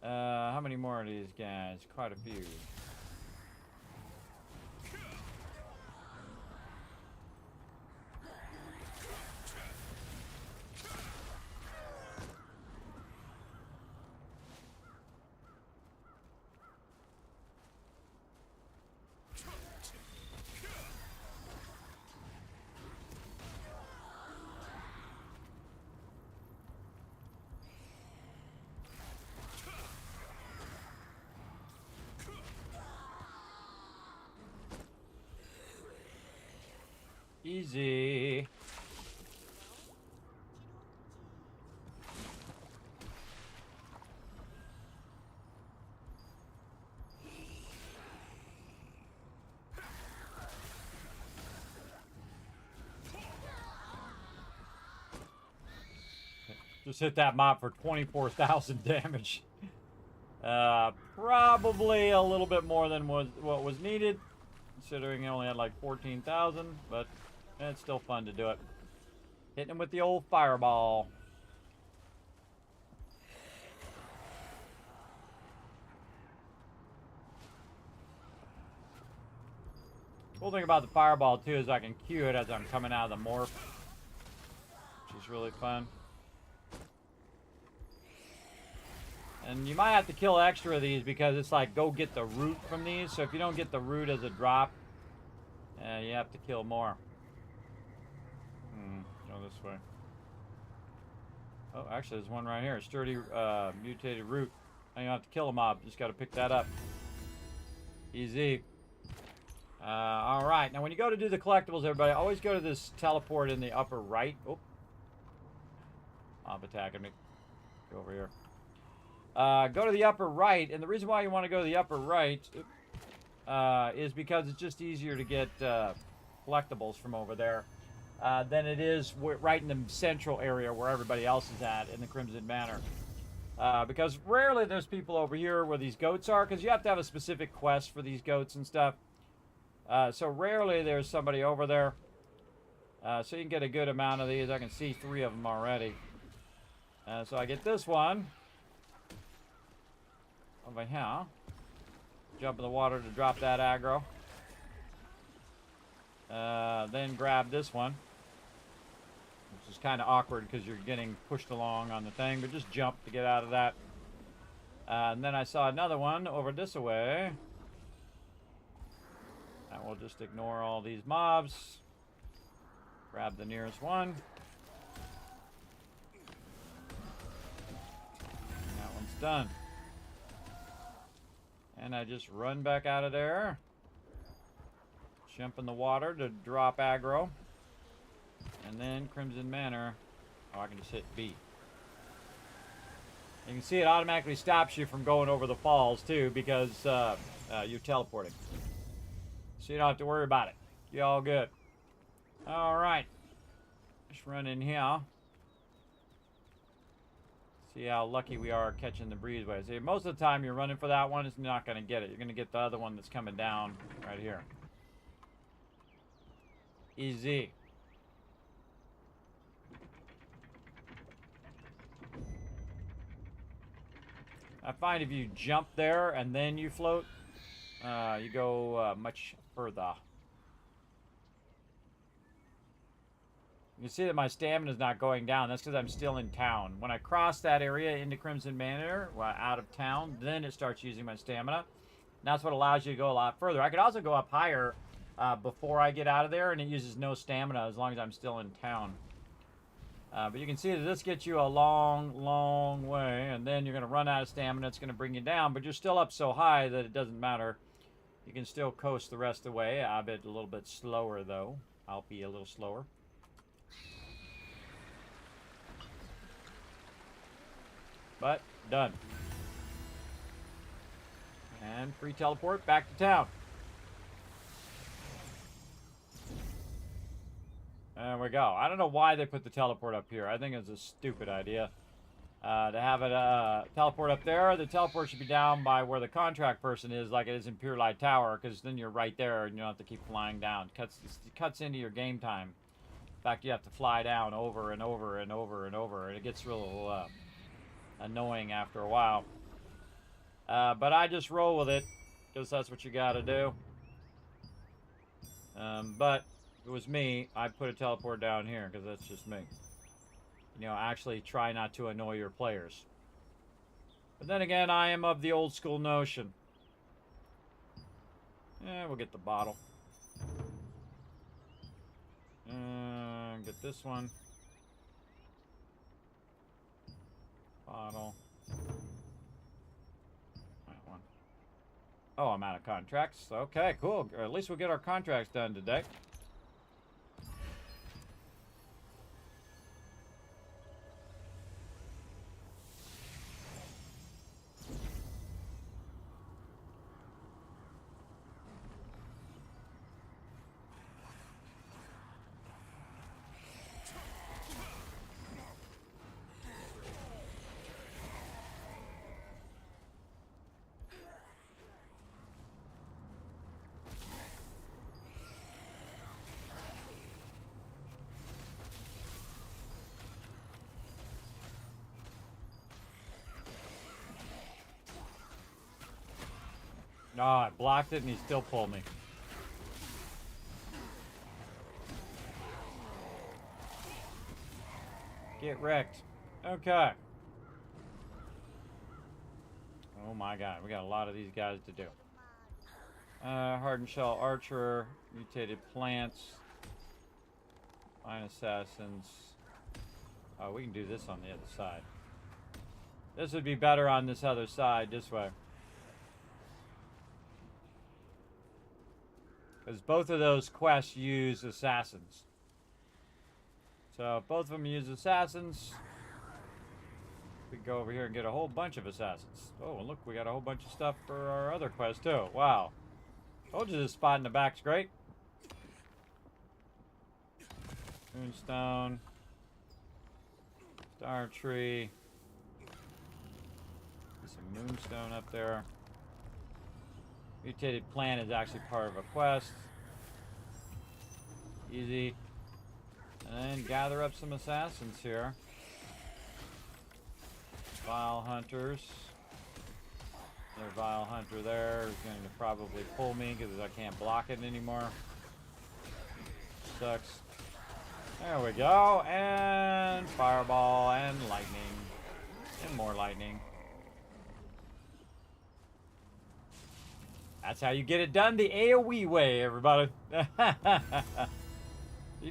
How many more of these guys? Quite a few. Easy. Just hit that mob for 24,000 damage. Probably a little bit more than what was needed, considering he only had like 14,000, but it's still fun to do it. Hitting him with the old fireball. Cool thing about the fireball too is I can cue it as I'm coming out of the morph, which is really fun. And you might have to kill extra of these because it's like go get the root from these. So if you don't get the root as a drop, you have to kill more. Go this way. Oh, actually, there's one right here. Sturdy mutated root. I don't have to kill a mob. Just got to pick that up. Easy. All right. Now, when you go to do the collectibles, everybody, always go to this teleport in the upper right. Oh. Mob attacking me. Go over here. Go to the upper right. And the reason why you want to go to the upper right is because it's just easier to get collectibles from over there. Than it is right in the central area where everybody else is at in the Crimson Manor. Because rarely there's people over here where these goats are, because you have to have a specific quest for these goats and stuff. So rarely there's somebody over there. So you can get a good amount of these. I can see 3 of them already. So I get this one over here. Jump in the water to drop that aggro. Then grab this one, which is kind of awkward because you're getting pushed along on the thing, but just jump to get out of that. And then I saw another one over this way. And we'll just ignore all these mobs. Grab the nearest one. And that one's done. And I just run back out of there. Jump in the water to drop aggro. And then Crimson Manor. Oh, I can just hit B. You can see it automatically stops you from going over the falls, too, because you're teleporting. So you don't have to worry about it. You're all good. All right. Just run in here. See how lucky we are catching the breezeway. See, most of the time you're running for that one, it's not going to get it. You're going to get the other one that's coming down right here. Easy. I find if you jump there and then you float, you go much further. You can see that my stamina is not going down. That's because I'm still in town. When I cross that area into Crimson Manor, out of town, then it starts using my stamina. And that's what allows you to go a lot further. I could also go up higher before I get out of there, and it uses no stamina as long as I'm still in town. But you can see that this gets you a long, long way, and then you're going to run out of stamina. It's going to bring you down, but you're still up so high that it doesn't matter. You can still coast the rest of the way. I'll be a little bit slower, though. I'll be a little slower. but done. And free teleport back to town. There we go. I don't know why they put the teleport up here. I think it's a stupid idea. To have it teleport up there, the teleport should be down by where the contract person is, like it is in Pure Light Tower, because then you're right there and you don't have to keep flying down. It cuts into your game time. In fact, you have to fly down over and over and over and over, and it gets real annoying after a while. But I just roll with it, because that's what you gotta do. But if it was me, I'd put a teleport down here, because that's just me. You know, actually try not to annoy your players. But then again, I am of the old school notion. Yeah, we'll get the bottle. Get this one. Bottle. That one. Oh, I'm out of contracts. Okay, cool. Or at least we'll get our contracts done today. No, I blocked it and he still pulled me. Get wrecked. Okay. Oh my god, we got a lot of these guys to do. Hardened Shell Archer, Mutated Plants, Fine Assassins. Oh, we can do this on the other side. This would be better on this other side, this way. Because both of those quests use assassins. So if both of them use assassins, we can go over here and get a whole bunch of assassins. Oh, and look, we got a whole bunch of stuff for our other quest too. Wow. Told you this spot in the back's great. Moonstone. Star Tree. There's some moonstone up there. Mutated Plant is actually part of a quest. Easy. And then gather up some assassins here. Vile Hunters. Another Vile Hunter there is going to probably pull me because I can't block it anymore. Sucks. There we go. And Fireball and Lightning. And more Lightning. That's how you get it done the AoE way, everybody. You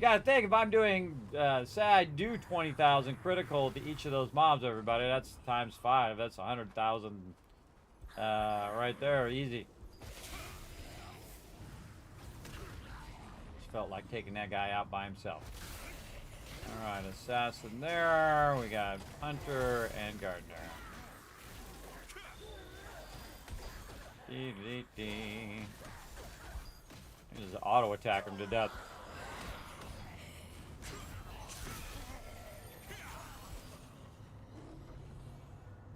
gotta think, if I'm doing, say I do 20,000 critical to each of those mobs, everybody, that's times 5. That's 100,000 right there, easy. Just felt like taking that guy out by himself. Alright, Assassin there. We got Hunter and Gardener. Just auto attack him to death.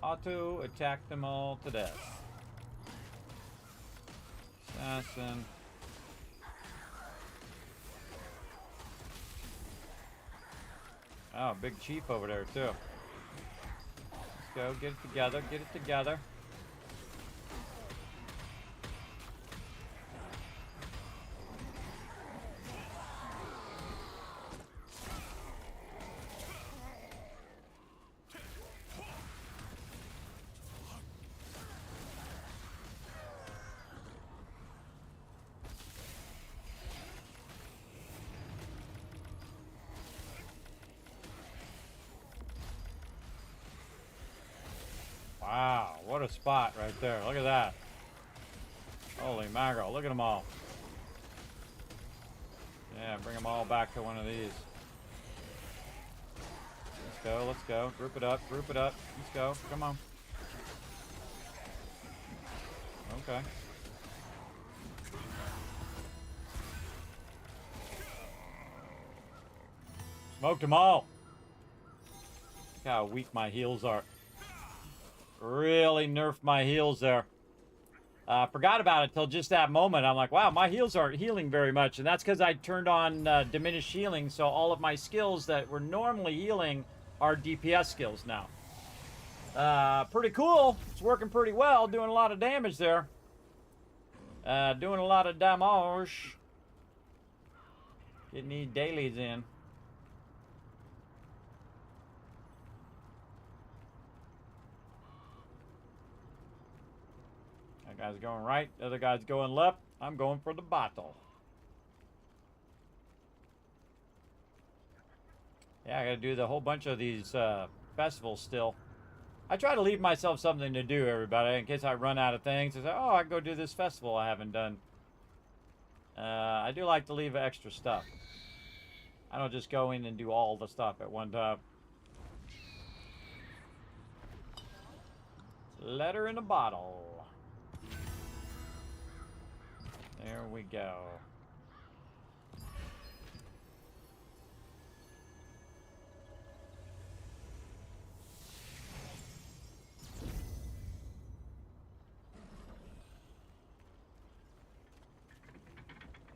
Auto attack them all to death. Assassin. Oh, big chief over there too. Let's go, get it together, get it together. Wow, what a spot right there. Look at that. Holy mackerel, look at them all. Yeah, bring them all back to one of these. Let's go, let's go. Group it up, group it up. Let's go. Come on. Okay. Smoked them all. Look how weak my heals are. Really nerfed my heals there. Forgot about it till just that moment. I'm like, wow, my heals aren't healing very much. And that's because I turned on diminished healing. So all of my skills that were normally healing are DPS skills now. Pretty cool. It's working pretty well. Doing a lot of damage there. Doing a lot of damage. Getting these dailies in. That guy's going right. The other guy's going left. I'm going for the bottle. Yeah, I gotta do the whole bunch of these festivals still. I try to leave myself something to do, everybody, in case I run out of things. I say, oh, I can go do this festival I haven't done. I do like to leave extra stuff. I don't just go in and do all the stuff at one time. Letter in a bottle. There we go.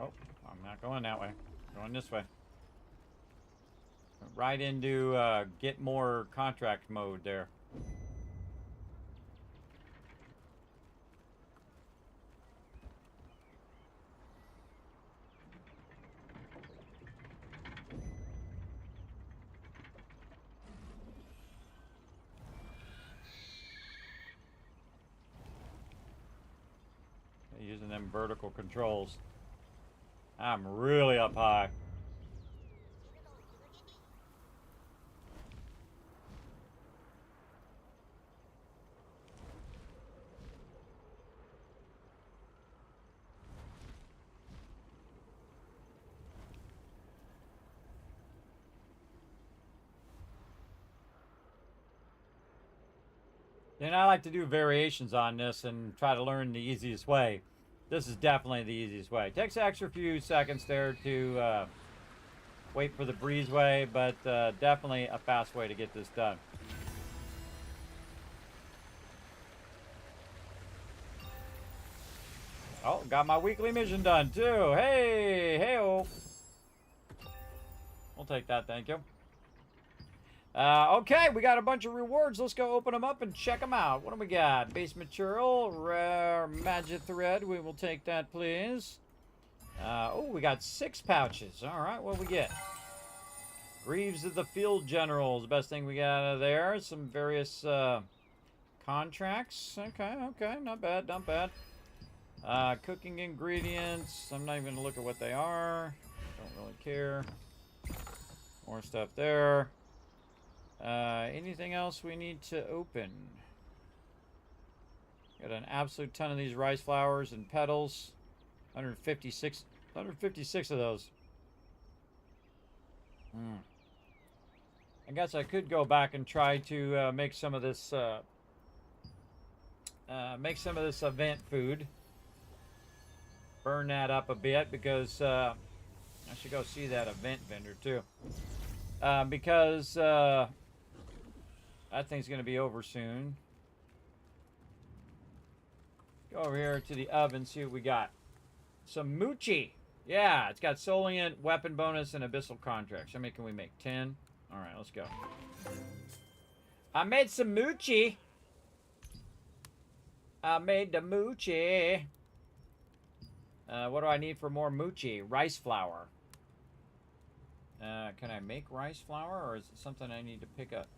Oh, I'm not going that way. I'm going this way. Right into get more contract mode there. Using them vertical controls. I'm really up high. And I like to do variations on this and try to learn the easiest way. This is definitely the easiest way. It takes an extra few seconds there to wait for the breezeway, but definitely a fast way to get this done. Oh, got my weekly mission done too. Hey, hey-oh. We'll take that, thank you. Okay, we got a bunch of rewards. Let's go open them up and check them out. What do we got? Base material, rare magic thread. We will take that, please. Oh, we got 6 pouches. All right, what do we get? Greaves of the Field General is the best thing we got out of there. Some various contracts. Okay, okay, not bad, not bad. Cooking ingredients. I'm not even going to look at what they are. Don't really care. More stuff there. Anything else we need to open? Got an absolute ton of these rice flowers and petals. 156 of those. I guess I could go back and try to make some of this event food. Burn that up a bit because I should go see that event vendor too. Because that thing's going to be over soon. Go over here to the oven, see what we got. Some Moochie. Yeah, it's got Solient, weapon bonus, and abyssal contracts. How many can we make? 10? Alright, let's go. I made some Moochie. I made the Moochie. What do I need for more Moochie? Rice flour. Can I make rice flour, or is it something I need to pick up?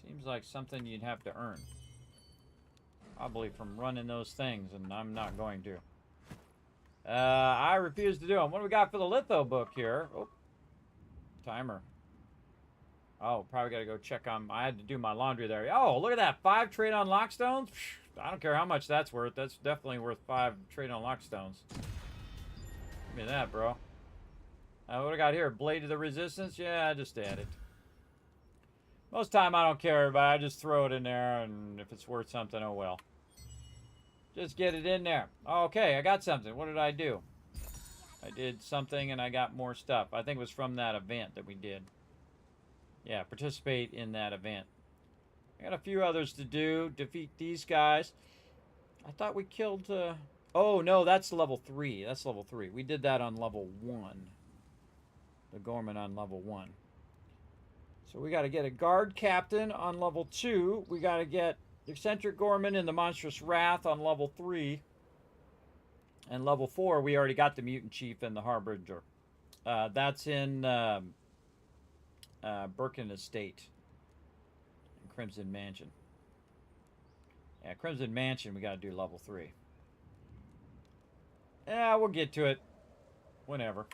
Seems like something you'd have to earn. Probably from running those things, and I'm not going to. I refuse to do them. What do we got for the litho book here? Oh, timer. Oh, probably got to go check on... I had to do my laundry there. Oh, look at that. 5 trade on lockstones? I don't care how much that's worth. That's definitely worth 5 trade on lockstones. Give me that, bro. What I got here? Blade of the Resistance? Yeah, I just add it. Most time I don't care, but I just throw it in there, and if it's worth something, oh well. Just get it in there. Okay, I got something. What did I do? I did something, and I got more stuff. I think it was from that event that we did. Yeah, participate in that event. I got a few others to do. Defeat these guys. I thought we killed... Oh, no, that's level 3. That's level 3. We did that on level 1. The Gorman on level 1. So we got to get a guard captain on level 2. We got to get eccentric Gorman and the monstrous wrath on level 3. And level 4, we already got the mutant chief and the harbinger. That's in Birkin Estate. Crimson Mansion. Yeah, Crimson Mansion, we got to do level 3. Yeah, we'll get to it. Whenever.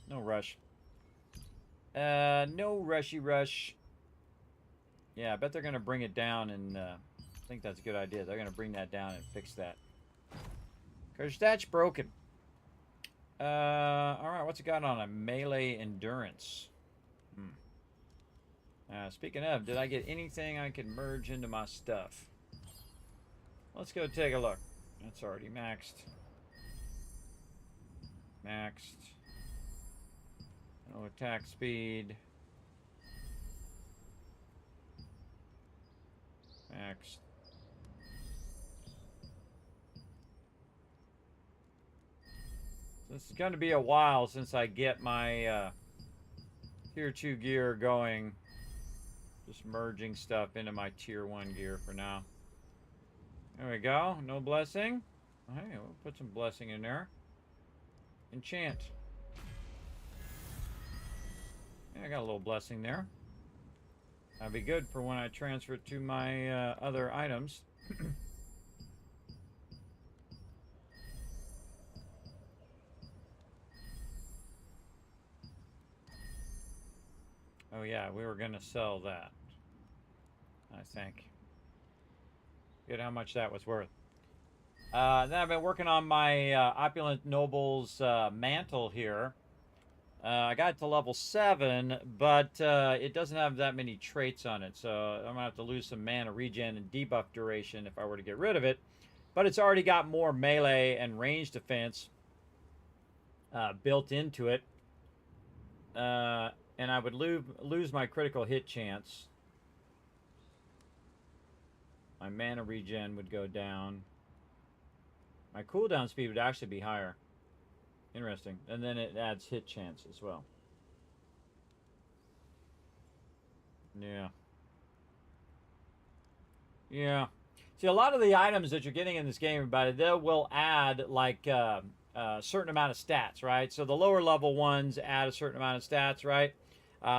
No rush. No rushy rush. Yeah, I bet they're going to bring it down, and I think that's a good idea. They're going to bring that down and fix that. Because that's broken. Alright, what's it got on a melee endurance? Speaking of, did I get anything I can merge into my stuff? Let's go take a look. That's already maxed. Maxed. No attack speed. Maxed. This is going to be a while since I get my tier 2 gear going. Just merging stuff into my tier 1 gear for now. There we go. No blessing. Hey, we'll put some blessing in there. Enchant. Yeah, I got a little blessing there. That'll be good for when I transfer it to my other items. Oh yeah, we were going to sell that, I think. Get how much that was worth. Then I've been working on my Opulent Noble's mantle here. I got it to level 7, but it doesn't have that many traits on it, so I'm going to have to lose some mana regen and debuff duration if I were to get rid of it. But it's already got more melee and range defense built into it. And I would lose my critical hit chance. My mana regen would go down. My cooldown speed would actually be higher. Interesting. And then it adds hit chance as well. Yeah. Yeah. See, a lot of the items that you're getting in this game, they will add, like, a certain amount of stats, right? So the lower level ones add a certain amount of stats, right?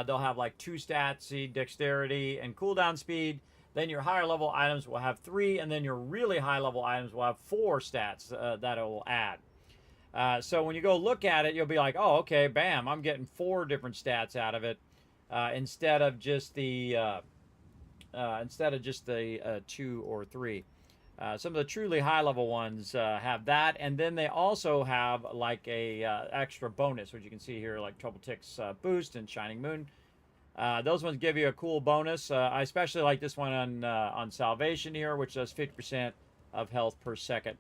They'll have like 2 stats, see, dexterity and cooldown speed. Then your higher level items will have 3, and then your really high level items will have 4 stats that it will add. So when you go look at it, you'll be like, oh, okay, bam, I'm getting 4 different stats out of it instead of just the 2 or 3. Some of the truly high-level ones have that, and then they also have like a extra bonus, which you can see here, like Trouble Tick's Boost and Shining Moon. Those ones give you a cool bonus. I especially like this one on Salvation here, which does 50% of health per second,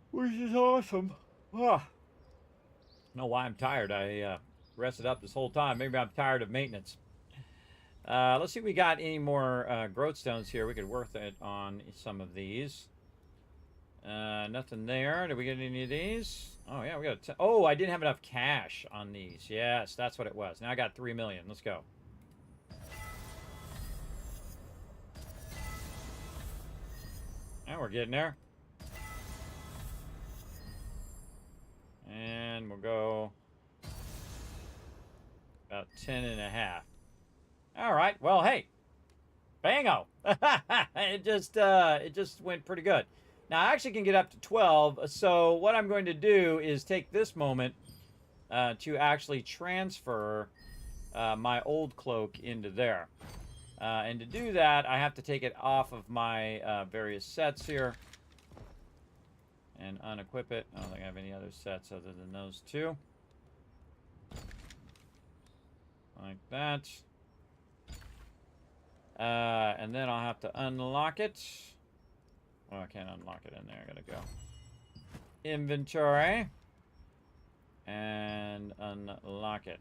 which is awesome. Ah. I don't know why I'm tired. I rested up this whole time. Maybe I'm tired of maintenance. Let's see if we got any more growth stones here. We could work it on some of these. Nothing there. Did we get any of these? Oh, yeah, we got oh, I didn't have enough cash on these. Yes, that's what it was. Now I got 3 million. Let's go. And we're getting there. And we'll go about 10.5. All right. Well, hey, bango! it just went pretty good. Now I actually can get up to 12. So what I'm going to do is take this moment to actually transfer my old cloak into there. And to do that, I have to take it off of my various sets here and unequip it. I don't think I have any other sets other than those 2. Like that. And then I'll have to unlock it. Well, I can't unlock it in there. I gotta go. Inventory. And unlock it.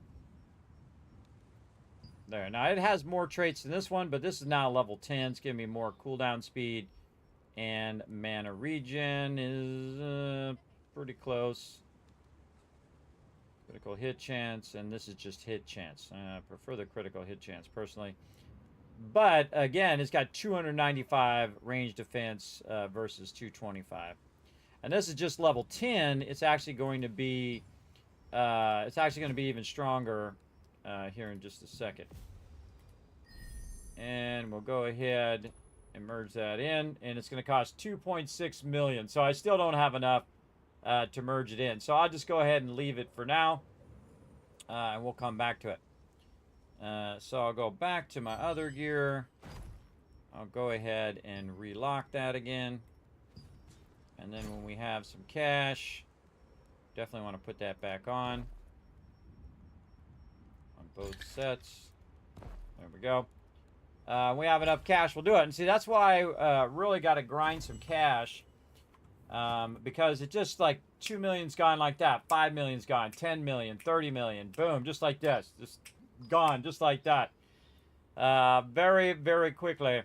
There. Now, it has more traits than this one, but this is now level 10. It's giving me more cooldown speed. And mana regen is pretty close. Critical hit chance, and this is just hit chance. I prefer the critical hit chance, personally. But, again, it's got 295 range defense versus 225. And this is just level 10. It's actually going to be... even stronger here in just a second. And we'll go ahead and merge that in. And it's going to cost 2.6 million. So I still don't have enough to merge it in. So I'll just go ahead and leave it for now. And we'll come back to it. So I'll go back to my other gear. I'll go ahead and relock that again. And then when we have some cash, definitely want to put that back on both sets. There we go. We have enough cash, we'll do it. And see, that's why I really got to grind some cash. Because it just like 2 million's gone like that, 5 million's gone, 10 million, 30 million, boom, just like this, just gone, just like that, very, very quickly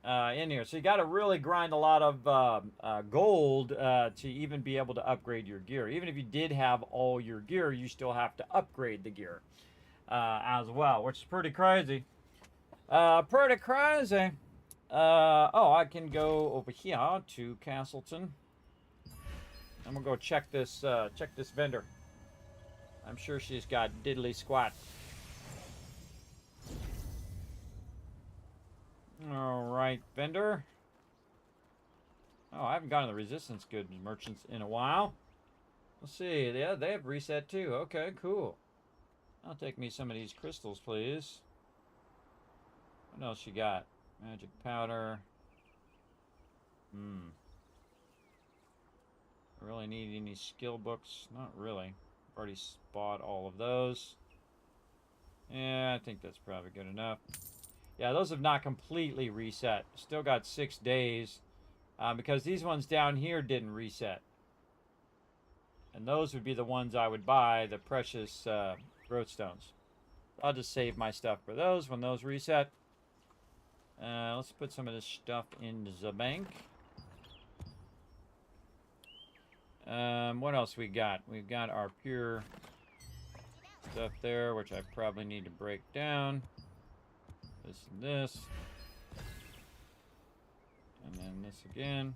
in here. So you got to really grind a lot of gold to even be able to upgrade your gear. Even if you did have all your gear, you still have to upgrade the gear as well, which is pretty crazy. Pretty crazy. Oh, I can go over here to Castleton. I'm gonna go check this vendor. I'm sure she's got diddly squat. All right, vendor. Oh, I haven't gotten the resistance goods merchants in a while. Let's see. Yeah, they have reset too. Okay, cool. I'll take me some of these crystals, please. What else you got? Magic powder. Really need any skill books? Not really. I've already bought all of those. Yeah, I think that's probably good enough. Yeah, those have not completely reset. Still got 6 days. Because these ones down here didn't reset. And those would be the ones I would buy, the precious growth stones. I'll just save my stuff for those when those reset. Let's put some of this stuff in the bank. What else we got? We've got our pure stuff there, which I probably need to break down. This and this. And then this again.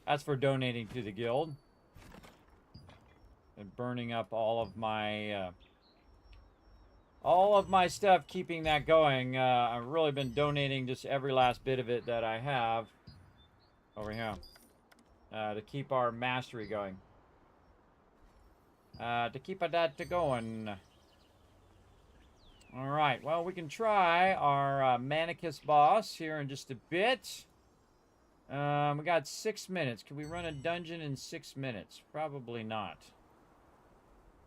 That's for donating to the guild. And burning up all of my stuff, keeping that going. I've really been donating just every last bit of it that I have over here to keep our mastery going. To keep that going. All right. Well, we can try our Manicus boss here in just a bit. We got 6 minutes. Can we run a dungeon in 6 minutes? Probably not.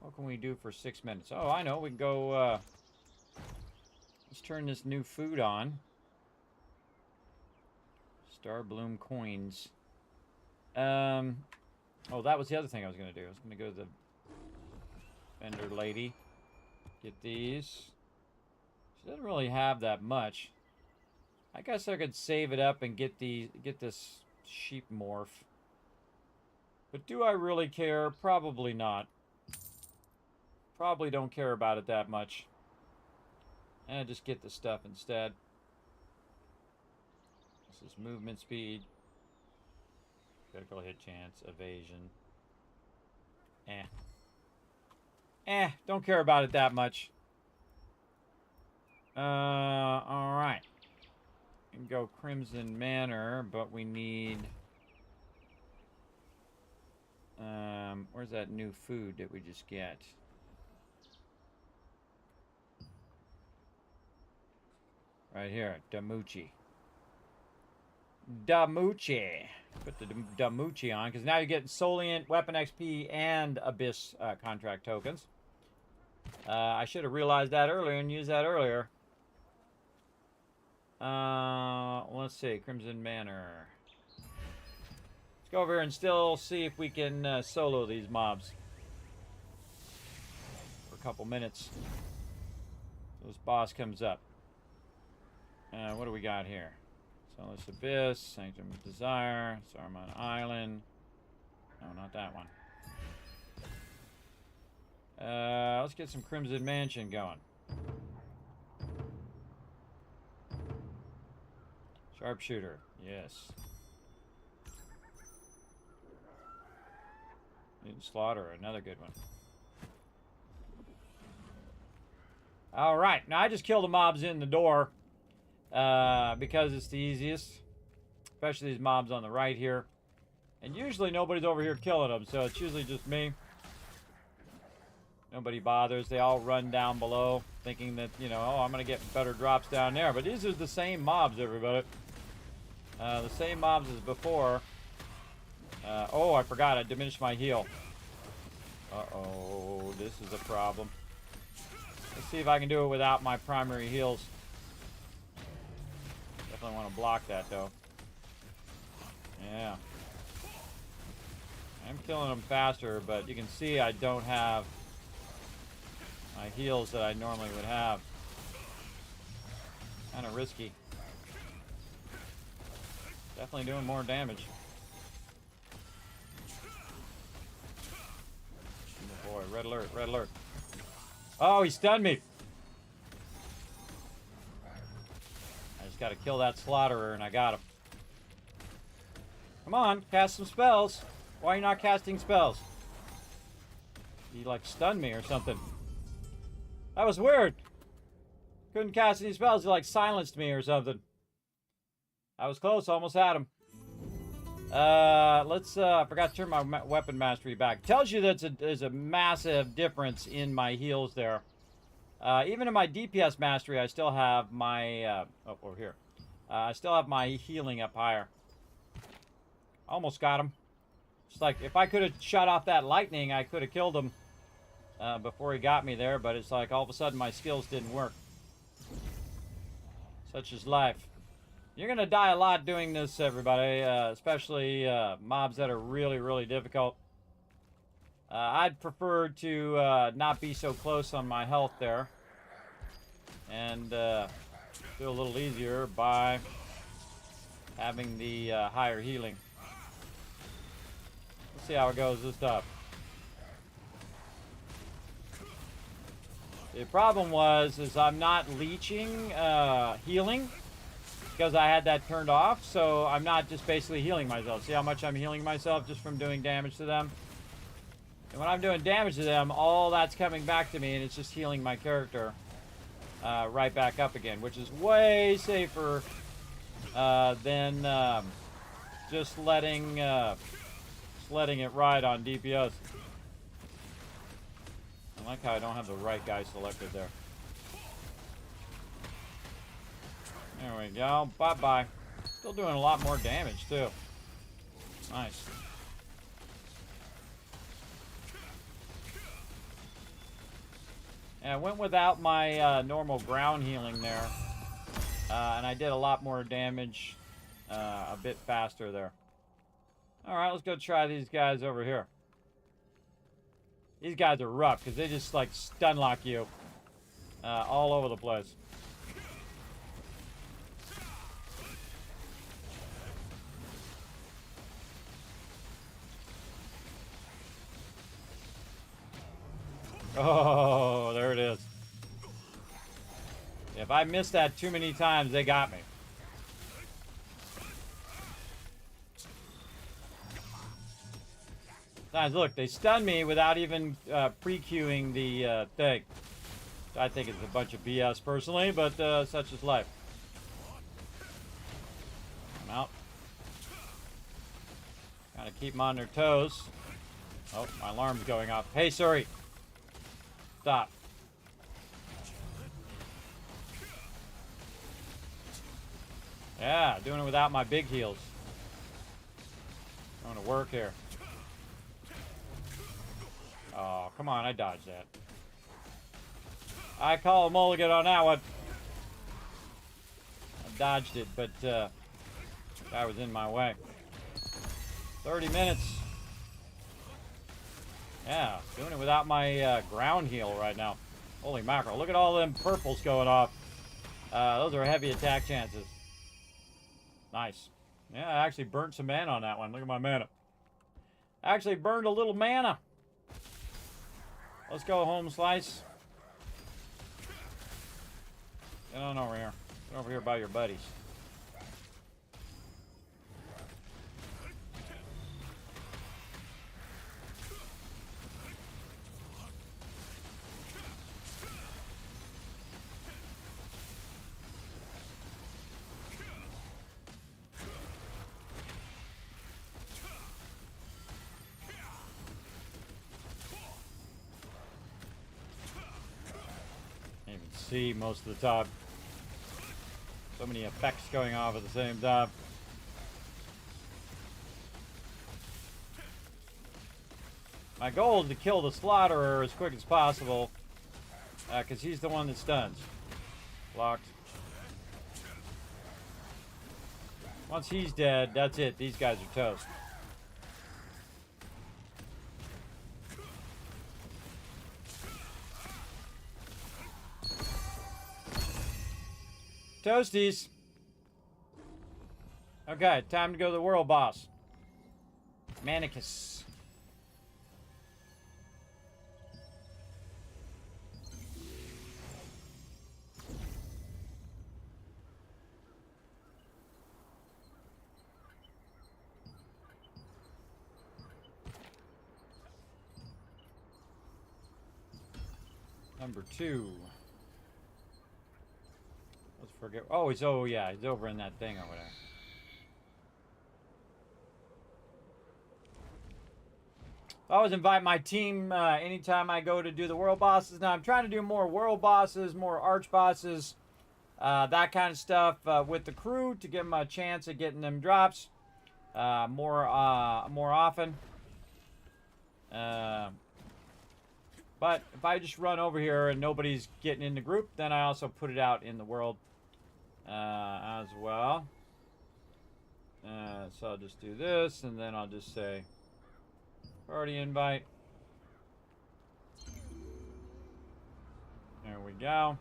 What can we do for 6 minutes? Oh, I know. We can go... let's turn this new food on. Star Bloom coins. Oh, that was the other thing I was going to do. I was going to go to the vendor lady. Get these. She doesn't really have that much. I guess I could save it up and get this sheep morph. But do I really care? Probably not. Probably don't care about it that much. And just get the stuff instead. This is movement speed. Critical hit chance. Evasion. Don't care about it that much. Alright. We can go Crimson Manor, but we need... where's that new food that we just get? Right here, Damuchi. Damuchi. Put the Damuchi on, because now you're getting Solient, Weapon XP, and Abyss contract tokens. I should have realized that earlier and used that earlier. Let's see. Crimson Manor. Let's go over here and still see if we can solo these mobs for a couple minutes. So this boss comes up. What do we got here? Soulless Abyss, Sanctum of Desire, Saruman Island. No, not that one. Let's get some Crimson Mansion going. Sharpshooter, yes. Mutant Slaughter, another good one. Alright, now I just kill the mobs in the door because it's the easiest. Especially these mobs on the right here. And usually nobody's over here killing them, so it's usually just me. Nobody bothers. They all run down below thinking that, you know, oh, I'm going to get better drops down there. But these are the same mobs, everybody. The same mobs as before. Oh, I forgot. I diminished my heal. Uh-oh. This is a problem. Let's see if I can do it without my primary heals. Definitely want to block that, though. Yeah. I'm killing them faster, but you can see I don't have my heals that I normally would have. Kind of risky. Definitely doing more damage. Oh boy, red alert, red alert. Oh, he stunned me. I just got to kill that slaughterer and I got him. Come on, cast some spells. Why are you not casting spells? He like stunned me or something. That was weird. Couldn't cast any spells. He like silenced me or something. I was close. Almost had him. I forgot to turn my weapon mastery back. Tells you that there's a massive difference in my heals there. Even in my DPS mastery, I still have my, over here. I still have my healing up higher. Almost got him. It's like, if I could have shut off that lightning, I could have killed him before he got me there, but it's like all of a sudden my skills didn't work. Such is life. You're going to die a lot doing this, everybody, especially mobs that are really, really difficult. I'd prefer to not be so close on my health there and do a little easier by having the higher healing. Let's see how it goes this time. The problem is I'm not leeching healing because I had that turned off, so I'm not just basically healing myself. See how much I'm healing myself just from doing damage to them? And when I'm doing damage to them, all that's coming back to me, and it's just healing my character right back up again, which is way safer than just letting it ride on DPS. I like how I don't have the right guy selected there. There we go. Bye-bye. Still doing a lot more damage, too. Nice. Yeah, I went without my normal ground healing there. And I did a lot more damage a bit faster there. Alright, let's go try these guys over here. These guys are rough because they just like stun lock you all over the place. Oh, there it is. If I missed that too many times, they got me. Guys, look, they stun me without even pre-queuing the thing. I think it's a bunch of BS personally, but such is life. I'm out. Gotta keep them on their toes. Oh, my alarm's going off. Hey, sorry. Stop. Yeah, doing it without my big heals. Going to work here. Oh, come on, I dodged that. I call a mulligan on that one. I dodged it, but guy was in my way. 30 minutes. Yeah, doing it without my ground heal right now. Holy mackerel. Look at all them purples going off. Those are heavy attack chances. Nice. Yeah, I actually burnt some mana on that one. Look at my mana. Actually burned a little mana. Let's go home slice. Get on over here. Get over here by your buddies. Can't even see most of the time. So many effects going off at the same time. My goal is to kill the slaughterer as quick as possible, because he's the one that stuns. Blocked. Once he's dead, that's it. These guys are toast. Toasties. Okay, time to go to the world boss. Manicus. Number 2. Let's forget. Oh, yeah, he's over in that thing or whatever. I always invite my team anytime I go to do the world bosses. Now I'm trying to do more world bosses, more arch bosses, that kind of stuff with the crew to give them a chance at getting them drops more often. But if I just run over here and nobody's getting in the group, then I also put it out in the world as well. So I'll just do this, and then I'll just say party invite. There we go.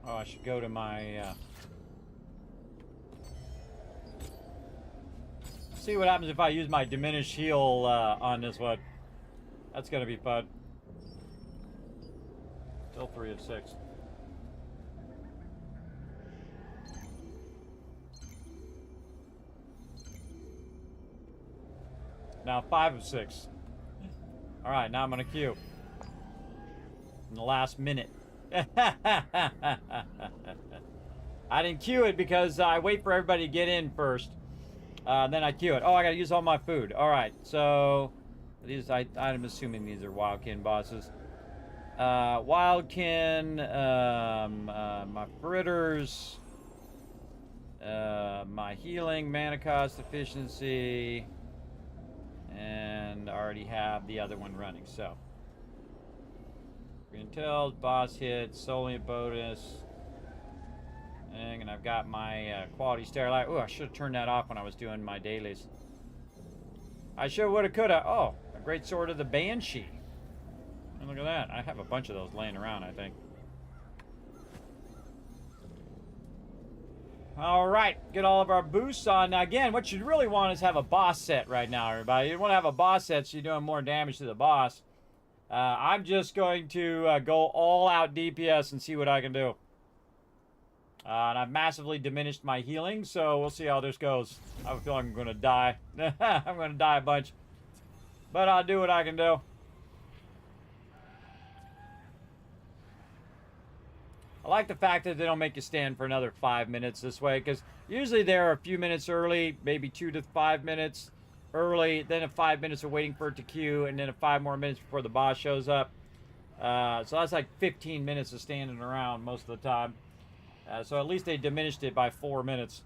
Oh, I should go to my, see what happens if I use my diminished heal, on this one. That's gonna be fun. Still 3 of 6. Now 5 of 6. Alright, now I'm gonna queue. In the last minute. I didn't queue it because I wait for everybody to get in first. Then I queue it. Oh, I gotta use all my food. Alright, so these I'm assuming these are Wildkin bosses. Wildkin, my fritters, my healing, mana cost, efficiency, and I already have the other one running, so. Until boss hit, Solient bonus. And I've got my quality starlight. Oh, I should have turned that off when I was doing my dailies. I sure woulda, coulda. Oh, a great sword of the Banshee. And look at that. I have a bunch of those laying around, I think. All right, get all of our boosts on. Now, again, what you really want is have a boss set right now, everybody. You want to have a boss set so you're doing more damage to the boss. I'm just going to go all out DPS and see what I can do. And I've massively diminished my healing, so we'll see how this goes. I have a feeling I'm going to die. I'm going to die a bunch. But I'll do what I can do. I like the fact that they don't make you stand for another 5 minutes this way, because usually they're a few minutes early, maybe 2 to 5 minutes early, then 5 minutes of waiting for it to queue, and then 5 more minutes before the boss shows up. So that's like 15 minutes of standing around most of the time. So at least they diminished it by 4 minutes.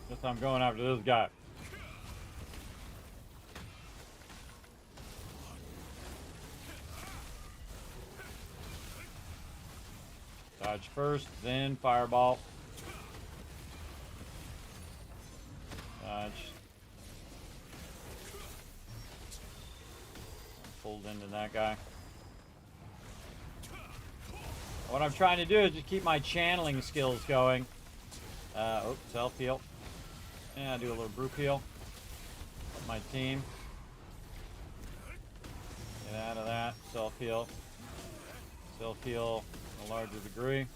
Guess I'm going after this guy. Dodge first, then fireball. Dodge. Pulled into that guy. What I'm trying to do is just keep my channeling skills going. Oh, self-heal. Yeah, do a little group heal. Help my team. Get out of that. Self-heal. Self-heal to a larger degree.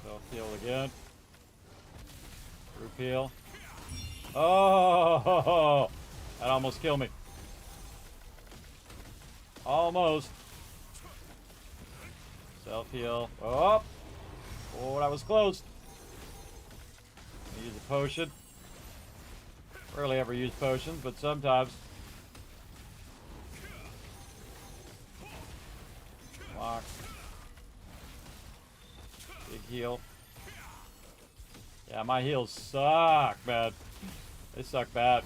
Self-heal again. Group heal. Oh! That almost killed me. Almost. Self-heal. Oh! Oh, that was close. Use a potion. Rarely ever use potions, but sometimes. Lock. Big heal. Yeah, my heals suck, man. They suck bad.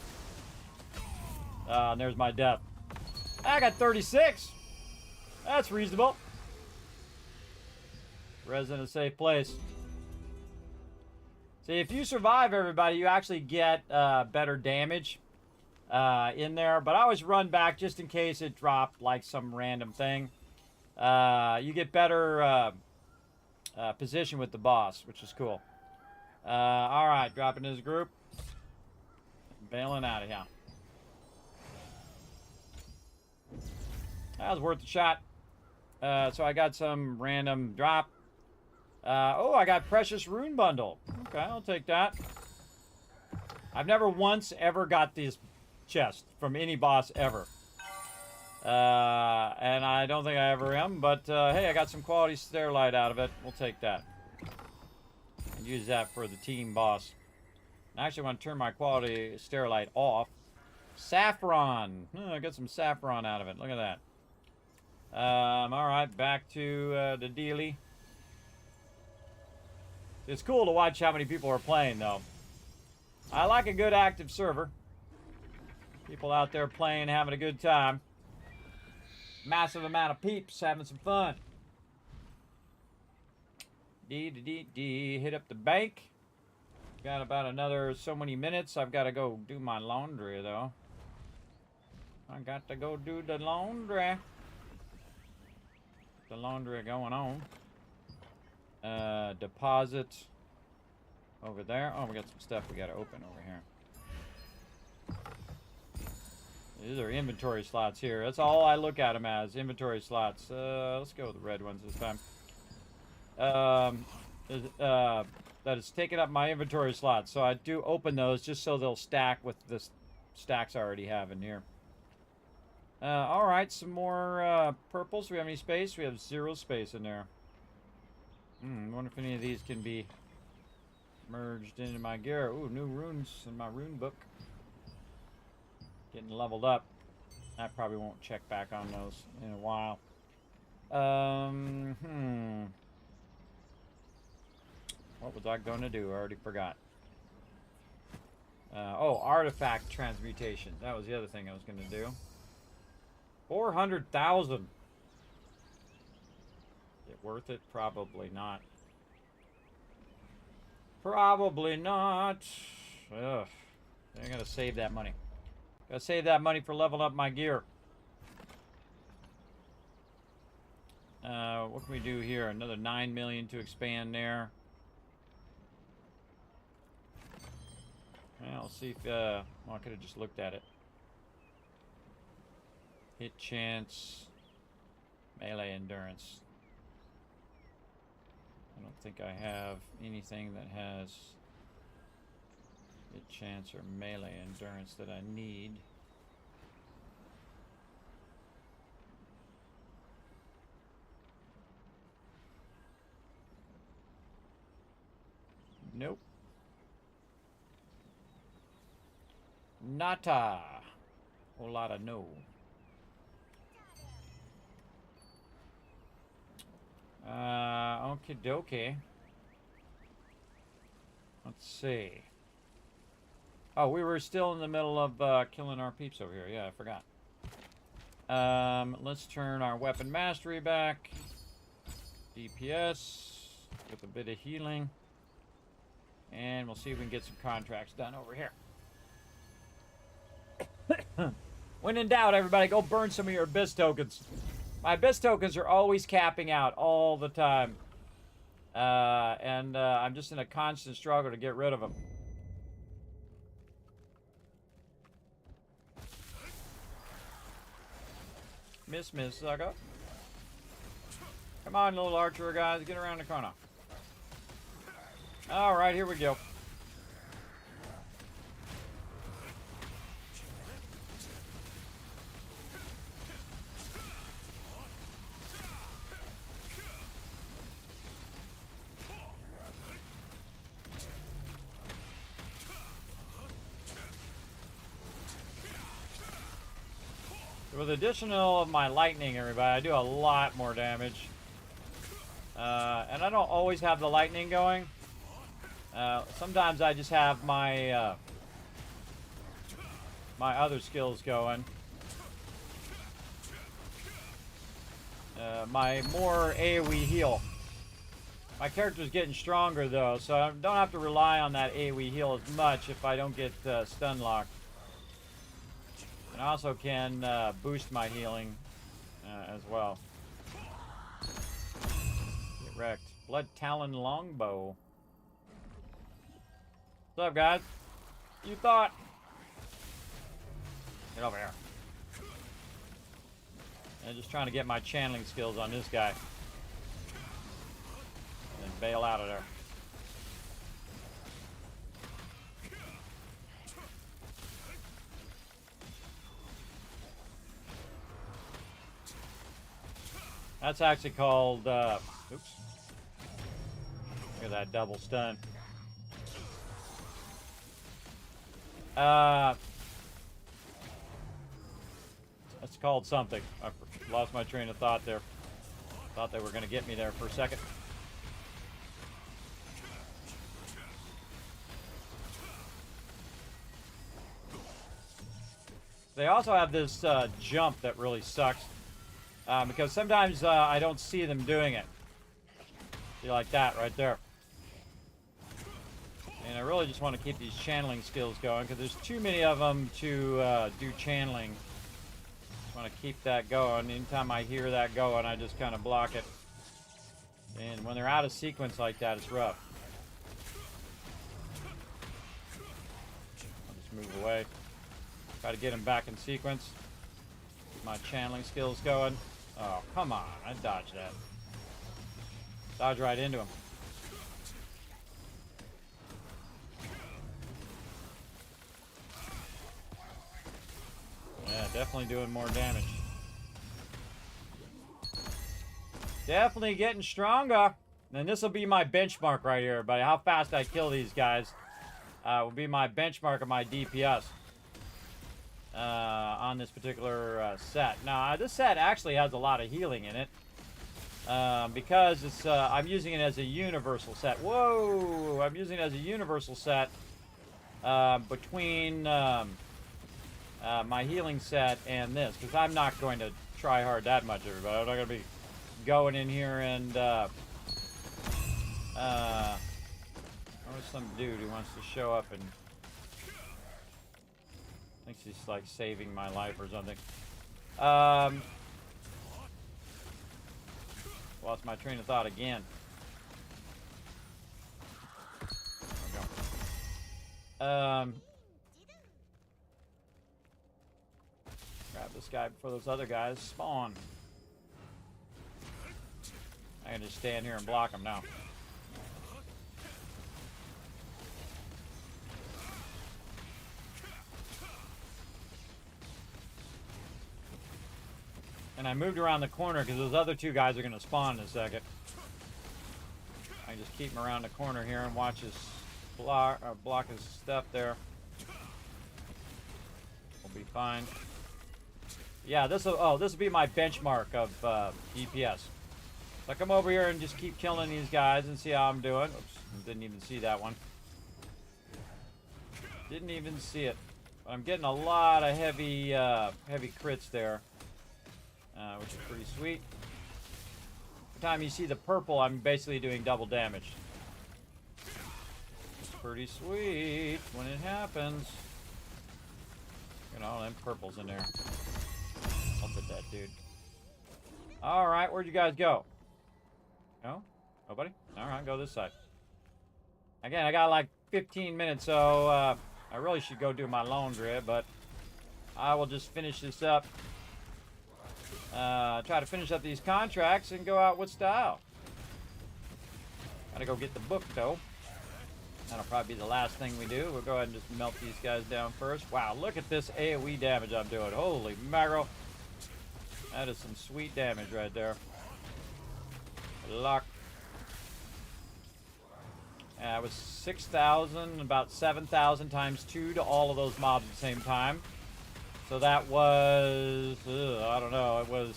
And there's my death. I got 36. That's reasonable. Res in a safe place. See, if you survive, everybody, you actually get better damage in there. But I always run back just in case it dropped like some random thing. You get better position with the boss, which is cool. All right, dropping his group. Bailing out of here. That was worth a shot. So I got some random drop. Oh, I got Precious Rune Bundle. Okay, I'll take that. I've never once ever got this chest from any boss ever. And I don't think I ever am, but hey, I got some quality Stairlight out of it. We'll take that. And use that for the team boss. I actually want to turn my quality Stairlight off. Saffron. Oh, I got some saffron out of it. Look at that. Alright, back to the dealie. It's cool to watch how many people are playing, though. I like a good active server. People out there playing, having a good time. Massive amount of peeps having some fun. Hit up the bank. Got about another so many minutes. I've got to go do my laundry, though. I got to go do the laundry. The laundry going on. Deposit over there. Oh, we got some stuff we got to open over here. These are inventory slots here. That's all I look at them as, inventory slots. Let's go with the red ones this time. That is taking up my inventory slots, so I do open those just so they'll stack with the stacks I already have in here. Alright, some more purples. Do we have any space? We have 0 space in there. I wonder if any of these can be merged into my gear. Ooh, new runes in my rune book. Getting leveled up. I probably won't check back on those in a while. What was I going to do? I already forgot. Oh, artifact transmutation. That was the other thing I was going to do. 400,000. Is it worth it? Probably not. Probably not. Ugh. I gotta save that money. Gotta save that money for leveling up my gear. What can we do here? Another 9 million to expand there. Well, I'll see if, well, I could have just looked at it. Hit chance. Melee endurance. I don't think I have anything that has hit chance or melee endurance that I need. Nope. Nata. Whole lot of no. Okie dokie. Let's see. Oh, we were still in the middle of killing our peeps over here. Yeah, I forgot. Let's turn our weapon mastery back. DPS with a bit of healing. And we'll see if we can get some contracts done over here. When in doubt, everybody, go burn some of your abyss tokens. My abyss tokens are always capping out all the time. I'm just in a constant struggle to get rid of them. Miss, sucker. Come on, little archer guys, get around the corner. Alright, here we go. With additional of my lightning, everybody, I do a lot more damage. And I don't always have the lightning going. Sometimes I just have my my other skills going. My more AoE heal. My character's getting stronger though, so I don't have to rely on that AoE heal as much if I don't get stun locked. And I also can boost my healing as well. Get wrecked. Blood Talon Longbow. What's up, guys? You thought? Get over here. I'm just trying to get my channeling skills on this guy. And bail out of there. That's actually called, oops. Look at that double stun. That's called something. I lost my train of thought there. Thought they were going to get me there for a second. They also have this jump that really sucks. Because sometimes I don't see them doing it. See, like that right there. And I really just want to keep these channeling skills going because there's too many of them to do channeling. Just want to keep that going. Anytime I hear that going, I just kind of block it. And when they're out of sequence like that, it's rough. I'll just move away. Try to get them back in sequence. Keep my channeling skills going. Oh, come on. I dodged that. Dodge right into him. Yeah, definitely doing more damage. Definitely getting stronger. And this will be my benchmark right here, everybody. How fast I kill these guys will be my benchmark of my DPS on this particular set. Now, this set actually has a lot of healing in it because it's I'm using it as a universal set. Whoa! I'm using it as a universal set between my healing set and this, because I'm not going to try hard that much, everybody. I'm not going to be going in here and there's some dude who wants to show up and thinks he's like saving my life or something. Lost my train of thought again. There we go. Grab this guy before those other guys spawn. I can just stand here and block him now. And I moved around the corner because those other two guys are going to spawn in a second. I just keep him around the corner here and watch his block his stuff there. We'll be fine. Yeah, this will be my benchmark of DPS. So I come over here and just keep killing these guys and see how I'm doing. Oops, didn't even see that one. Didn't even see it. But I'm getting a lot of heavy crits there. Which is pretty sweet. Every time you see the purple, I'm basically doing double damage. It's pretty sweet when it happens. You know, them purples in there. I'll put that dude. Alright, where'd you guys go? No? Nobody? Alright, go this side. Again, I got like 15 minutes, so I really should go do my laundry, but I will just finish this up. Try to finish up these contracts and go out with style. Gotta go get the book, though. That'll probably be the last thing we do. We'll go ahead and just melt these guys down first. Wow, look at this AoE damage I'm doing. Holy mackerel. That is some sweet damage right there. Luck. It was 6,000, about 7,000 times 2 to all of those mobs at the same time. So that was, I don't know, it was,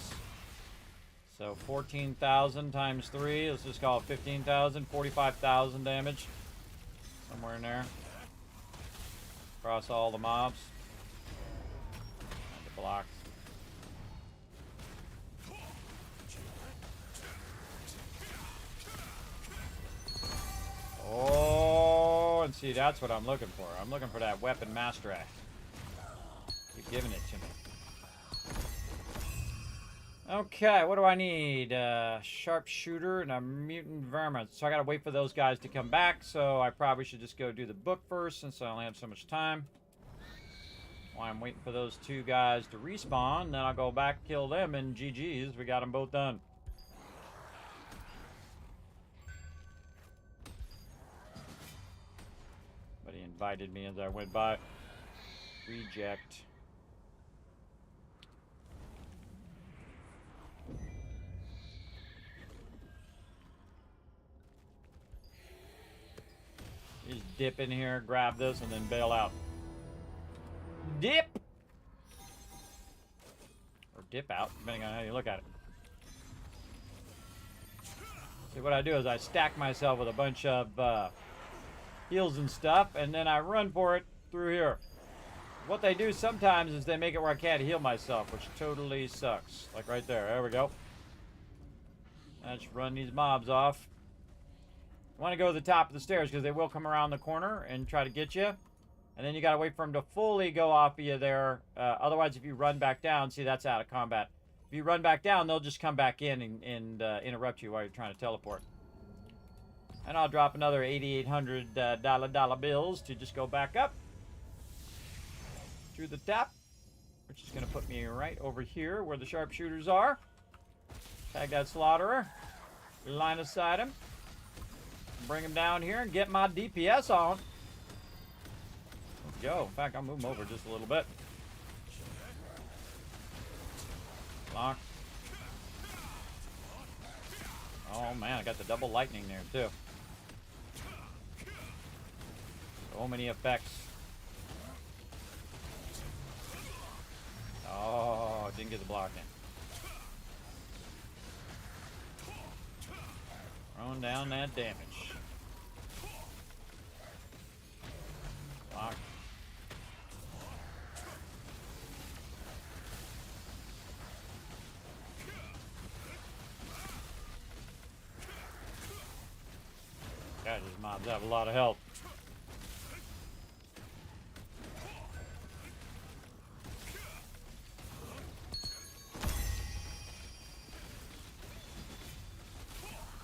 so 14,000 times 3, let's just call it 15,000, 45,000 damage. Somewhere in there. Across all the mobs. And the blocks. Oh, and see, that's what I'm looking for. I'm looking for that weapon master act. Keep giving it to me. Okay, what do I need? Sharpshooter and a mutant vermin. So I gotta wait for those guys to come back, so I probably should just go do the book first since I only have so much time. While I'm waiting for those two guys to respawn, then I'll go back, kill them, and GG's. We got them both done. But he invited me as I went by. Reject. Just dip in here, grab this, and then bail out. Dip! Or dip out, depending on how you look at it. See, what I do is I stack myself with a bunch of heals and stuff, and then I run for it through here. What they do sometimes is they make it where I can't heal myself, which totally sucks. Like right there. There we go. Let's run these mobs off. You want to go to the top of the stairs because they will come around the corner and try to get you. And then you got to wait for them to fully go off of you there. Otherwise, if you run back down, see, that's out of combat. If you run back down, they'll just come back in and interrupt you while you're trying to teleport. And I'll drop another $8,800 dollar bills to just go back up through the top, which is going to put me right over here where the sharpshooters are. Tag that slaughterer. Line aside him. Bring him down here and get my DPS on. Let's go. In fact, I'll move him over just a little bit. Lock. Oh man, I got the double lightning there too. So many effects. Oh, didn't get the block in. Throwing down that damage. Block. God, these mobs have a lot of health.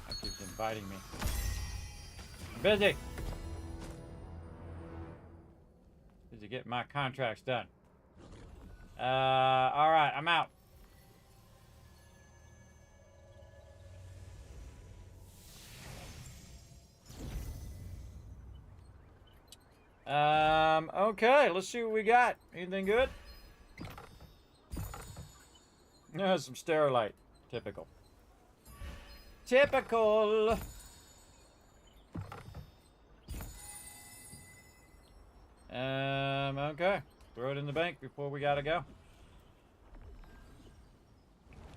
That keeps inviting me. I'm busy. Busy getting my contracts done. All right, I'm out. Okay, let's see what we got. Anything good? No, some sterilite. Typical. Typical. Okay. Throw it in the bank before we gotta go.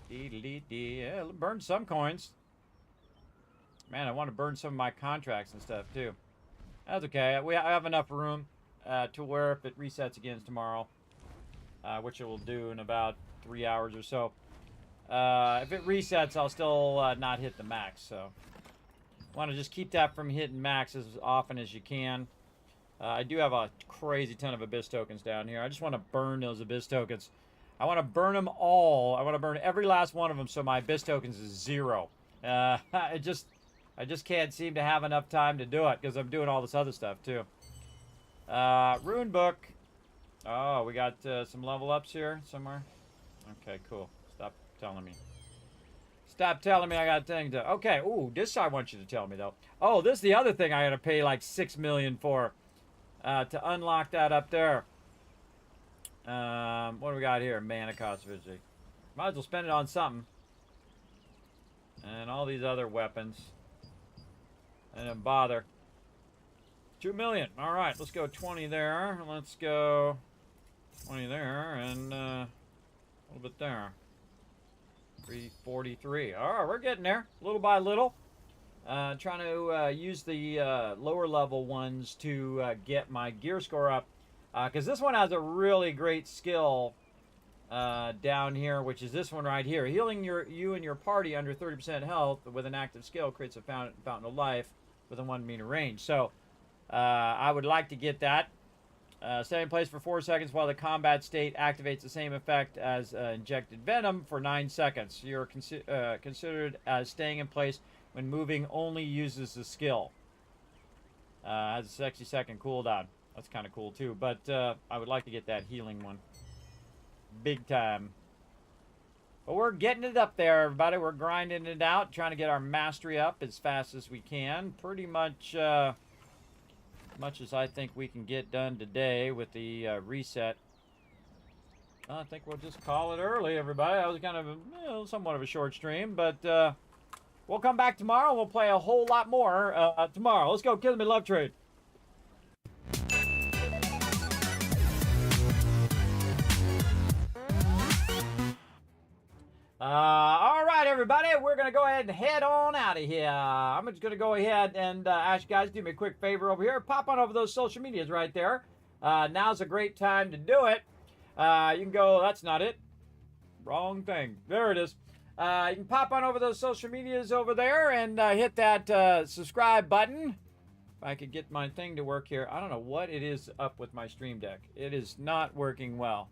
Yeah, burn some coins. Man, I want to burn some of my contracts and stuff too. That's okay. I have enough room to where if it resets again tomorrow, which it will do in about 3 hours or so. If it resets, I'll still not hit the max. So, want to just keep that from hitting max as often as you can. I do have a crazy ton of Abyss tokens down here. I just want to burn those Abyss tokens. I want to burn them all. I want to burn every last one of them so my Abyss tokens is 0. I just can't seem to have enough time to do it because I'm doing all this other stuff too. Rune book. Oh, we got some level ups here somewhere. Okay, cool. Stop telling me. Stop telling me I got things to. Okay, ooh, this I want you to tell me though. Oh, this is the other thing I gotta pay like 6 million for to unlock that up there. What do we got here? Mana cost efficiency. Might as well spend it on something. And all these other weapons. I didn't bother. 2 million. All right, let's go 20 there. Let's go 20 there and a little bit there. 343. All right, we're getting there little by little. Trying to use the lower level ones to get my gear score up. Because this one has a really great skill down here, which is this one right here. Healing you and your party under 30% health with an active skill creates a fountain of life within 1 meter range. So I would like to get that. Stay in place for 4 seconds while the combat state activates the same effect as injected venom for 9 seconds. You're considered as staying in place when moving only uses the skill. Has a 60-second cooldown. That's kind of cool too, but I would like to get that healing one. Big time. But we're getting it up there, everybody. We're grinding it out, trying to get our mastery up as fast as we can. Pretty much much as I think we can get done today with the reset. I think we'll just call it early, everybody. That was kind of somewhat of a short stream, but we'll come back tomorrow and we'll play a whole lot more tomorrow. Let's go, Kismet Love Trade. All right, everybody, we're going to go ahead and head on out of here. I'm just going to go ahead and ask you guys to do me a quick favor over here. Pop on over those social medias right there. Now's a great time to do it. You can go, that's not it. Wrong thing. There it is. You can pop on over those social medias over there and hit that subscribe button. If I could get my thing to work here. I don't know what it is up with my Stream Deck. It is not working well.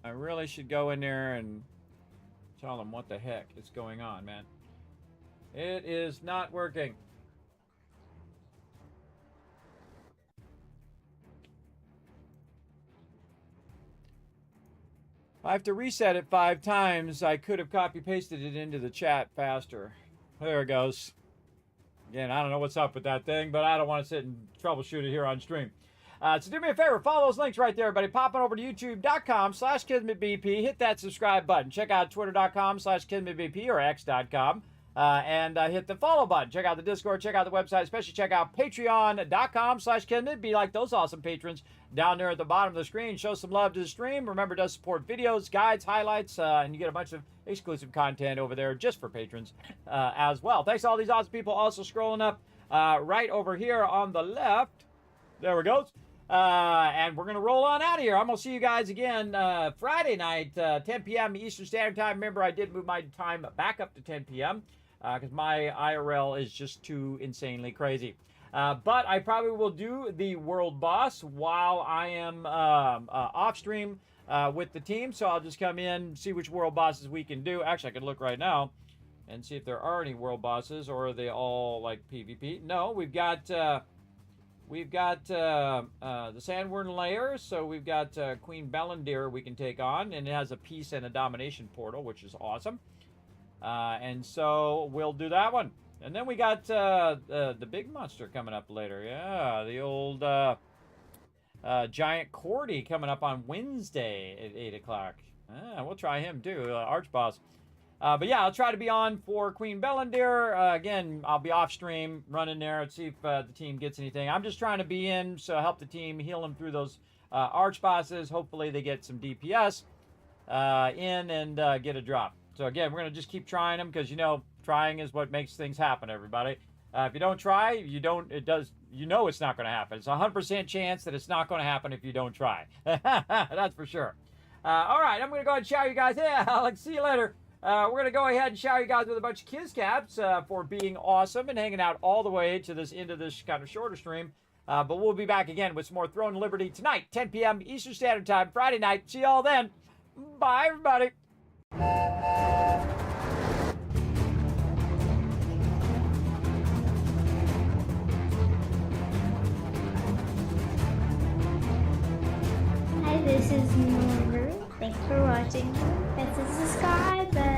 I really should go in there and tell them what the heck is going on, man. It is not working. I have to reset it 5 times. I could have copy-pasted it into the chat faster. There it goes. Again, I don't know what's up with that thing, but I don't want to sit and troubleshoot it here on stream. So do me a favor, follow those links right there, everybody. Pop on over to youtube.com/KismetBP. Hit that subscribe button. Check out twitter.com/KismetBP or x.com and hit the follow button. Check out the Discord, check out the website, especially check out patreon.com/Kismet. Be like those awesome patrons down there at the bottom of the screen. Show some love to the stream. Remember, it does support videos, guides, highlights, and you get a bunch of exclusive content over there just for patrons as well. Thanks to all these awesome people. Also scrolling up right over here on the left. There we go. And we're going to roll on out of here. I'm going to see you guys again Friday night, 10 p.m. Eastern Standard Time. Remember, I did move my time back up to 10 p.m. Because my IRL is just too insanely crazy. But I probably will do the World Boss while I am off stream with the team. So I'll just come in, see which World Bosses we can do. Actually, I can look right now and see if there are any World Bosses, or are they all like PvP? No, we've got the Sandworm Lair, so we've got Queen Bellendir we can take on, and it has a peace and a domination portal, which is awesome. And so we'll do that one. And then we got the big monster coming up later. Yeah, the old giant Cordy coming up on Wednesday at 8 o'clock. We'll try him too, Arch Boss. But yeah, I'll try to be on for Queen Bellendir. Again, I'll be off stream, running there and see if the team gets anything. I'm just trying to be in, so help the team, heal them through those Arch Bosses. Hopefully they get some DPS in and get a drop. So again, we're going to just keep trying them because, you know, trying is what makes things happen, everybody. If you don't try, you know it's not going to happen. It's a 100% chance that it's not going to happen if you don't try. That's for sure. All right, I'm going to go ahead and shout you guys. Yeah, Alex, see you later. We're going to go ahead and shout you guys with a bunch of kiss caps for being awesome and hanging out all the way to this end of this kind of shorter stream. But we'll be back again with some more Throne of Liberty tonight, 10 p.m. Eastern Standard Time, Friday night. See you all then. Bye, everybody. Hi, this is Rune. Thanks for watching. Hit the subscribe button.